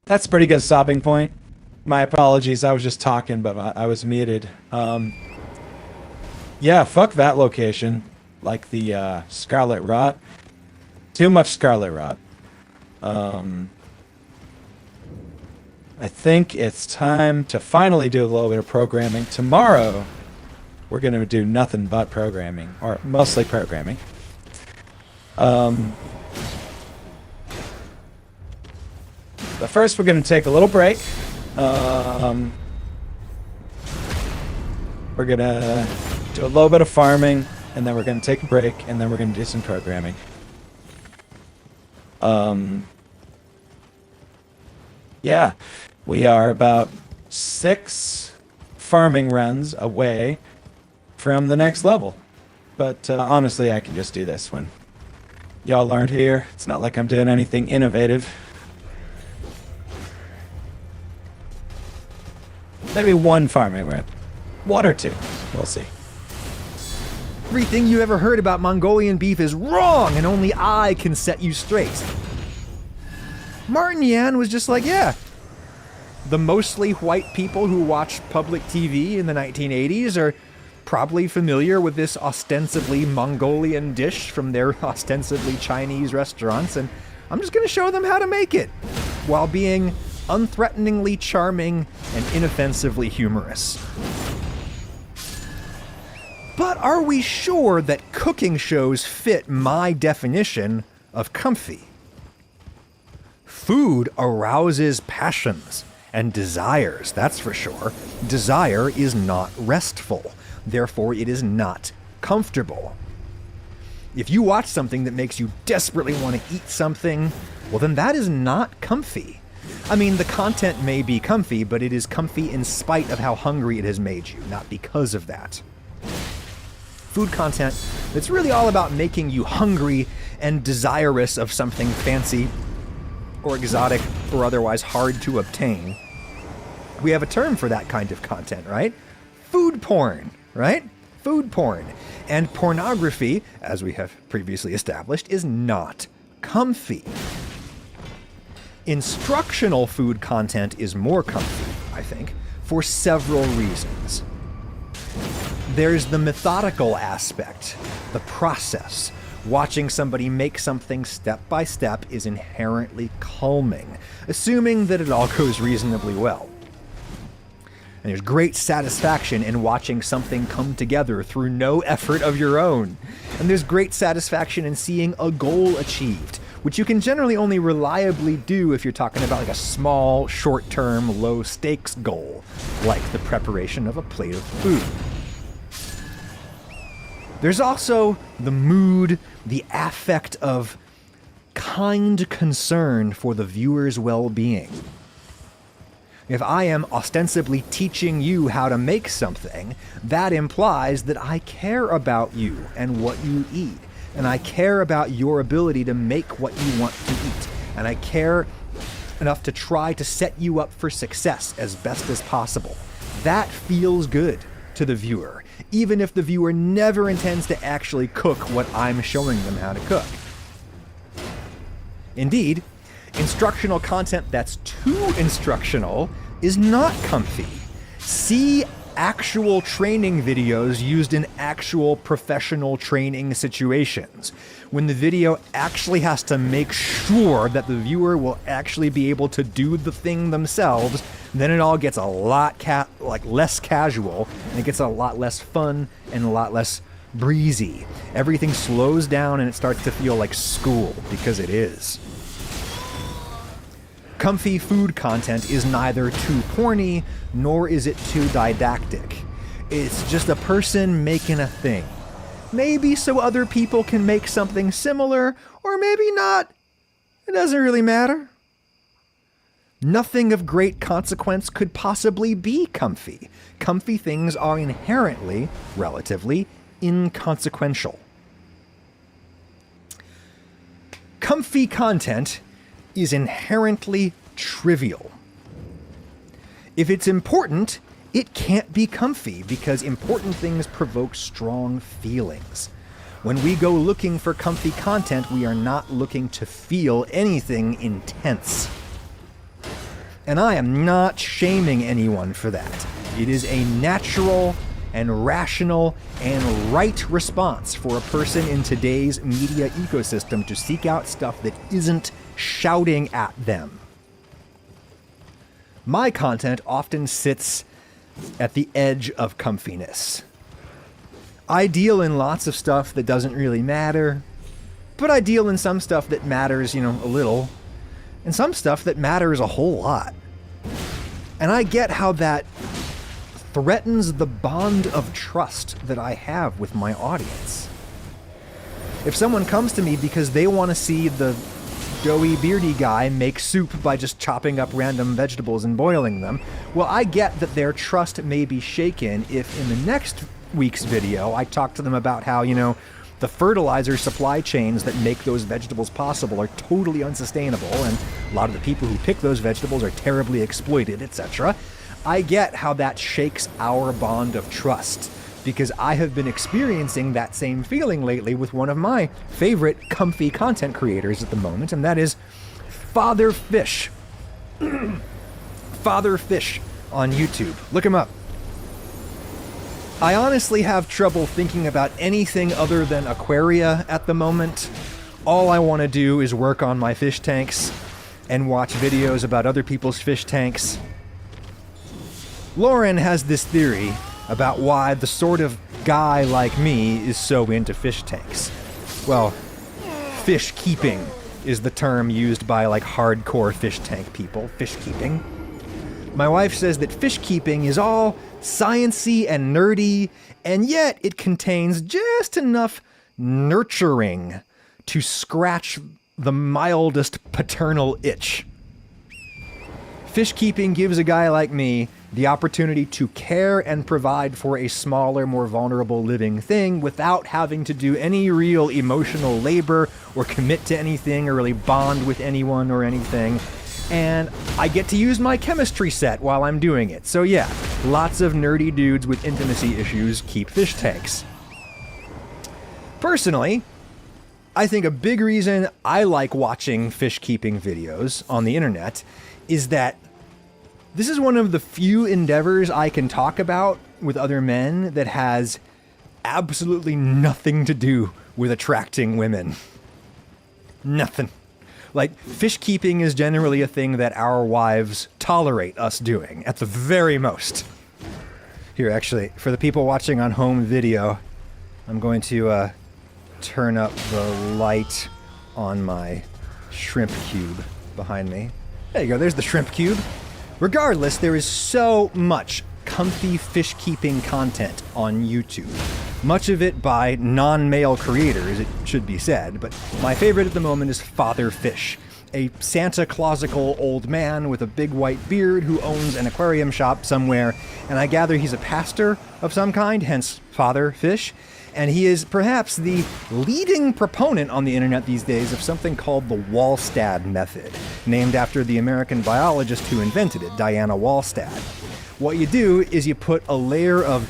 That's a pretty good stopping point. My apologies, I was just talking, but I was muted. Yeah, fuck that location. Like the Scarlet Rot. Too much Scarlet Rot. I think it's time to finally do a little bit of programming. Tomorrow, we're going to do nothing but programming, or mostly programming. But first, we're going to take a little break. We're going to do a little bit of farming, and then we're going to take a break, and then we're going to do some programming. Yeah, we are about 6 farming runs away from the next level. But honestly, I can just do this one. Y'all aren't here. It's not like I'm doing anything innovative. Maybe 1 farming run. 1 or 2. We'll see.
Everything you ever heard about Mongolian beef is wrong, and only I can set you straight. Martin Yan was just like, yeah. The mostly white people who watched public TV in the 1980s are probably familiar with this ostensibly Mongolian dish from their ostensibly Chinese restaurants, and I'm just going to show them how to make it, while being unthreateningly charming and inoffensively humorous. But are we sure that cooking shows fit my definition of comfy? Food arouses passions and desires, that's for sure. Desire is not restful, therefore it is not comfortable. If you watch something that makes you desperately want to eat something, well then that is not comfy. I mean, the content may be comfy, but it is comfy in spite of how hungry it has made you, not because of that. Food content that's really all about making you hungry and desirous of something fancy or exotic or otherwise hard to obtain. We have a term for that kind of content, right? Food porn, right? Food porn. And pornography, as we have previously established, is not comfy. Instructional food content is more comfy, I think, for several reasons. There's the methodical aspect, the process. Watching somebody make something step by step is inherently calming, assuming that it all goes reasonably well. And there's great satisfaction in watching something come together through no effort of your own. And there's great satisfaction in seeing a goal achieved, which you can generally only reliably do if you're talking about like a small, short-term, low-stakes goal, like the preparation of a plate of food. There's also the mood, the affect of kind concern for the viewer's well-being. If I am ostensibly teaching you how to make something, that implies that I care about you and what you eat, and I care about your ability to make what you want to eat, and I care enough to try to set you up for success as best as possible. That feels good to the viewer, even if the viewer never intends to actually cook what I'm showing them how to cook. Indeed, instructional content that's too instructional is not comfy. See actual training videos used in actual professional training situations, when the video actually has to make sure that the viewer will actually be able to do the thing themselves. Then it all gets a lot less casual, and it gets a lot less fun and a lot less breezy. Everything slows down and it starts to feel like school, because it is. Comfy food content is neither too porny, nor is it too didactic. It's just a person making a thing. Maybe so other people can make something similar, or maybe not. It doesn't really matter. Nothing of great consequence could possibly be comfy. Comfy things are inherently, relatively, inconsequential. Comfy content is inherently trivial. If it's important, it can't be comfy because important things provoke strong feelings. When we go looking for comfy content, we are not looking to feel anything intense. And I am not shaming anyone for that. It is a natural and rational and right response for a person in today's media ecosystem to seek out stuff that isn't shouting at them. My content often sits at the edge of comfiness. I deal in lots of stuff that doesn't really matter, but I deal in some stuff that matters, a little, and some stuff that matters a whole lot. And I get how that threatens the bond of trust that I have with my audience. If someone comes to me because they want to see the doughy, beardy guy make soup by just chopping up random vegetables and boiling them, well, I get that their trust may be shaken if in the next week's video I talk to them about how, the fertilizer supply chains that make those vegetables possible are totally unsustainable, and a lot of the people who pick those vegetables are terribly exploited, etc. I get how that shakes our bond of trust, because I have been experiencing that same feeling lately with one of my favorite comfy content creators at the moment, and that is Father Fish. Father Fish on YouTube. Look him up. I honestly have trouble thinking about anything other than aquaria at the moment. All I want to do is work on my fish tanks and watch videos about other people's fish tanks. Lauren has this theory about why the sort of guy like me is so into fish tanks. Well, fish keeping is the term used by hardcore fish tank people, fish keeping. My wife says that fish keeping is all sciencey and nerdy, and yet it contains just enough nurturing to scratch the mildest paternal itch. Fish keeping gives a guy like me the opportunity to care and provide for a smaller, more vulnerable living thing without having to do any real emotional labor or commit to anything or really bond with anyone or anything. And I get to use my chemistry set while I'm doing it. So yeah, lots of nerdy dudes with intimacy issues keep fish tanks. Personally, I think a big reason I like watching fish keeping videos on the internet is that this is one of the few endeavors I can talk about with other men that has absolutely nothing to do with attracting women. Nothing. Fish keeping is generally a thing that our wives tolerate us doing, at the very most. Here, actually, for the people watching on home video, I'm going to turn up the light on my shrimp cube behind me. There you go, there's the shrimp cube. Regardless, there is so much comfy fish keeping content on YouTube. Much of it by non-male creators, it should be said, but my favorite at the moment is Father Fish, a Santa Clausical old man with a big white beard who owns an aquarium shop somewhere, and I gather he's a pastor of some kind, hence Father Fish, and he is perhaps the leading proponent on the internet these days of something called the Wallstad method, named after the American biologist who invented it, Diana Wallstad. What you do is you put a layer of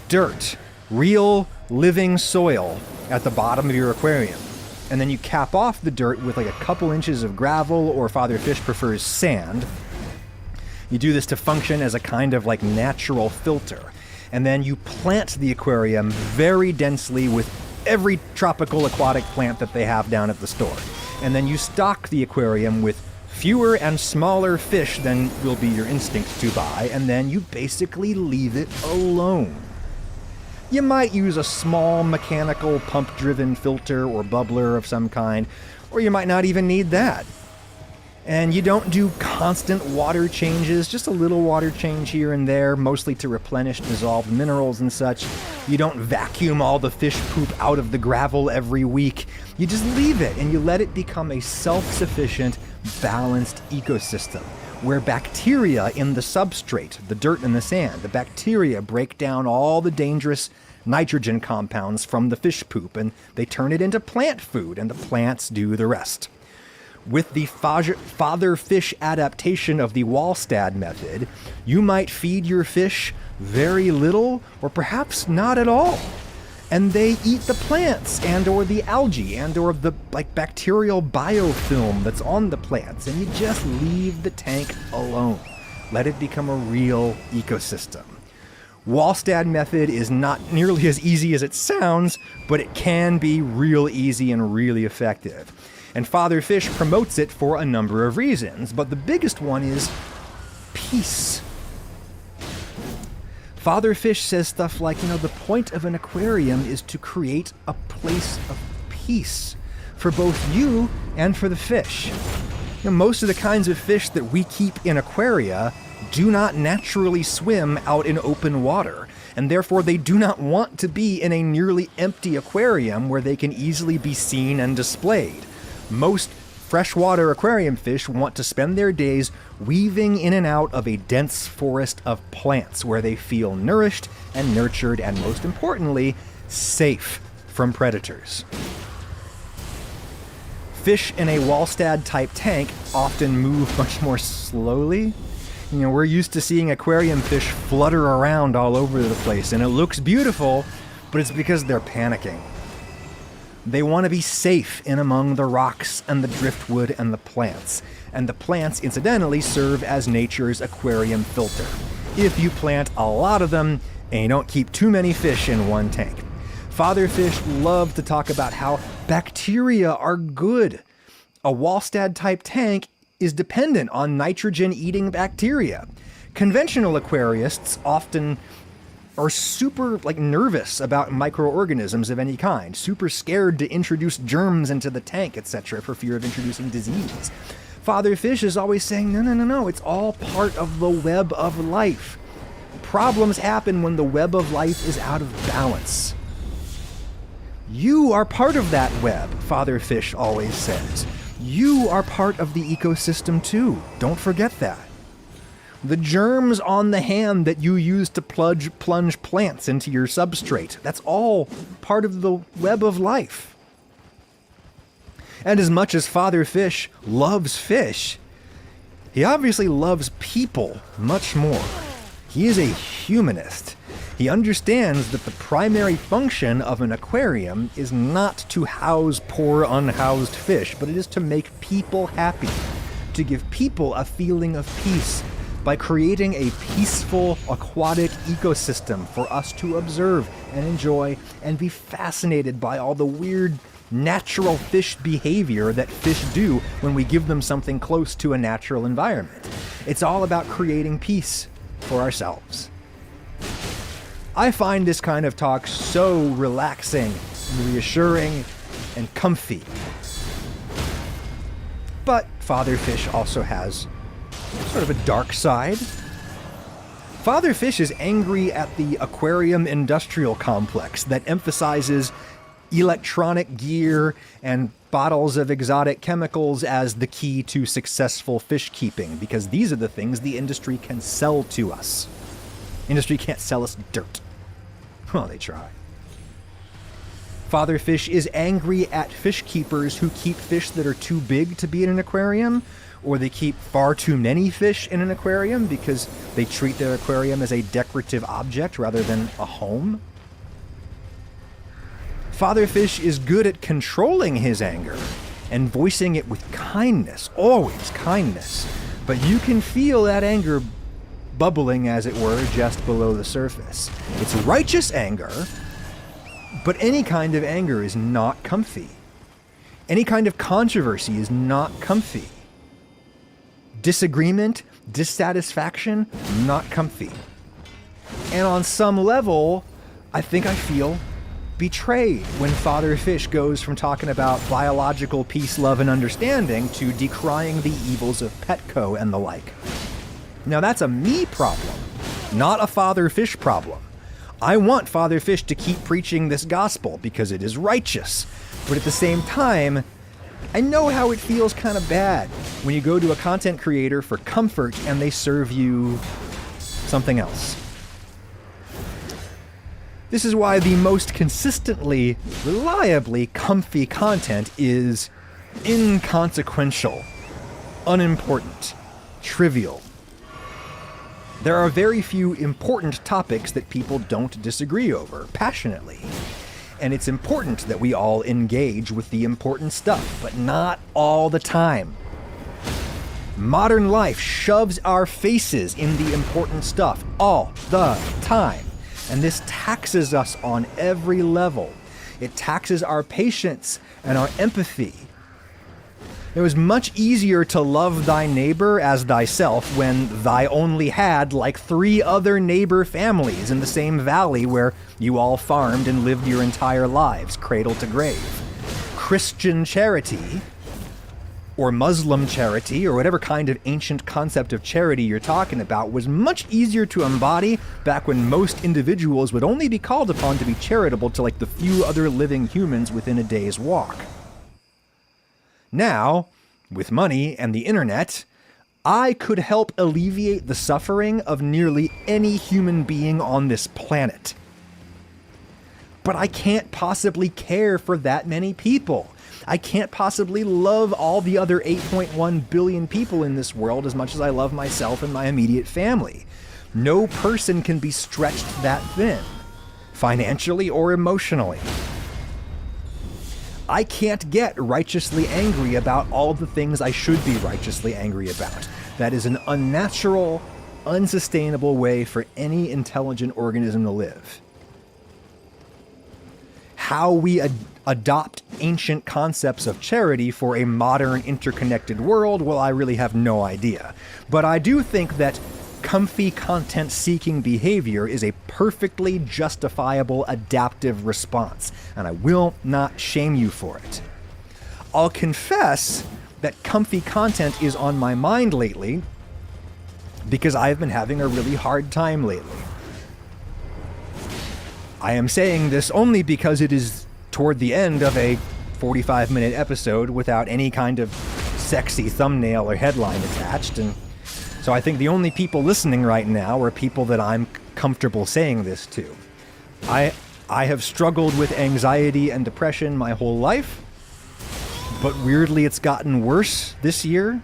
dirt, real living soil, at the bottom of your aquarium. And then you cap off the dirt with a couple inches of gravel, or Father Fish prefers sand. You do this to function as a kind of natural filter. And then you plant the aquarium very densely with every tropical aquatic plant that they have down at the store. And then you stock the aquarium with fewer and smaller fish than will be your instinct to buy, and then you basically leave it alone. You might use a small mechanical pump-driven filter or bubbler of some kind, or you might not even need that. And you don't do constant water changes, just a little water change here and there, mostly to replenish dissolved minerals and such. You don't vacuum all the fish poop out of the gravel every week. You just leave it and you let it become a self-sufficient, balanced ecosystem where bacteria in the substrate, the dirt and the sand, the bacteria break down all the dangerous nitrogen compounds from the fish poop and they turn it into plant food, and the plants do the rest. With the Father Fish adaptation of the Wallstad method, you might feed your fish very little or perhaps not at all. and they eat the plants and or the algae and or the bacterial biofilm that's on the plants, and you just leave the tank alone. Let it become a real ecosystem. Wallstad method is not nearly as easy as it sounds, but it can be real easy and really effective. And Father Fish promotes it for a number of reasons, but the biggest one is peace. Father Fish says stuff like, the point of an aquarium is to create a place of peace for both you and for the fish. Most of the kinds of fish that we keep in aquaria do not naturally swim out in open water, and therefore they do not want to be in a nearly empty aquarium where they can easily be seen and displayed. Most freshwater aquarium fish want to spend their days weaving in and out of a dense forest of plants where they feel nourished and nurtured and, most importantly, safe from predators. Fish in a Wallstad-type tank often move much more slowly. We're used to seeing aquarium fish flutter around all over the place, and it looks beautiful, but it's because they're panicking. They want to be safe in among the rocks and the driftwood and the plants. And the plants, incidentally, serve as nature's aquarium filter. If you plant a lot of them, and you don't keep too many fish in one tank. Father Fish love to talk about how bacteria are good. A Wallstad-type tank is dependent on nitrogen-eating bacteria. Conventional aquarists often are super nervous about microorganisms of any kind, super scared to introduce germs into the tank, etc., for fear of introducing disease. Father Fish is always saying, no, it's all part of the web of life. Problems happen when the web of life is out of balance. You are part of that web, Father Fish always says. You are part of the ecosystem too. Don't forget that. The germs on the hand that you use to plunge plants into your substrate, that's all part of the web of life. And as much as Father Fish loves fish, he obviously loves people much more. He is a humanist. He understands that the primary function of an aquarium is not to house poor unhoused fish, but it is to make people happy, to give people a feeling of peace by creating a peaceful aquatic ecosystem for us to observe and enjoy and be fascinated by all the weird natural fish behavior that fish do when we give them something close to a natural environment. It's all about creating peace for ourselves. I find this kind of talk so relaxing, reassuring, and comfy. But Father Fish also has sort of a dark side. Father Fish is angry at the aquarium industrial complex that emphasizes electronic gear and bottles of exotic chemicals as the key to successful fish keeping, because these are the things the industry can sell to us. Industry can't sell us dirt. Well, they try. Father Fish is angry at fish keepers who keep fish that are too big to be in an aquarium, or they keep far too many fish in an aquarium because they treat their aquarium as a decorative object rather than a home. Father Fish is good at controlling his anger and voicing it with kindness, always kindness. But you can feel that anger bubbling, as it were, just below the surface. It's righteous anger, but any kind of anger is not comfy. Any kind of controversy is not comfy. Disagreement, dissatisfaction, not comfy. And on some level, I think I feel betrayed when Father Fish goes from talking about biological peace, love, and understanding to decrying the evils of Petco and the like. Now that's a me problem, not a Father Fish problem. I want Father Fish to keep preaching this gospel because it is righteous. But at the same time, I know how it feels kind of bad when you go to a content creator for comfort and they serve you something else. This is why the most consistently, reliably comfy content is inconsequential, unimportant, trivial. There are very few important topics that people don't disagree over passionately. and it's important that we all engage with the important stuff, but not all the time. Modern life shoves our faces in the important stuff all the time, and this taxes us on every level. It taxes our patience and our empathy. It was much easier to love thy neighbor as thyself when thy only had like 3 other neighbor families in the same valley where you all farmed and lived your entire lives, cradle to grave. Christian charity, or Muslim charity, or whatever kind of ancient concept of charity you're talking about, was much easier to embody back when most individuals would only be called upon to be charitable to like the few other living humans within a day's walk. Now, with money and the internet, I could help alleviate the suffering of nearly any human being on this planet. But I can't possibly care for that many people. I can't possibly love all the other 8.1 billion people in this world as much as I love myself and my immediate family. No person can be stretched that thin, financially or emotionally. I can't get righteously angry about all the things I should be righteously angry about. That is an unnatural, unsustainable way for any intelligent organism to live. How we adopt ancient concepts of charity for a modern, interconnected world, well, I really have no idea. But I do think that comfy content-seeking behavior is a perfectly justifiable adaptive response, and I will not shame you for it. I'll confess that comfy content is on my mind lately because I've been having a really hard time lately. I am saying this only because it is toward the end of a 45-minute episode without any kind of sexy thumbnail or headline attached, and so I think the only people listening right now are people that I'm comfortable saying this to. I have struggled with anxiety and depression my whole life, but weirdly it's gotten worse this year.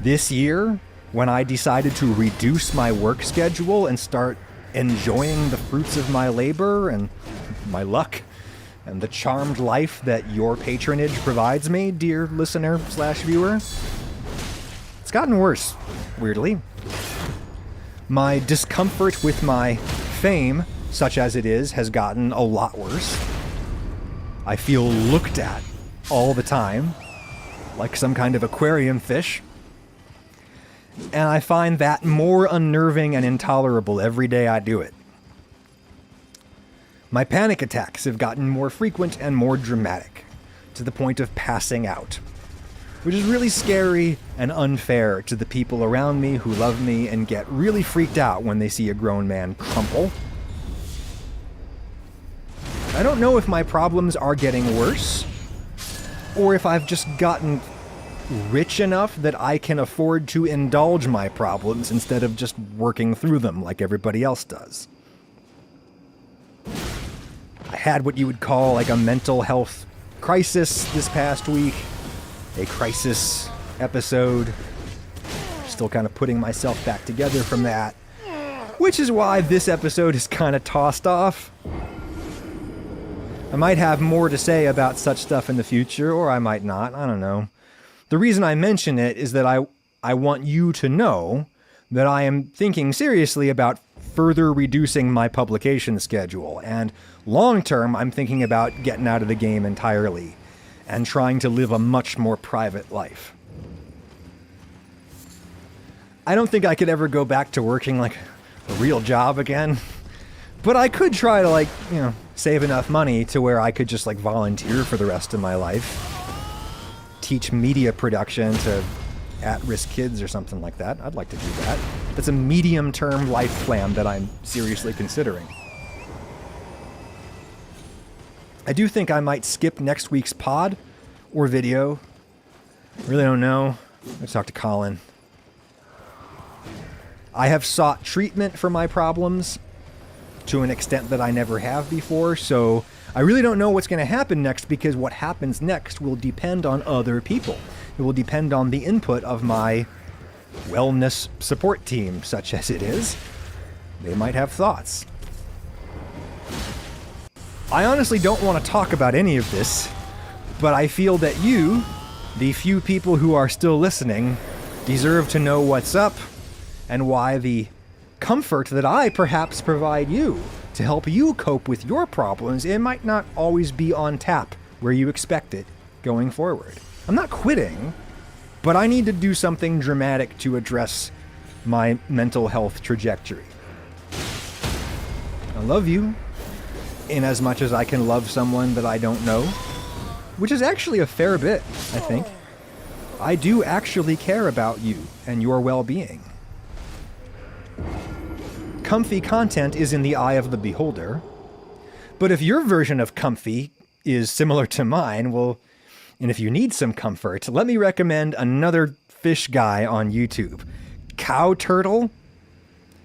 This year, when I decided to reduce my work schedule and start enjoying the fruits of my labor and my luck and the charmed life that your patronage provides me, dear listener/viewer, it's gotten worse, weirdly. My discomfort with my fame, such as it is, has gotten a lot worse. I feel looked at all the time, like some kind of aquarium fish. And I find that more unnerving and intolerable every day I do it. My panic attacks have gotten more frequent and more dramatic, to the point of passing out, which is really scary and unfair to the people around me who love me and get really freaked out when they see a grown man crumple. I don't know if my problems are getting worse, or if I've just gotten rich enough that I can afford to indulge my problems instead of just working through them like everybody else does. I had what you would call like a mental health crisis this past week. A crisis episode. Still kind of putting myself back together from that, which is why this episode is kind of tossed off. I might have more to say about such stuff in the future, or I might not, I don't know. The reason I mention it is that I want you to know that I am thinking seriously about further reducing my publication schedule, and long term I'm thinking about getting out of the game entirely and trying to live a much more private life. I don't think I could ever go back to working like a real job again, but I could try to save enough money to where I could just volunteer for the rest of my life. Teach media production to at-risk kids or something like that. I'd like to do that. That's a medium-term life plan that I'm seriously considering. I do think I might skip next week's pod or video. I really don't know. Let's talk to Colin. I have sought treatment for my problems to an extent that I never have before, so I really don't know what's going to happen next, because what happens next will depend on other people. It will depend on the input of my wellness support team, such as it is. They might have thoughts. I honestly don't want to talk about any of this, but I feel that you, the few people who are still listening, deserve to know what's up and why the comfort that I perhaps provide you to help you cope with your problems, it might not always be on tap where you expect it going forward. I'm not quitting, but I need to do something dramatic to address my mental health trajectory. I love you in as much as I can love someone that I don't know, which is actually a fair bit, I think. I do actually care about you and your well-being. Comfy content is in the eye of the beholder, but if your version of comfy is similar to mine, well, and if you need some comfort, let me recommend another fish guy on YouTube. Cow Turtle.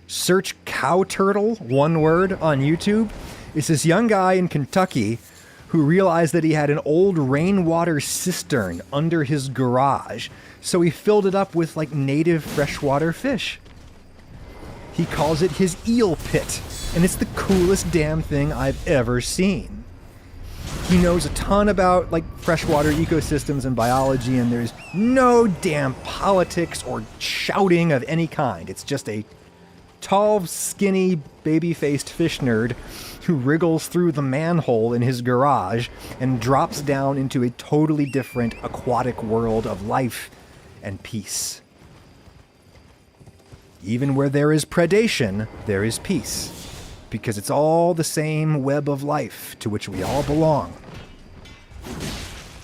Search Cow Turtle, one word, on YouTube. It's this young guy in Kentucky who realized that he had an old rainwater cistern under his garage, so he filled it up with like native freshwater fish. He calls it his eel pit, and it's the coolest damn thing I've ever seen. He knows a ton about like freshwater ecosystems and biology, and there's no damn politics or shouting of any kind. It's just a tall, skinny, baby-faced fish nerd who wriggles through the manhole in his garage and drops down into a totally different aquatic world of life and peace. Even where there is predation, there is peace, because it's all the same web of life to which we all belong.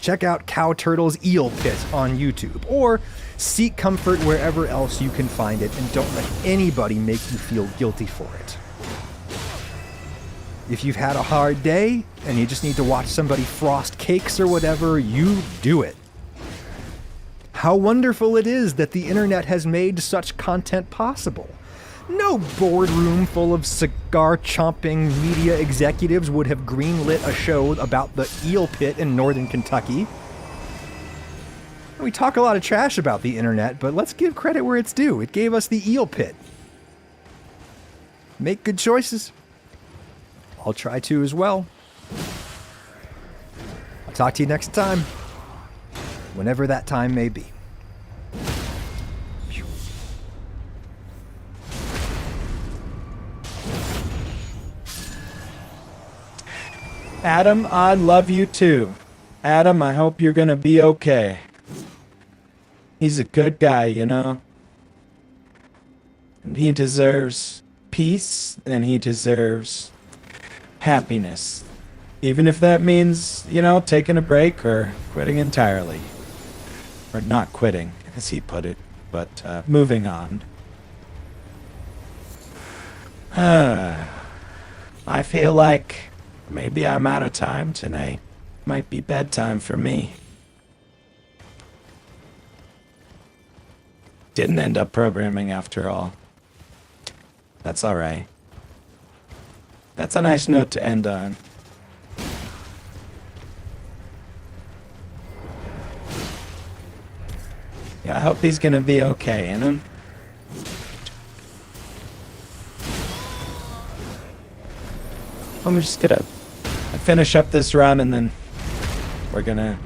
Check out Cow Turtle's Eel Pit on YouTube, or seek comfort wherever else you can find it, and don't let anybody make you feel guilty for it. If you've had a hard day and you just need to watch somebody frost cakes or whatever, you do it. How wonderful it is that the internet has made such content possible. No boardroom full of cigar-chomping media executives would have greenlit a show about the eel pit in northern Kentucky. We talk a lot of trash about the internet, but let's give credit where it's due. It gave us the eel pit. Make good choices. I'll try to as well. I'll talk to you next time, whenever that time may be.
Adam, I love you too. Adam, I hope you're gonna be okay. He's a good guy, you know? And he deserves peace, and he deserves happiness. Even if that means, you know, taking a break or quitting entirely. Or not quitting, as he put it, but moving on. I feel like maybe I'm out of time tonight. Might be bedtime for me. Didn't end up programming after all. That's alright. That's a nice note to end on. Yeah, I hope he's gonna be okay, you know? I'm just gonna finish up this run, and then we're gonna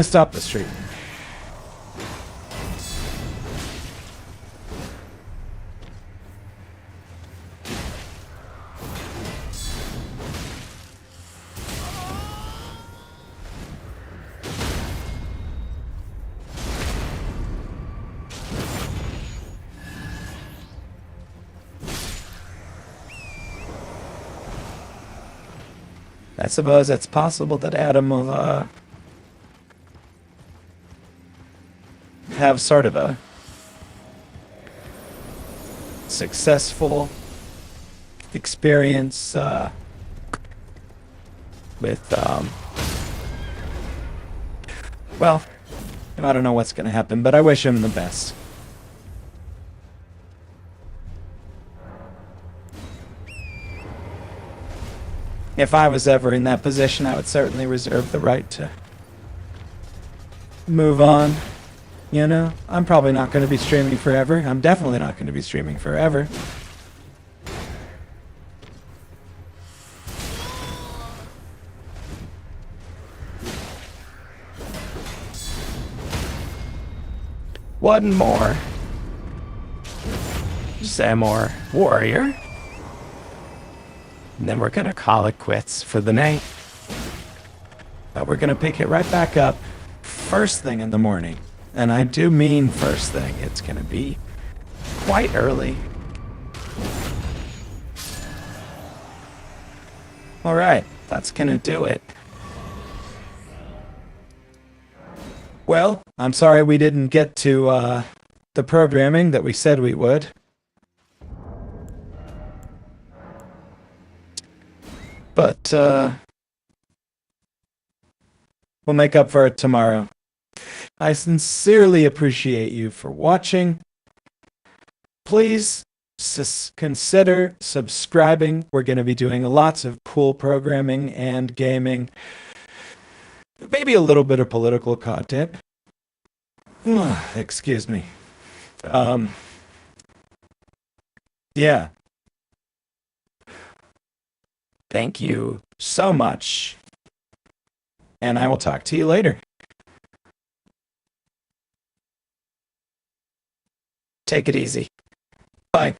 stop the stream. I suppose it's possible that Adam will have sort of a successful experience with well, I don't know what's going to happen, but I wish him the best. If I was ever in that position, I would certainly reserve the right to move on. You know, I'm probably not going to be streaming forever. I'm definitely not going to be streaming forever. one more Zamor warrior. And then we're gonna call it quits for the night. But we're gonna pick it right back up first thing in the morning. And I do mean first thing. It's gonna be quite early. Alright, that's gonna do it. Well, I'm sorry we didn't get to the programming that we said we would. But we'll make up for it tomorrow. I sincerely appreciate you for watching. Please consider subscribing. We're going to be doing lots of cool programming and gaming. Maybe a little bit of political content. Excuse me. Yeah. Thank you so much. And I will talk to you later. Take it easy. Bye.